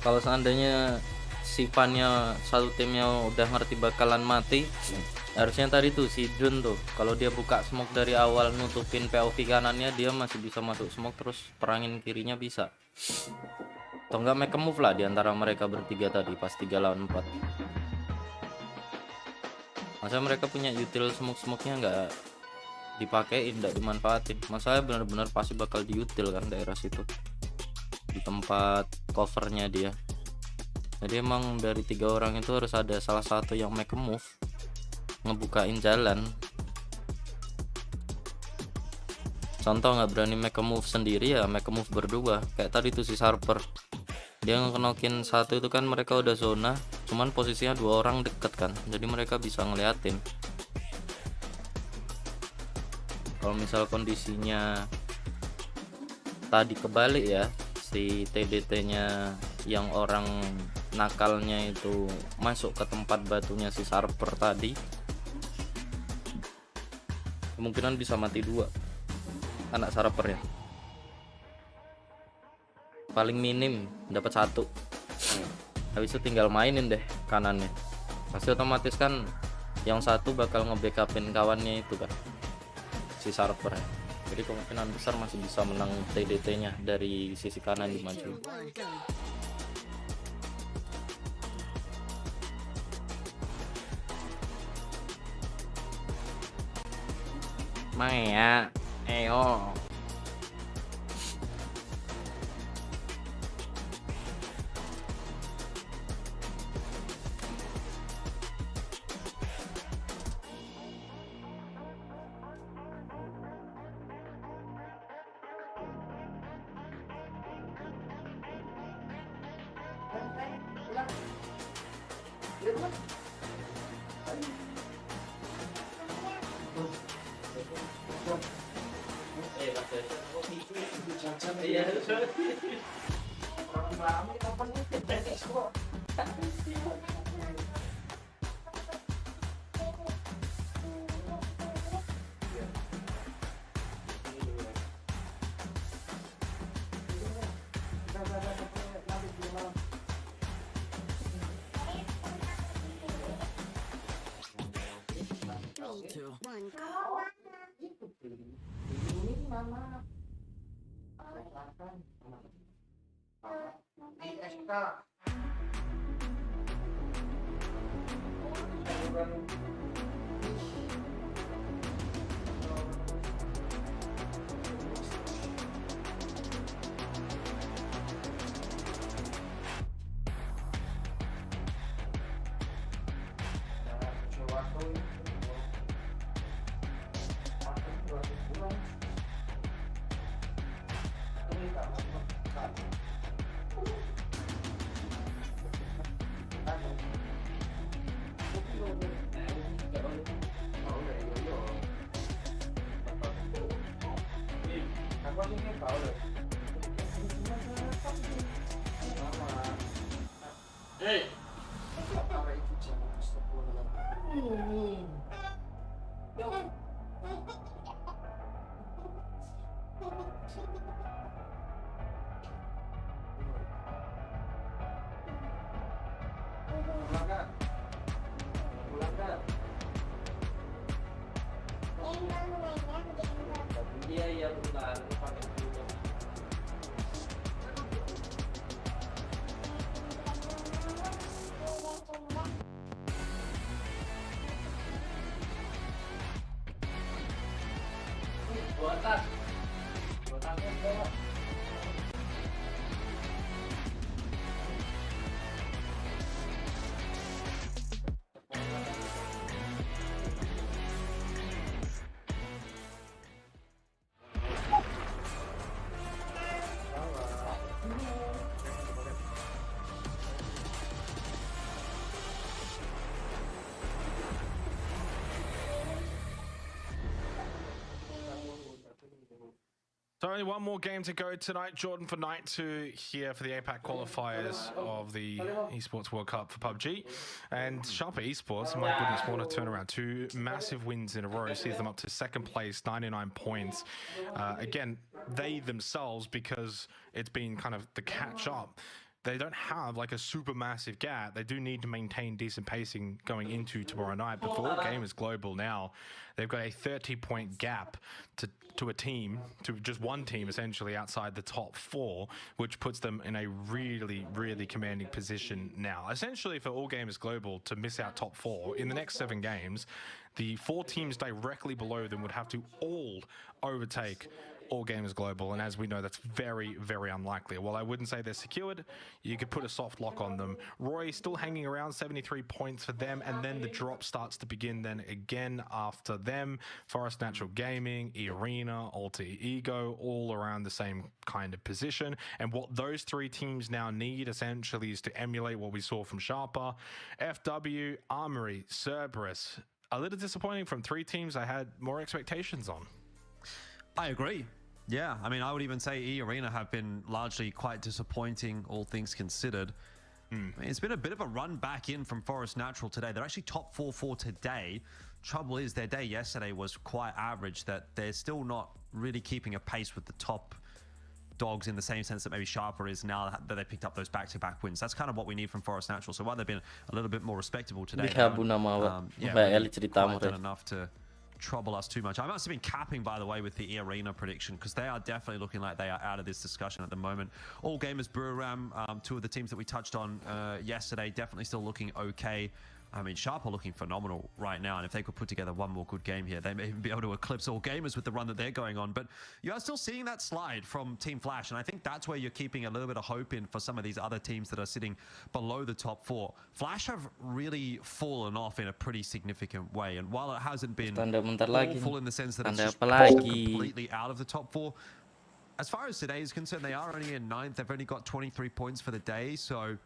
S3: Kalau seandainya si Vannya satu timnya udah ngerti bakalan mati, harusnya tadi tuh si Jun tuh kalau dia buka smoke dari awal nutupin POV kanannya, dia masih bisa masuk smoke terus perangin kirinya bisa. Atau enggak make a move lah diantara mereka bertiga tadi pas 3 lawan 4. Masa mereka punya util smoke-smoke-nya nggak dipakein, nggak dimanfaatin. Masalahnya benar-benar pasti bakal diutil kan daerah situ, di tempat covernya dia. Jadi emang dari 3 orang itu harus ada salah satu yang make a move, ngebukain jalan. Contoh nggak berani make a move sendiri ya make a move berdua. Kayak tadi tuh si Sharper, dia ngenokin satu itu kan mereka udah zona, cuman posisinya 2 orang deket kan, jadi mereka bisa ngeliatin. Kalau misal kondisinya tadi kebalik ya, si TDT-nya yang orang nakalnya itu masuk ke tempat batunya si Sharper tadi, kemungkinan bisa mati 2 anak Sharper ya. Paling minim dapat 1. Habis itu tinggal mainin deh kanannya. Pasti otomatis kan yang satu bakal nge-backupin kawannya itu kan, si Sharper ya. Jadi kemungkinan besar masih bisa menang TDT-nya dari sisi kanan dimaju. Maya, ayo.
S1: So only one more game to go tonight, Jordan, for night 2 here for the APAC qualifiers of the Esports World Cup for PUBG. And Sharper Esports, my goodness, what a turnaround. 2 massive wins in a row sees them up to second place, 99 points. Again, they themselves, because it's been kind of the catch up, they don't have like a super massive gap. They do need to maintain decent pacing going into tomorrow night. But for all gamers global now, they've got a 30-point gap to a team, to just one team essentially outside the top 4, which puts them in a really, really commanding position now. Essentially, for all gamers global to miss out top 4 in the next 7 games, the 4 teams directly below them would have to all overtake all gamers global, and as we know, that's very, very unlikely. While I wouldn't say they're secured, you could put a soft lock on them. Roy still hanging around, 73 points for them, and then the drop starts to begin then again after them. Forest Natural Gaming, E-Arena, Alter Ego, all around the same kind of position. And what those 3 teams now need essentially is to emulate what we saw from Sharper, FW, Armory, Cerberus. A little disappointing from 3 teams I had more expectations on.
S4: I agree. Yeah, I mean, I would even say E-Arena have been largely quite disappointing, all things considered. I mean, it's been a bit of a run back in from Forest Natural today. They're actually top 4 for today. Trouble is, their day yesterday was quite average, that they're still not really keeping a pace with the top dogs in the same sense that maybe Sharper is now that they picked up those back-to-back wins. That's kind of what we need from Forest Natural. So while they've been a little bit more respectable today, done enough to trouble us too much. I must have been capping, by the way, with the E-Arena prediction, because they are definitely looking like they are out of this discussion at the moment. All Gamers, Buriram, 2 of the teams that we touched on yesterday, definitely still looking okay. I mean, Sharp are looking phenomenal right now, and if they could put together one more good game here, they may even be able to eclipse All Gamers with the run that they're going on. But you are still seeing that slide from Team Flash, and I think that's where you're keeping a little bit of hope in for some of these other teams that are sitting below the top 4. Flash have really fallen off in a pretty significant way, and while it hasn't been awful in the sense that it's just pushed them completely out of the top 4, as far as today is concerned, they are only in 9th. They've only got 23 points for the day, so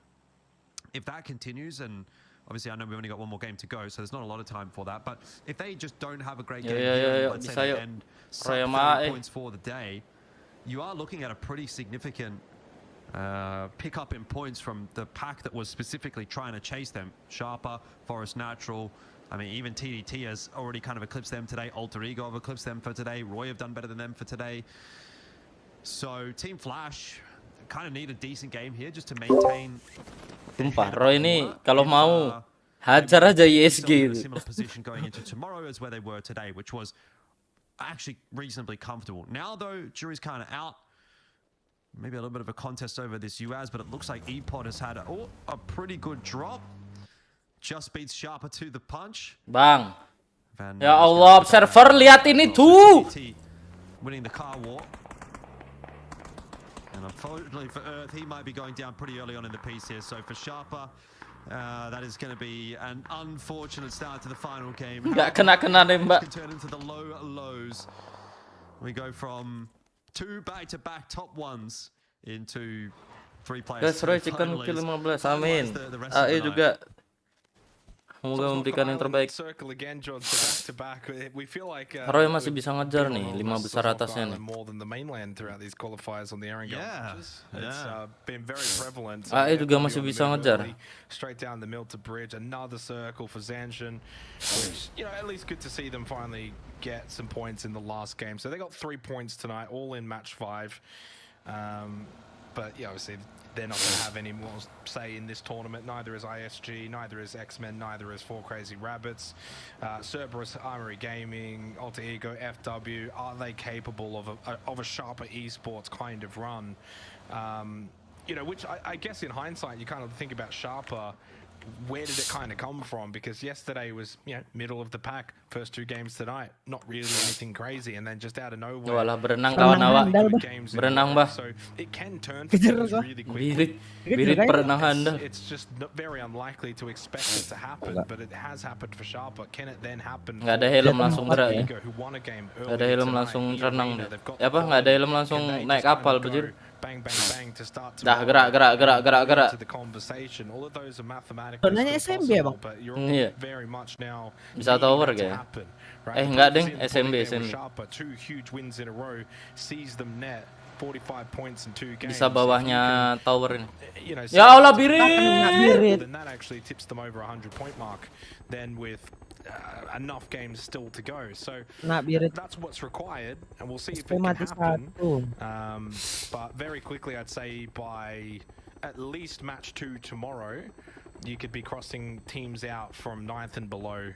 S4: if that continues and Obviously, I know we've only got one more game to go, so there's not a lot of time for that. But if they just don't have a great game here, let's say they end sub 30 points for the day, you are looking at a pretty significant pick up in points from the pack that was specifically trying to chase them. Sharper, Forest Natural, I mean, even TDT has already kind of eclipsed them today. Alter Ego have eclipsed them for today. Roy have done better than them for today. So Team Flash kind of need a decent game here just to maintain.
S3: Sumpah, Roy ini kalau mau hajar aja ISG.
S4: Similar position going into tomorrow as where they were today, which was actually reasonably comfortable. Now though, jury's kind of out. Maybe a little bit of a contest over this UAS, but it looks like Mpad has had a pretty good drop. Just beats Sharper to the punch.
S3: Bang. Ya Allah, observer lihat ini tuh.
S4: Winning the car war. And unfortunately for Earth, he might be going down pretty early on in the piece here. So for Sharper, that is going to be an unfortunate start to the final game.
S3: Nggak kena-kena deh, Mbak.
S4: Turn into the low lows. We go from 2 back-to-back top ones into 3 players.
S3: Guys, Roy chicken kill 15. Amin. AE juga. Semoga memberikan yang terbaik. Roy masih bisa ngejar nih 5 besar atasnya nih. AE juga masih bisa ngejar.
S1: Straight down the middle to bridge, another circle for Zanshin, which, you know, at least good to see them finally get some points in the last game. So they got 3 points tonight, all in match 5. But yeah, obviously they're not going to have any more say in this tournament. Neither is ISG, neither is X-Men, neither is 4 Crazy Rabbits. Cerberus, Armory Gaming, Alter Ego, FW, are they capable of a Sharper esports kind of run? You know, which I guess in hindsight, you kind of think about Sharper, where did it kind of come from? Because yesterday was, you know, middle of the pack, first 2 games tonight, not really anything crazy, and then just out of nowhere.
S3: Walah, berenang kawan awak. Berenang, Bah.
S1: So it can turn really quickly.
S3: Birit berenang Anda.
S1: It's just very unlikely to expect it to happen, but it has happened for Sharper. Can it then happen?
S3: Nggak ada helm langsung gerak ya. Nggak ada helm langsung renang deh. Ya apa? Nggak ada helm langsung naik kapal, bujur.
S1: Bang, bang, bang to start to
S3: dah gerak.
S1: to the conversation. All of those are mathematical.
S5: Nanya SMB ya, Bang?
S3: Iya.
S1: Very much now.
S3: Bisa tower kayak. Enggak deng, SMB.
S1: 2 huge wins in a row, sees them net 45 points in 2 games.
S3: Bisa bawahnya tower ini.
S1: Ya
S3: Allah, birit.
S1: Then that actually tips them over 100 point mark. Then with enough games still to go, so that's what's required, and we'll see if it can happen. But very quickly, I'd say by at least match 2 tomorrow, you could be crossing teams out from 9th and below.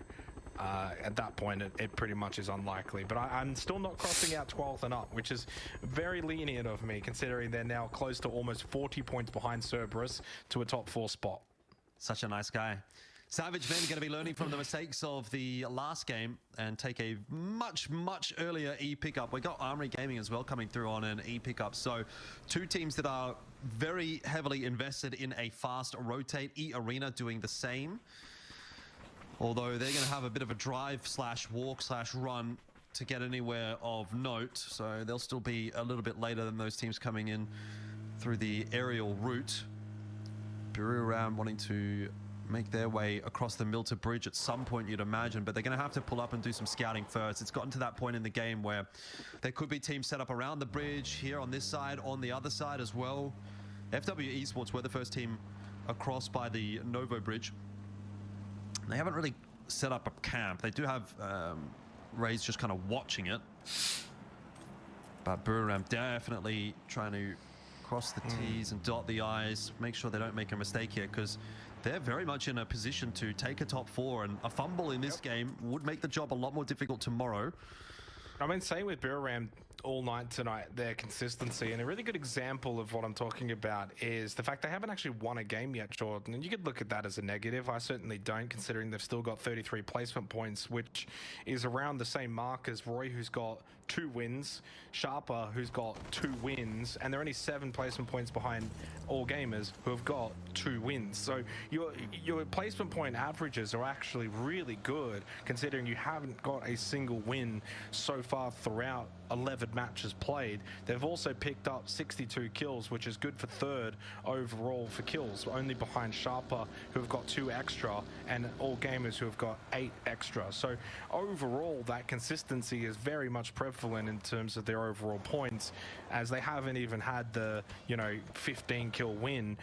S1: At that point, it pretty much is unlikely. But I'm still not crossing out 12th and up, which is very lenient of me, considering they're now close to almost 40 points behind Cerberus to a top 4 spot.
S4: Such a nice guy. Savage then going to be learning from the mistakes of the last game and take a much earlier E pickup. We got Armory Gaming as well coming through on an E pickup. So 2 teams that are very heavily invested in a fast rotate. E Arena doing the same. Although they're going to have a bit of a drive/walk/run to get anywhere of note. So they'll still be a little bit later than those teams coming in through the aerial route. Bureau around wanting to make their way across the Milta Bridge at some point, you'd imagine, but they're going to have to pull up and do some scouting first. It's gotten to that point in the game where there could be teams set up around the bridge, here on this side, on the other side as well. FW Esports were the first team across by the Novo Bridge. They haven't really set up a camp. They do have Rays just kind of watching it. But Buriram definitely trying to cross the T's and dot the I's, make sure they don't make a mistake here, because they're very much in a position to take a top 4, and a fumble in this game would make the job a lot more difficult tomorrow.
S1: I mean, same with Buriram all night tonight, their consistency, and a really good example of what I'm talking about is the fact they haven't actually won a game yet, Jordan, and you could look at that as a negative. I certainly don't, considering they've still got 33 placement points, which is around the same mark as Roy, who's got 2 wins, Sharper, who's got 2 wins, and they're only 7 placement points behind All Gamers, who have got 2 wins. So your placement point averages are actually really good, considering you haven't got a single win so far throughout 11 matches played. They've also picked up 62 kills, which is good for third overall for kills, only behind Sharper, who have got 2 extra, and All Gamers, who have got 8 extra. So overall, that consistency is very much prevalent in terms of their overall points, as they haven't even had the 15 kill win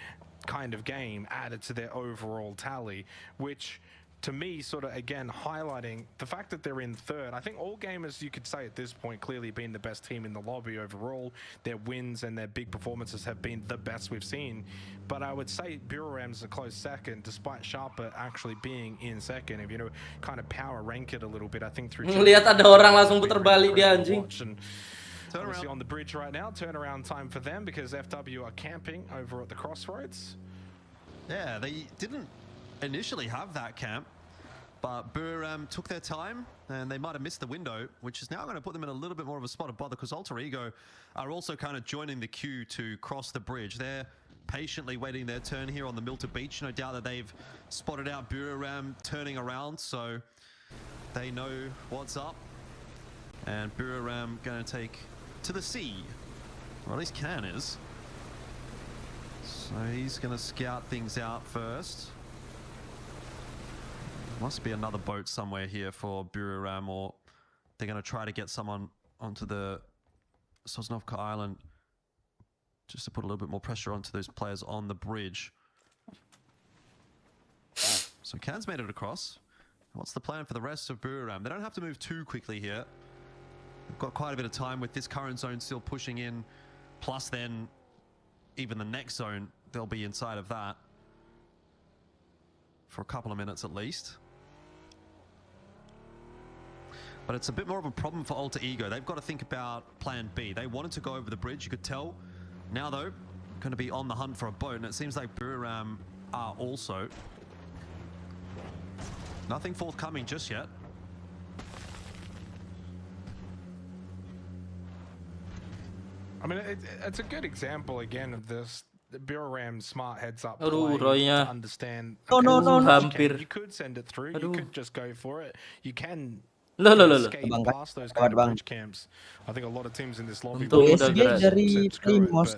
S1: kind of game added to their overall tally, which to me sort of again highlighting the fact that they're in third. I think All Gamers, you could say at this point, clearly been the best team in the lobby overall. Their wins and their big performances have been the best we've seen, but I would say Bureau Rams a close second, despite Sharper actually being in second. If you kind of power rank it a little bit, I think through
S3: lihat ada orang langsung putar balik dia anjing.
S1: Obviously on the bridge right now, turnaround time for them because FW are camping over at the crossroads.
S4: Yeah, they didn't initially have that camp, but Buram took their time and they might have missed the window, which is now going to put them in a little bit more of a spot of bother because Alter Ego are also kind of joining the queue to cross the bridge. They're patiently waiting their turn here on the Milta Beach. No doubt that they've spotted out Buram turning around, so they know what's up. And Buram going to take to the sea, or at least Can is. So he's going to scout things out first. Must be another boat somewhere here for Buram, or they're going to try to get someone onto the Sosnovka Island just to put a little bit more pressure onto those players on the bridge. So Can's made it across. What's the plan for the rest of Buram? They don't have to move too quickly here. They've got quite a bit of time with this current zone still pushing in, plus then even the next zone, they'll be inside of that for a couple of minutes at least. But it's a bit more of a problem for Alter Ego. They've got to think about plan B. They wanted to go over the bridge, you could tell. Now though, going to be on the hunt for a boat, and it seems like Buram are also. Nothing forthcoming just yet.
S1: I mean, it's a good example again of this. The Bureau Ram smart heads up
S3: Aduh,
S1: play
S3: Roy-nya.
S1: to understand.
S5: No.
S3: Hampir.
S1: You could send it through.
S3: Aduh.
S1: You could just go for it. You can
S3: Loh.
S1: escape past those kind of bridge camps. I think a lot of teams in this lobby
S3: Untung
S1: will
S3: udah
S5: SG
S3: gerak.
S5: dari
S1: screw it,
S5: Primos.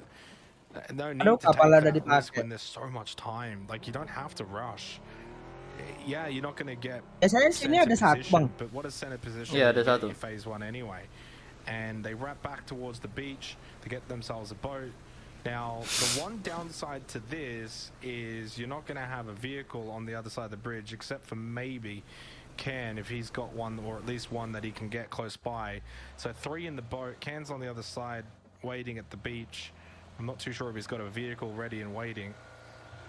S1: but no need
S5: Aduh,
S1: to take
S5: kapal ada
S1: that risk
S5: dipakai.
S1: when there's so much time. Like, you don't have to rush. Yeah, you're not going to get
S5: Biasanya sini ada
S1: center
S5: satu, Bang.
S1: position, but what is center position?
S3: Iya, ada
S1: You get
S3: satu.
S1: in phase 1 anyway. And they wrap back towards the beach to get themselves a boat. Now, the one downside to this is you're not going to have a vehicle on the other side of the bridge, except for maybe Can, if he's got one, or at least one that he can get close by. So 3 in the boat. Can's on the other side, waiting at the beach. I'm not too sure if he's got a vehicle ready and waiting.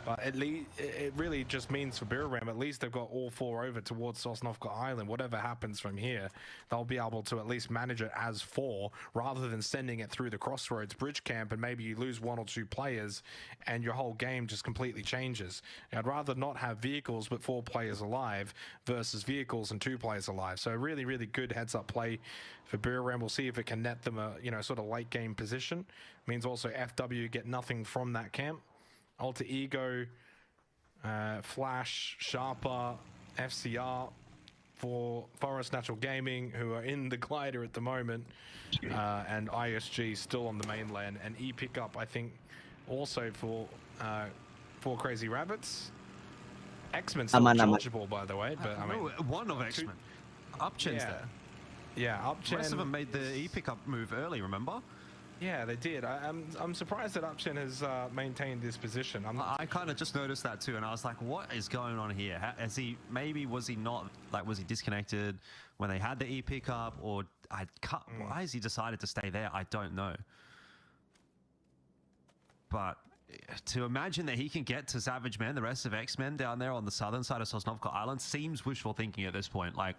S1: But at least it really just means for Buram, at least they've got all 4 over towards Sosnovka Island. Whatever happens from here, they'll be able to at least manage it as 4, rather than sending it through the crossroads bridge camp and maybe you lose 1 or 2 players and your whole game just completely changes. I'd rather not have vehicles but 4 players alive versus vehicles and 2 players alive. So really, really good heads up play for Buram. We'll see if it can net them a sort of late game position. Means also FW get nothing from that camp. Alter Ego, Flash, Sharper, FCR for Forest Natural Gaming, who are in the glider at the moment, and ISG still on the mainland, and E-Pickup, I think, also for Crazy Rabbits. X-Men still chargeable, by the way, but I mean...
S4: one of X-Men. Upchen's there.
S1: Yeah, Upchen...
S4: The rest of them made the E-Pickup move early, remember?
S1: Yeah, they did. I'm surprised that Upchen has maintained this position.
S4: I kind of just noticed that too, and I was like, what is going on here? Was he not, like, was he disconnected when they had the E-Pickup, or why has he decided to stay there? I don't know. But to imagine that he can get to Savage Man, the rest of X-Men down there on the southern side of Sosnovka Island, seems wishful thinking at this point. Like,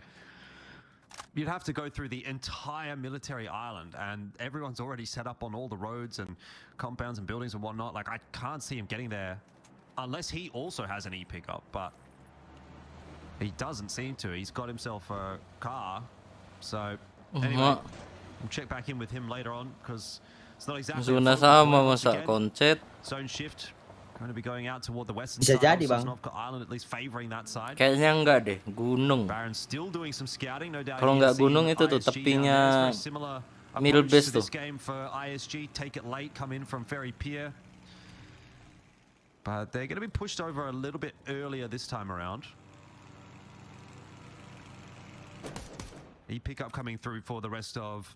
S4: you'd have to go through the entire military island, and everyone's already set up on all the roads and compounds and buildings and whatnot. Like, I can't see him getting there unless he also has an E-Pickup, but he doesn't seem to. He's got himself a car, so anyway, we'll check back in with him later on, because it's not exactly
S3: Zona sama masa koncet.
S4: zone shift. Going to be going out toward the western
S5: Bisa
S4: side
S5: jadi,
S4: of
S5: Bang.
S4: Sosnovka Island, at least favoring that side.
S3: Kayaknya enggak deh, gunung.
S4: Baron still doing some scouting, no doubt.
S3: Kalau
S4: he has
S3: nggak gunung
S4: seen
S3: itu tuh
S4: ISG down there.
S3: tepinya
S4: It's very similar
S3: Middle
S4: approach
S3: base
S4: to this
S3: tuh.
S4: game for ISG. Take it late, come in from Ferry Pier. But they're going to be pushed over a little bit earlier this time around. Pickup coming through for the rest of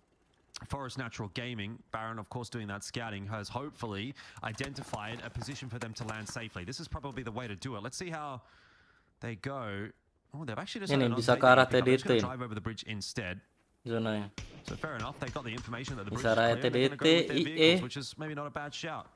S4: Forest Natural Gaming. Baron, of course, doing that scouting, has hopefully identified a position for them to land safely. This is probably the way to do it. Let's see how they go. Oh, they've actually decided not to take the pickup. They're just going to drive over the bridge instead.
S3: Zonanya.
S4: So fair enough. They got the information that the bridge
S3: Bisa
S4: is clear.
S3: raya
S4: They're going to go with their
S3: TDT,
S4: vehicles, which is maybe not a bad shout.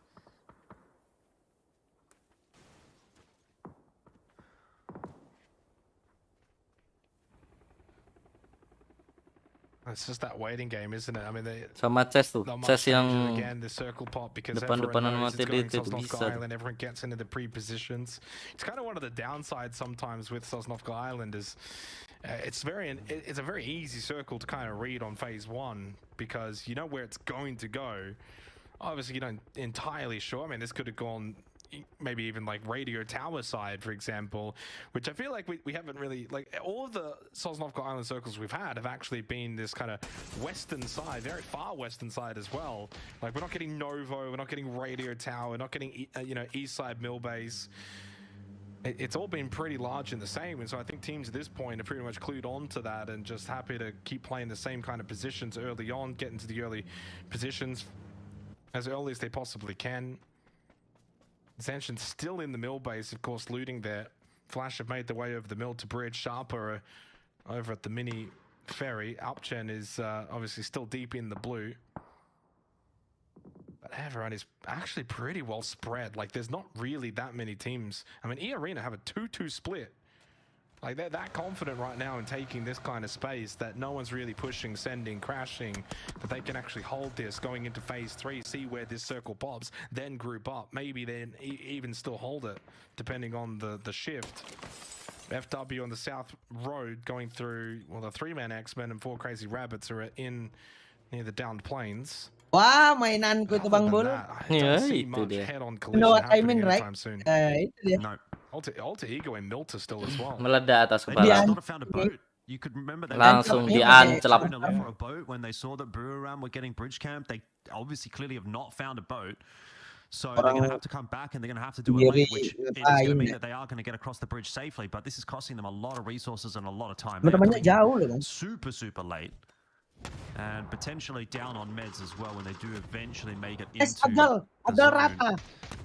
S1: It's just that waiting game, isn't it? I mean,
S3: sama Chess tuh. Chess yang
S1: again, the circle pop because
S3: depan-depanan
S1: everyone knows
S3: sama
S1: it's going
S3: TDT tuh
S1: Sosnovka
S3: bisa.
S1: Island. Everyone gets into the pre-positions. It's kind of one of the downsides sometimes with Sosnovka Island is it's a very easy circle to kind of read on phase 1 because you know where it's going to go. Obviously, you're not entirely sure. I mean, this could have gone maybe even like radio tower side, for example, which I feel like we haven't really, like, all of the Sosnovka Island circles we've had have actually been this kind of western side, very far western side as well. Like, we're not getting Novo, we're not getting radio tower, we're not getting east side mill base. It's all been pretty large and the same, and so I think teams at this point are pretty much clued on to that and just happy to keep playing the same kind of positions early on, get into the early positions as early as they possibly can. Ascension's still in the mill base, of course, looting there. Flash have made their way over the mill to bridge. Sharper over at the mini ferry. Alpchen is obviously still deep in the blue. But everyone is actually pretty well spread. Like, there's not really that many teams. I mean, E-Arena have a 2-2 split. Like, they're that confident right now in taking this kind of space that no one's really pushing, sending, crashing, that they can actually hold this going into phase 3, see where this circle pops, then group up, maybe then even still hold it, depending on the shift. FW on the south road going through, well, the 3-man X-Men and 4 Crazy Rabbits are in near the downed plains.
S5: Wah, mainanku tuh Bang Bul.
S3: Ya, itu dia.
S5: You know what I mean, right? Itu dia.
S4: No.
S1: Alter Ego and Milta still as well.
S3: Meledak atas
S4: They
S3: kepala.
S4: must not have found a boat. You could remember they
S3: Langsung
S4: were
S3: diancelap.
S4: trying to look for a boat when they saw that Breweram were getting bridge camp. They obviously clearly have not found a boat. So they're going to have to come back and they're going to have to do it late, which is going to mean that they are going to get across the bridge safely. But this is costing them a lot of resources and a lot of time. They're coming super, super late. And potentially down on meds as well when they do eventually make it into
S5: Abdul Rata.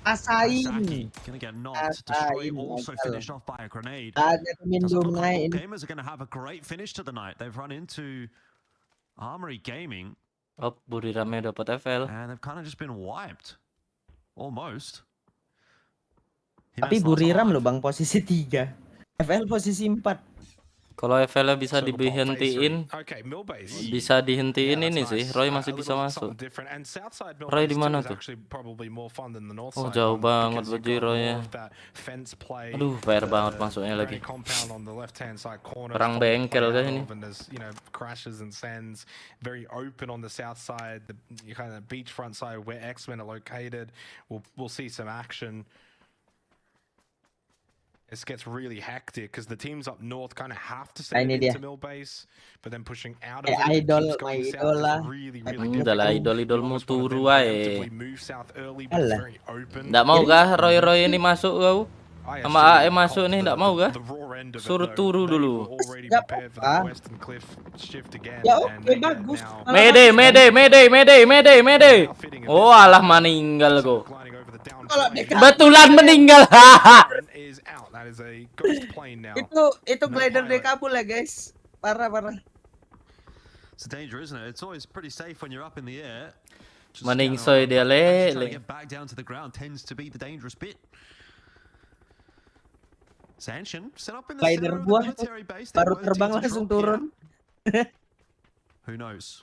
S5: Asain.
S4: Gonna get knocked. Destroy also finished off by a grenade. Gamers are gonna have a great finish to the night. They've run into Armory Gaming.
S3: Oh, Buriramnya dapat FL.
S4: And they've kind of just been wiped. Almost.
S5: Tapi Buriram loh Bang, posisi 3. FL posisi 4.
S3: Kalau FL bisa dihentiin, bisa dihentiin ini sih. Roy masih bisa masuk. Roy di mana tuh? Oh, jauh banget baju Roy ya. Aduh, PR banget masuknya lagi. Perang bengkel kan ini.
S1: Crashes and sends very open on the south side, the kind of beachfront side where X-Men are located. We'll see some action. This gets really hectic because the teams up north kind of have to stay into mill base, but then pushing out of it,
S5: idol,
S1: really
S3: Udahlah, idol-idolmu turu aja.
S1: move south early, but it's very open.
S3: Nggak mau kah Roy ini masuk kau? Sama AE masuk nih, nggak mau kah? Suruh turu dulu.
S5: Ya oke, bagus.
S3: Mede. Oh, alah meninggal kok. Betulan meninggal.
S5: Itu glider di Kabul ya guys. Parah.
S4: It's a danger, isn't it? It's always pretty safe when you're up in the air.
S3: Meningsoy dia
S4: Trying to get back down to the ground tends to be the dangerous bit. Sanshin set up in the center of the military base.
S5: Baru terbang langsung turun.
S4: Who knows?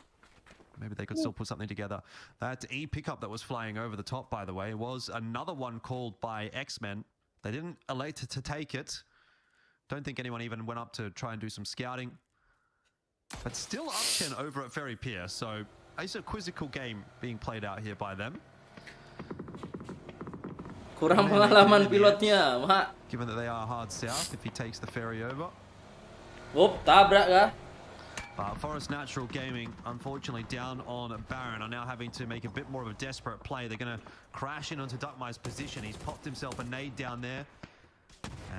S4: Maybe they could still put something together. That E pickup that was flying over the top, by the way, was another one called by X-Men. They didn't elate to take it. Don't think anyone even went up to try and do some scouting. But still Upchen over at Ferry Pier, so it's a quizzical game being played out here by them.
S3: Kurang pengalaman pilotnya, Mak.
S4: Given that they are hard south, if he takes the ferry over.
S3: Wop, tabrak kah?
S4: Forest Natural Gaming, unfortunately, down on Baron, are now having to make a bit more of a desperate play. They're going to crash in onto Duckmai's position. He's popped himself a nade down there,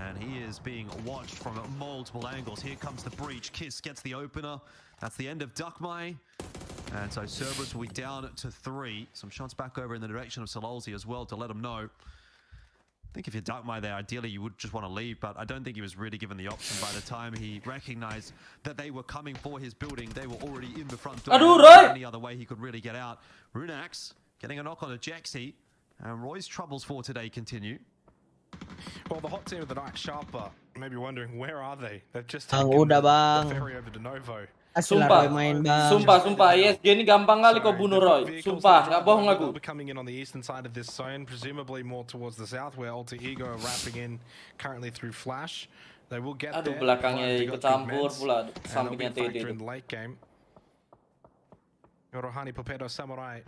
S4: and he is being watched from multiple angles. Here comes the breach. Kiss gets the opener. That's the end of Duckmai. And so Cerberus will be down to 3. Some shots back over in the direction of Sololzi as well to let him know. I think if you're Duckmai there, ideally you would just want to leave, but I don't think he was really given the option by the time he recognized that they were coming for his building. They were already in the front door.
S3: Aduh, Roy!
S4: Any other way he could really get out. Runax getting a knock on a Jexy, and Roy's troubles for today continue.
S1: Well, the hot team of the night, Sharper, may be wondering, where are they? They've just
S5: Bang,
S1: taken
S5: udah,
S1: the
S5: bang.
S1: ferry over to Novo.
S3: Sumpah, sumpah, ESG ini gampang kali kau bunuh Roy. Sumpah, nggak bohong aku.
S1: Coming in on the eastern side of this zone, presumably more towards the south, where Alter Ego are wrapping in currently through Flash. They will get
S3: Aduh,
S1: there.
S3: belakangnya ikut campur pula, sampingnya TD.
S1: In the late game. Yorohani Popedo Samurai.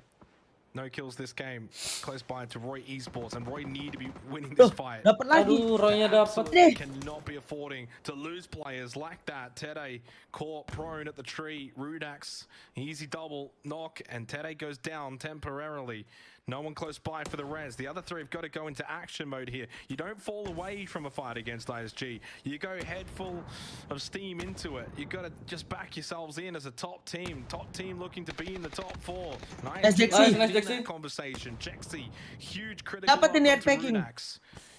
S1: No kills this game. Close by to Roy Esports, and Roy need to be winning this fight.
S5: Dapat lagi.
S3: Aduh, Roy-nya dapat.
S1: Cannot be affording to lose players like that. Tede caught prone at the tree. Rudax, easy double knock, and Tede goes down temporarily. No one close by for the res. The other three have got to go into action mode here. You don't fall away from a fight against ISG. You go head full of steam into it. You got to just back yourselves in as a top team looking to be in the top 4.
S5: Nice, Jexy.
S1: Nice, Jexy. Conversation. Jexy, huge critical.
S5: Dapat ini attacking.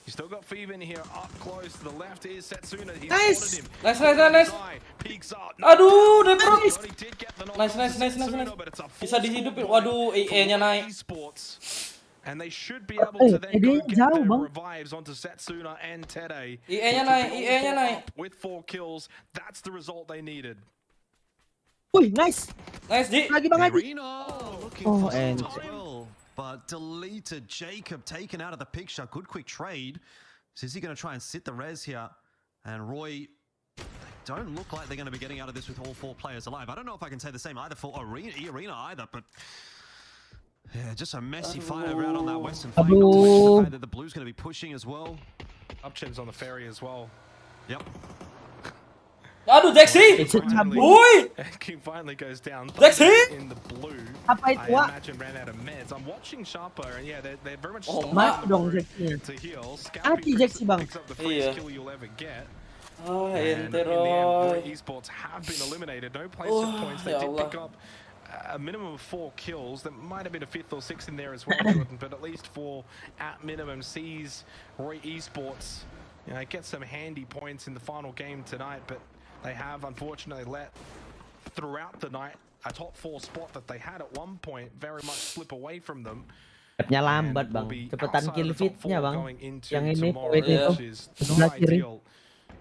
S1: You still got Fever in here, up close to the left is Setsuna. He's
S5: Nice.
S1: him.
S3: Nice.
S1: Peeks up.
S3: Aduh, Depro.
S1: He did get the knock
S3: Nice.
S1: but it's a
S3: Bisa dihidupin. Waduh, EE-nya naik.
S1: Esports. And they should be able to then go get their revives onto Setsuna and Tede.
S3: EE-nya naik.
S1: With 4 kills, that's the result they needed.
S5: Wih, nice.
S3: Nice, Ji.
S5: Lagi Bang Haji.
S4: Oh,
S5: and
S4: but deleted Jacob taken out of the picture. Good quick trade. So is he going to try and sit the res here? And Roy don't look like they're going to be getting out of this with all 4 players alive. I don't know if I can say the same either for Arena either, but yeah, just a messy fight around on that western flank. The fact that the blue's going to be pushing as well.
S1: Upchin's on the ferry as well.
S4: Yep.
S3: Aduh, Jexy! Ui!
S1: King finally goes down.
S3: Jexy!
S1: In the blue.
S5: Apa itu,
S1: I
S5: Wak?
S1: imagine ran out of meds. I'm watching Sharper, and yeah, they're very much
S5: mati dong Jexy.
S1: to heal.
S5: Mati Jexy, Bang.
S1: Picks up the first kill you'll ever get.
S3: Oh,
S1: And in the end, Roy Esports have been eliminated. No placement points. They did pick up a minimum of 4 kills. There might have been a 5th or 6th in there as well, Jordan, but at least 4 at minimum sees Roy Esports, you know, get some handy points in the final game tonight, but they have unfortunately let throughout the night a top 4 spot that they had at one point very much slip away from them.
S5: Nya lambat Bang, cepetan kill feed-nya Bang. Yang ini poin itu
S1: Not ideal.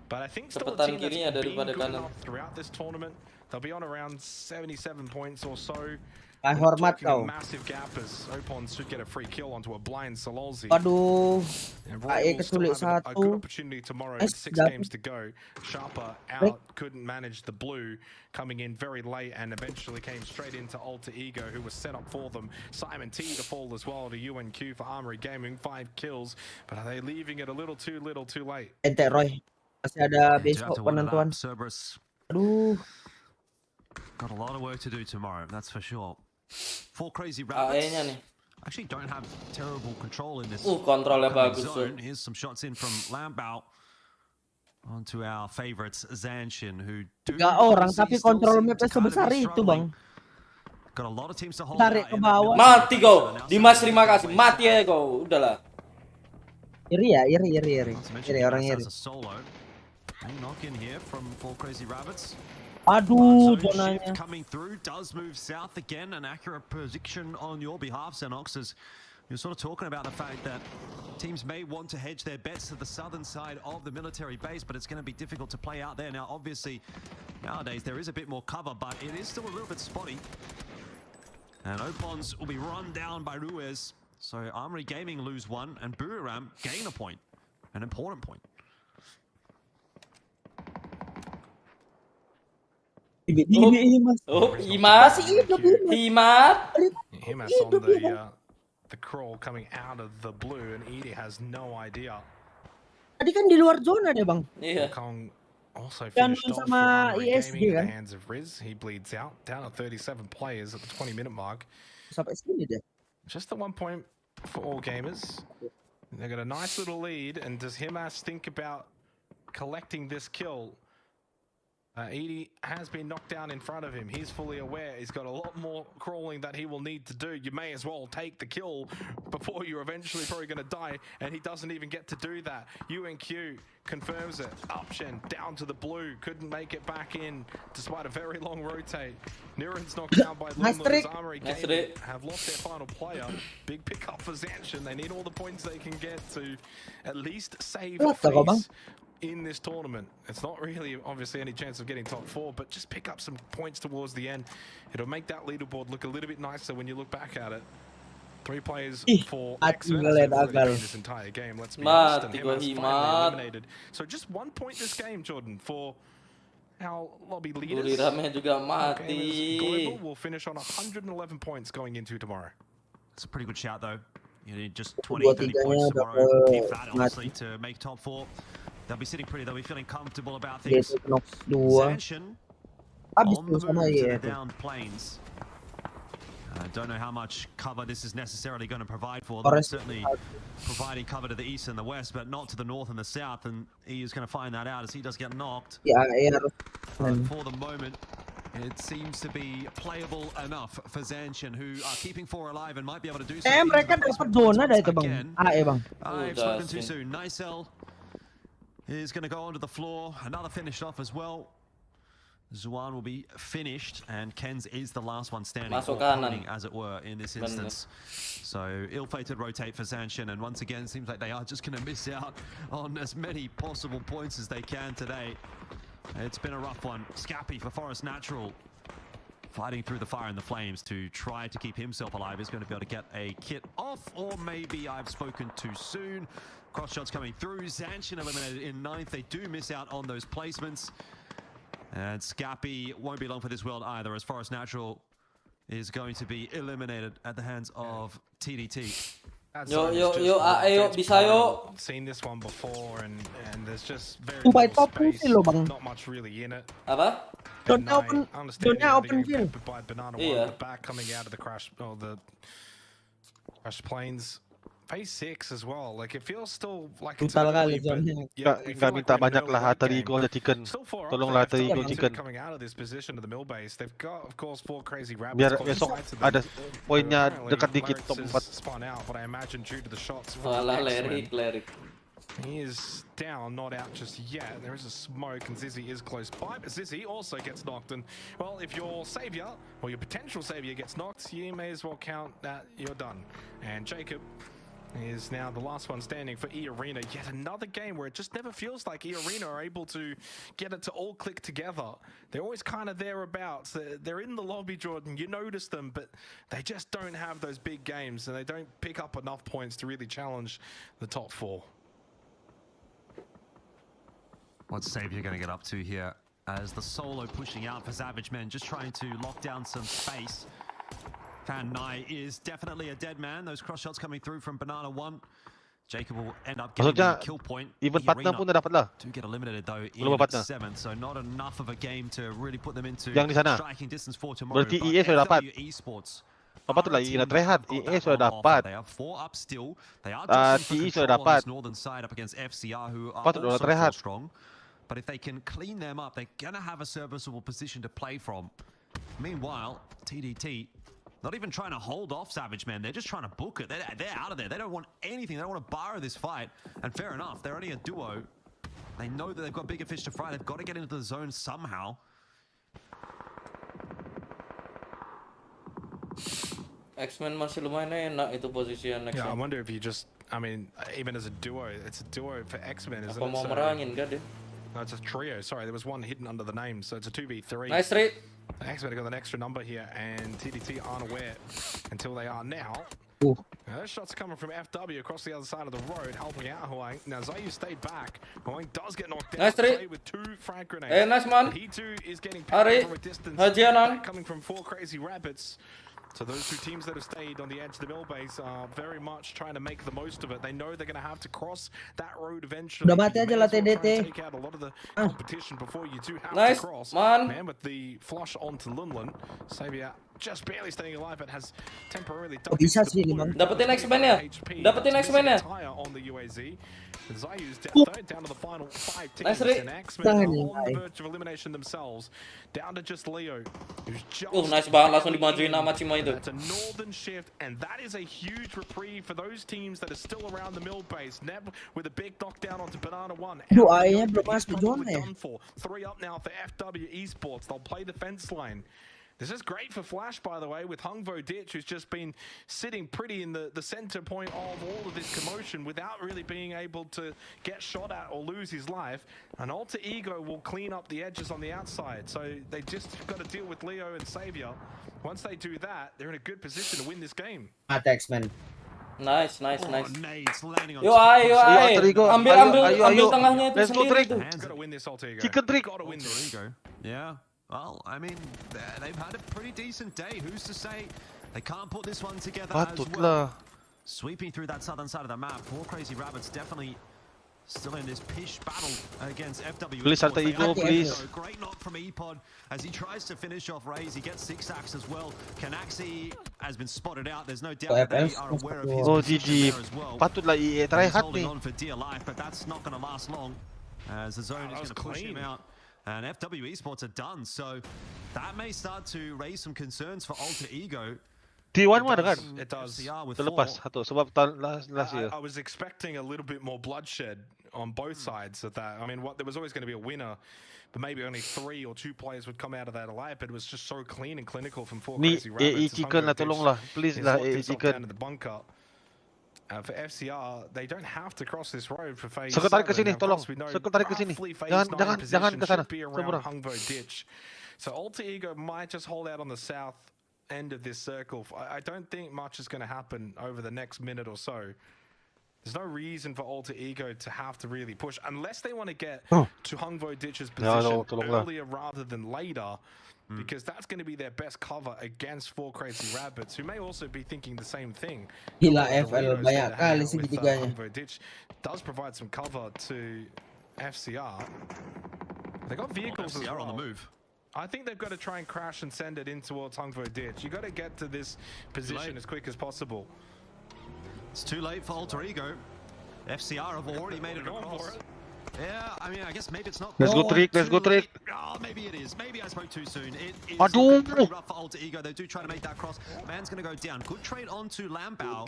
S1: But I think still a
S3: Cepetan
S1: team that's
S3: kirinya
S1: been
S3: daripada
S1: good
S3: kanan.
S1: enough throughout this tournament. They'll be on around 77 points or so.
S5: Hormat
S1: Talking a
S5: kau.
S1: massive gap as Opons should get a free kill onto a blind Sololzi.
S5: Aduh.
S1: And
S5: AE
S1: Roy will still
S5: kesulit
S1: have a good
S5: satu.
S1: opportunity tomorrow.
S5: Nice,
S1: 6
S5: dapat.
S1: games to go. Sharper out, couldn't manage the blue, coming in very late and eventually came straight into Alter Ego, who was set up for them. Simon T to fall as well to UNQ for Armory Gaming, 5 kills, but are they leaving it a little too late?
S5: Ente Roy. Masih ada besok penentuan.
S4: Cerberus
S5: Aduh.
S4: got a lot of work to do tomorrow, that's for sure. 4 crazy
S3: AE-nya
S4: rabbits.
S3: nih.
S4: Actually don't have terrible control in this
S3: Kontrolnya bagus tuh.
S4: zone. Here's some shots in from Lambau onto our favorites Zanshin, who do
S5: 3 orang tapi kontrol mapnya sebesar itu Bang.
S4: Got a lot of teams to hold
S5: Tarik
S4: out
S5: ke
S4: in
S5: bawah.
S3: Mati kau. Dimas, terima kasih. Mati ya kau. Udahlah.
S5: Iri ya, iri. Iri orang iri.
S4: Knock in here from 4 crazy rabbits.
S5: Aduh,
S4: Zone
S5: zonanya.
S4: shift coming through, does move south again. An accurate prediction on your behalf, Xenox, as you're sort of talking about the fact that teams may want to hedge their bets to the southern side of the military base, but it's going to be difficult to play out there. Now, obviously, nowadays there is a bit more cover, but it is still a little bit spotty. And Opons will be run down by Ruiz. So Armory Gaming lose 1, and Buriram gain a point, an important point.
S5: Imas.
S3: Oh, Imas. Imat.
S1: Himas on the crawl coming out of the blue, and Edie has no idea.
S5: Tadi kan di luar zona deh Bang.
S3: Iya.
S1: Kong Also
S5: Jangan
S1: finished off for
S5: sama
S1: Armory
S5: ESG
S1: Gaming in the
S5: kan?
S1: hands of Riz. He bleeds out, down at 37 players at the 20-minute mark.
S5: Sampai sini dia.
S1: Just the 1 point for All Gamers. They've got a nice little lead, and does Himas think about collecting this kill? Edie has been knocked down in front of him. He's fully aware. He's got a lot more crawling that he will need to do. You may as well take the kill before you're eventually probably going to die, and he doesn't even get to do that. UNQ confirms it. Option down to the blue. Couldn't make it back in despite a very long rotate. Niren's knocked down by Lumla's Armory Gaming. Have lost their final player. Big pickup for Zanshin. They need all the points they can get to at least save face in this tournament. It's not really obviously any chance of getting top 4, but just pick up some points towards the end. It'll make that leaderboard look a little bit nicer when you look back at it. 3 players for X-Men in this entire game. Let's be honest, and Himas finally eliminated. So just 1 point this game, Jordan, for our lobby leaders. Global will finish on 111 points going into tomorrow.
S4: It's a pretty good shout though. You need just 20, 30 points tomorrow. Mpad obviously to make top 4. They'll be sitting pretty, they'll be feeling comfortable about things. Zanshin on the move to the downed planes. I don't know how much cover this is necessarily going to provide for them. It's certainly providing cover to the east and the west, but not to the north and the south, and he is going to find that out as he does get knocked. But for the moment, it seems to be playable enough for Zanshin, who are keeping 4 alive and might be able to do something.
S5: Mereka dapat zona dah itu bang. Bang.
S4: I've spoken too soon. Nicel is going to go onto the floor. Another finished off as well. Zuan will be finished, and Kenz is the last one standing, or holding, as it were, in this instance. So ill-fated rotate for Zanshin, and once again, it seems like they are just going to miss out on as many possible points as they can today. It's been a rough one. Scappy for Forest Natural, fighting through the fire and the flames to try to keep himself alive. Is going to be able to get a kit off, or maybe I've spoken too soon. Cross shots coming through. Zanshin eliminated in 9th. They do miss out on those placements. And Scappy won't be long for this world either, as Forest Natural is going to be eliminated at the hands of TDT.
S3: Ayo, bisa yo.
S1: Seen this one before, and there's just very little space, not much really in it.
S3: Apa?
S5: Don't open field.
S1: By Banana One at the back, coming out of the crash, or the crashed planes. Phase 6 as well. Like, it feels still like it's early, but
S6: Nggak minta banyak lah Atari Go Chicken. Tolonglah Atari Go Chicken.
S1: Coming out of this position to the mill base, they've got, of course, 4 crazy rabbits.
S6: Biar besok ada poinnya dekat dikit top 4.
S1: Spun out, but I imagine due to the shots.
S3: Cleric.
S1: He is down, not out just yet. There is a smoke, and Zizzy is close by, but Zizzy also gets knocked. And, well, if your savior, or your potential savior, gets knocked, you may as well count that you're done. And Jacob is now the last one standing for E-Arena. Yet another game where it just never feels like E-Arena are able to get it to all click together. They're always kind of thereabouts. They're in the lobby, Jordan. You notice them, but they just don't have those big games, and they don't pick up enough points to really challenge the top 4.
S4: What's Savior going to get up to here? As the solo pushing out for Savage Men, just trying to lock down some space. Fan Nai is definitely a dead man. Those cross shots coming through from Banana One. Jacob will end up getting a kill point.
S6: Even partner pun dah dapat lah.
S4: Do get eliminated though in 7th, so not enough of a game to really put them into striking distance for tomorrow.
S6: Berarti EA sudah dapat.
S4: Esports.
S6: Apa tu lagi nak tryhard? EA sudah dapat.
S4: They are 4 up still. They are just
S6: TE sudah dapat.
S4: Northern side up against FCR, who are
S6: also
S4: so strong. But if they can clean them up, they're gonna have a serviceable position to play from. Meanwhile, TDT not even trying to hold off Savage Men. They're just trying to book it. They're out of there. They don't want anything. They don't want to borrow this fight. And fair enough. They're only a duo. They know that they've got bigger fish to fry. They've got to get into the zone somehow.
S3: X-Men masih lumayan enak itu posisinya.
S1: Yeah, I wonder if you just, I mean, even as a duo, it's a duo for X-Men, isn't
S3: it? Mau merangin kan dia?
S1: No, it's a trio. Sorry, there was one hidden under the name, so it's a 2v3.
S3: Nice trade.
S1: X-Men have got an extra number here, and TDT aren't aware until they are now. Now, those shots are coming from FW across the other side of the road, helping out Huang. Now, Zayu stayed back. Huang does get knocked down.
S3: Nice trade.
S1: With 2 frag grenades.
S3: Hey, nice man.
S1: He too is getting picked from a distance. Coming from 4 crazy rabbits. So those two teams that have stayed on the edge of the mill base are very much trying to make the most of it. They know they're going to have to cross that road eventually.
S5: Udah mati aja lah TDT.
S1: Take out a lot of the competition before you do have
S3: Nice,
S1: to cross.
S3: man.
S1: Man with the flush onto Lunlun. Xavier just barely staying alive, but has temporarily
S5: Bisa sih Bang.
S3: Dapetin X-Men-nya. Dapetin X-Men-nya.
S1: on the UAZ. Zayu's down to the final 5 teams,
S3: Nice, Rick.
S1: and X-Men are on the verge of elimination themselves. Down to just Leo, who's just
S3: Nice banget langsung dimajuin sama Cima itu.
S1: that's a northern shift, and that is a huge reprieve for those teams that are still around the mill base. Neb with a big knockdown onto Banana 1.
S5: Duh, ayahnya belum masuk zona ya.
S1: 3 up now for FW Esports. They'll play the fence line. This is great for Flash, by the way, with Hungvo Ditch, who's just been sitting pretty in the center point of all of this commotion without really being able to get shot at or lose his life. And Alter Ego will clean up the edges on the outside. So they just got to deal with Leo and Xavier. Once they do that, they're in a good position to win this game.
S5: X-Men.
S3: Nice.
S4: Yo,
S3: ayo. Ambil
S6: ayo.
S3: tengahnya itu
S6: Let's go,
S3: sendiri
S6: Drake.
S3: itu.
S1: Gotta win this, Alter Ego.
S6: Chicken trick.
S1: Gotta win this.
S4: Yeah. Well, I mean, they've had a pretty decent day. Who's to say they can't put this one together as
S6: Patut
S4: well?
S6: lah.
S4: Sweeping through that southern side of the map, 4 Crazy Rabbits definitely still in this pish battle against FW.
S6: Please, Alter Ego, please.
S4: Great knock from Mpad as he tries to finish off Raze. He gets 6 sacks as well. Kanaxi has been spotted out. There's no doubt that they are aware of his position there as well.
S6: Patutlah EA try
S4: He's
S6: hard
S4: holding
S6: nih.
S4: on for dear life, but that's not going to last long as the zone is going to push him out. And FW Esports are done, so that may start to raise some concerns for Alter Ego.
S6: T1 mah ada kan?
S1: It does.
S6: Terlepas satu sebab tahun last year.
S1: I was expecting a little bit more bloodshed on both sides of that. I mean, there was always going to be a winner, but maybe only 3 or 2 players would come out of that alive. But it was just so clean and clinical from 4
S6: Ni
S1: Crazy
S6: AE
S1: Rabbits.
S6: Chicken lah, tolonglah. Please lah AE Chicken.
S1: Down to the bunker. For FCR, they don't have to cross this road for phase
S6: Circle tarik ke
S1: 7.
S6: sini, tolong. Circle tarik ke sini. Jangan ke sana. Semua.
S1: So Alter Ego might just hold out on the south end of this circle. I don't think much is going to happen over the next minute or so. There's no reason for Alter Ego to have to really push unless they want to get to Hungvo Ditch's position earlier rather than later. Because that's going to be their best cover against 4 Crazy Rabbits, who may also be thinking the same thing.
S5: Gila FL banyak kali segitiganya.
S1: Ditch does provide some cover to FCR. They got vehicles as well.
S4: on the move.
S1: I think they've got to try and crash and send it in towards Hungvo Ditch. You got to get to this position as quick as possible.
S4: It's too late for Alter Ego. FCR have already made it across. Yeah, I mean, I guess maybe it's not.
S6: Let's go trick.
S4: Oh, maybe it is. Maybe I spoke too soon. It is
S6: Aduh.
S4: pretty rough for Alter Ego. They do try to make that cross. Man's going to go down. Good trade onto Lambao.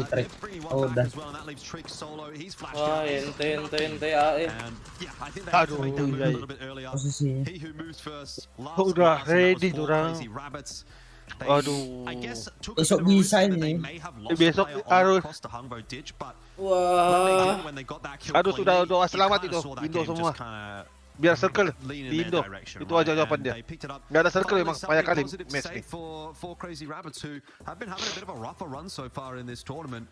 S5: Trick.
S4: Bringing one back as well, and that leaves Trick solo. He's flashed out.
S3: Ente AE.
S4: And yeah, I think they have to make that move a little bit earlier. He who moves first.
S6: Udah ready dorang.
S4: Crazy Rabbits.
S6: Aduh.
S4: I guess took
S5: Besok
S4: a bit of a
S5: bisa
S4: risk that they
S5: ini.
S4: may have lost
S6: Besok
S4: a player
S6: harus.
S4: across the Hungvo Ditch, but
S3: Wah.
S4: when they got that kill
S6: Aduh,
S4: clean,
S6: sudah doa
S4: you
S6: selamat
S4: kinda
S6: itu.
S4: saw that
S6: Indo
S4: game
S6: semua.
S4: just kinda
S6: Biar circle
S4: lean in
S6: di
S4: their
S6: Indo.
S4: direction,
S6: Itu
S4: right?
S6: aja jawaban
S4: And
S6: dia.
S4: they picked it up.
S6: Nggak ada circle
S4: Finally,
S6: memang
S4: something
S6: banyak kali
S4: positive to
S6: match
S4: say
S6: nih.
S4: for Crazy Rabbits, who have been having a bit of a rougher run so far in this tournament.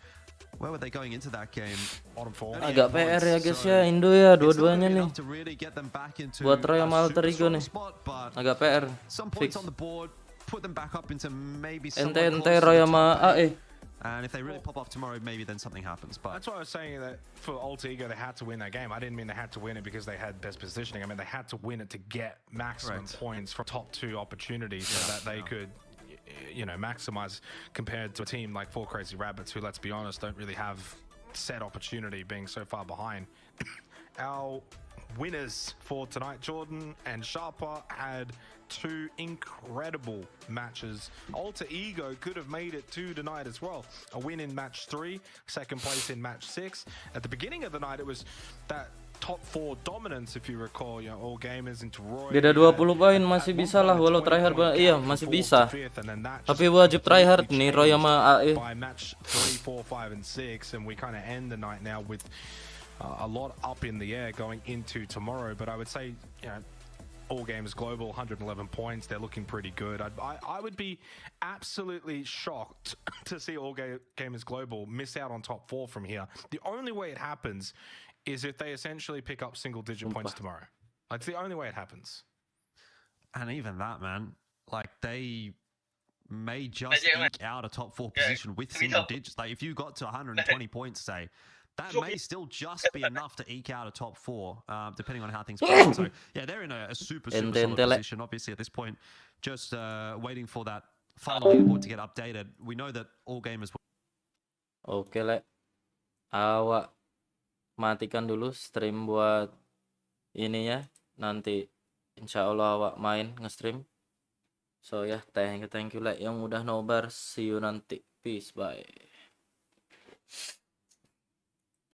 S4: Where were they going into that game?
S1: Bottom 4.
S3: Agak PR ya guys ya, Indo ya dua-duanya nih.
S4: To really get them back into
S3: Buat Roy sama
S4: a
S3: Alter
S4: super
S3: Ego
S4: strong
S3: nih.
S4: spot, but
S3: Agak PR.
S4: some points
S3: Fix.
S4: on the board, put them back up into maybe somewhat
S3: Ente
S4: close to
S3: Roy
S4: the
S3: sama
S4: top eight.
S3: AE.
S4: And if they really pop off tomorrow, maybe then something happens. But
S1: That's why I was saying that for Alter Ego, they had to win that game. I didn't mean they had to win it because they had best positioning. I mean, they had to win it to get maximum points from top 2 opportunities so that they could, you know, maximize compared to a team like 4 Crazy Rabbits, who, let's be honest, don't really have set opportunity being so far behind. Our winners for tonight, Jordan and Sharper, had 2 incredible matches. Alter Ego could have made it to tonight as well. A win in match 3, second place in match 6. At the beginning of the night, it was that top 4 dominance, if you recall. You know, all gamers into Roy.
S3: Beda 20 poin masih bisa lah walau tryhard iya masih bisa. Tapi wajib tryhard nih Roy sama AE.
S1: By match 3, 4, 5 and 6, and we kind of end the night now with a lot up in the air going into tomorrow. But I would say, you know, All Games Global, 111 points. They're looking pretty good. I would be absolutely shocked to see All Gamers Global miss out on top 4 from here. The only way it happens is if they essentially pick up single-digit points tomorrow. Like, it's the only way it happens.
S4: and even that, man, like they may just eke out a top 4 position with single digits. Like if you got to 120 points, say, that may still just be enough to eke out a top 4, depending on how things play. So yeah, they're in a super solid position. Obviously, at this point, just waiting for that final leaderboard to get updated. We know that all gamers.
S3: Oke, Le. Awak matikan dulu stream buat ininya. Nanti insya Allah awak main nge-stream. So ya, thank you Le yang udah nobar. See you nanti. Peace, bye.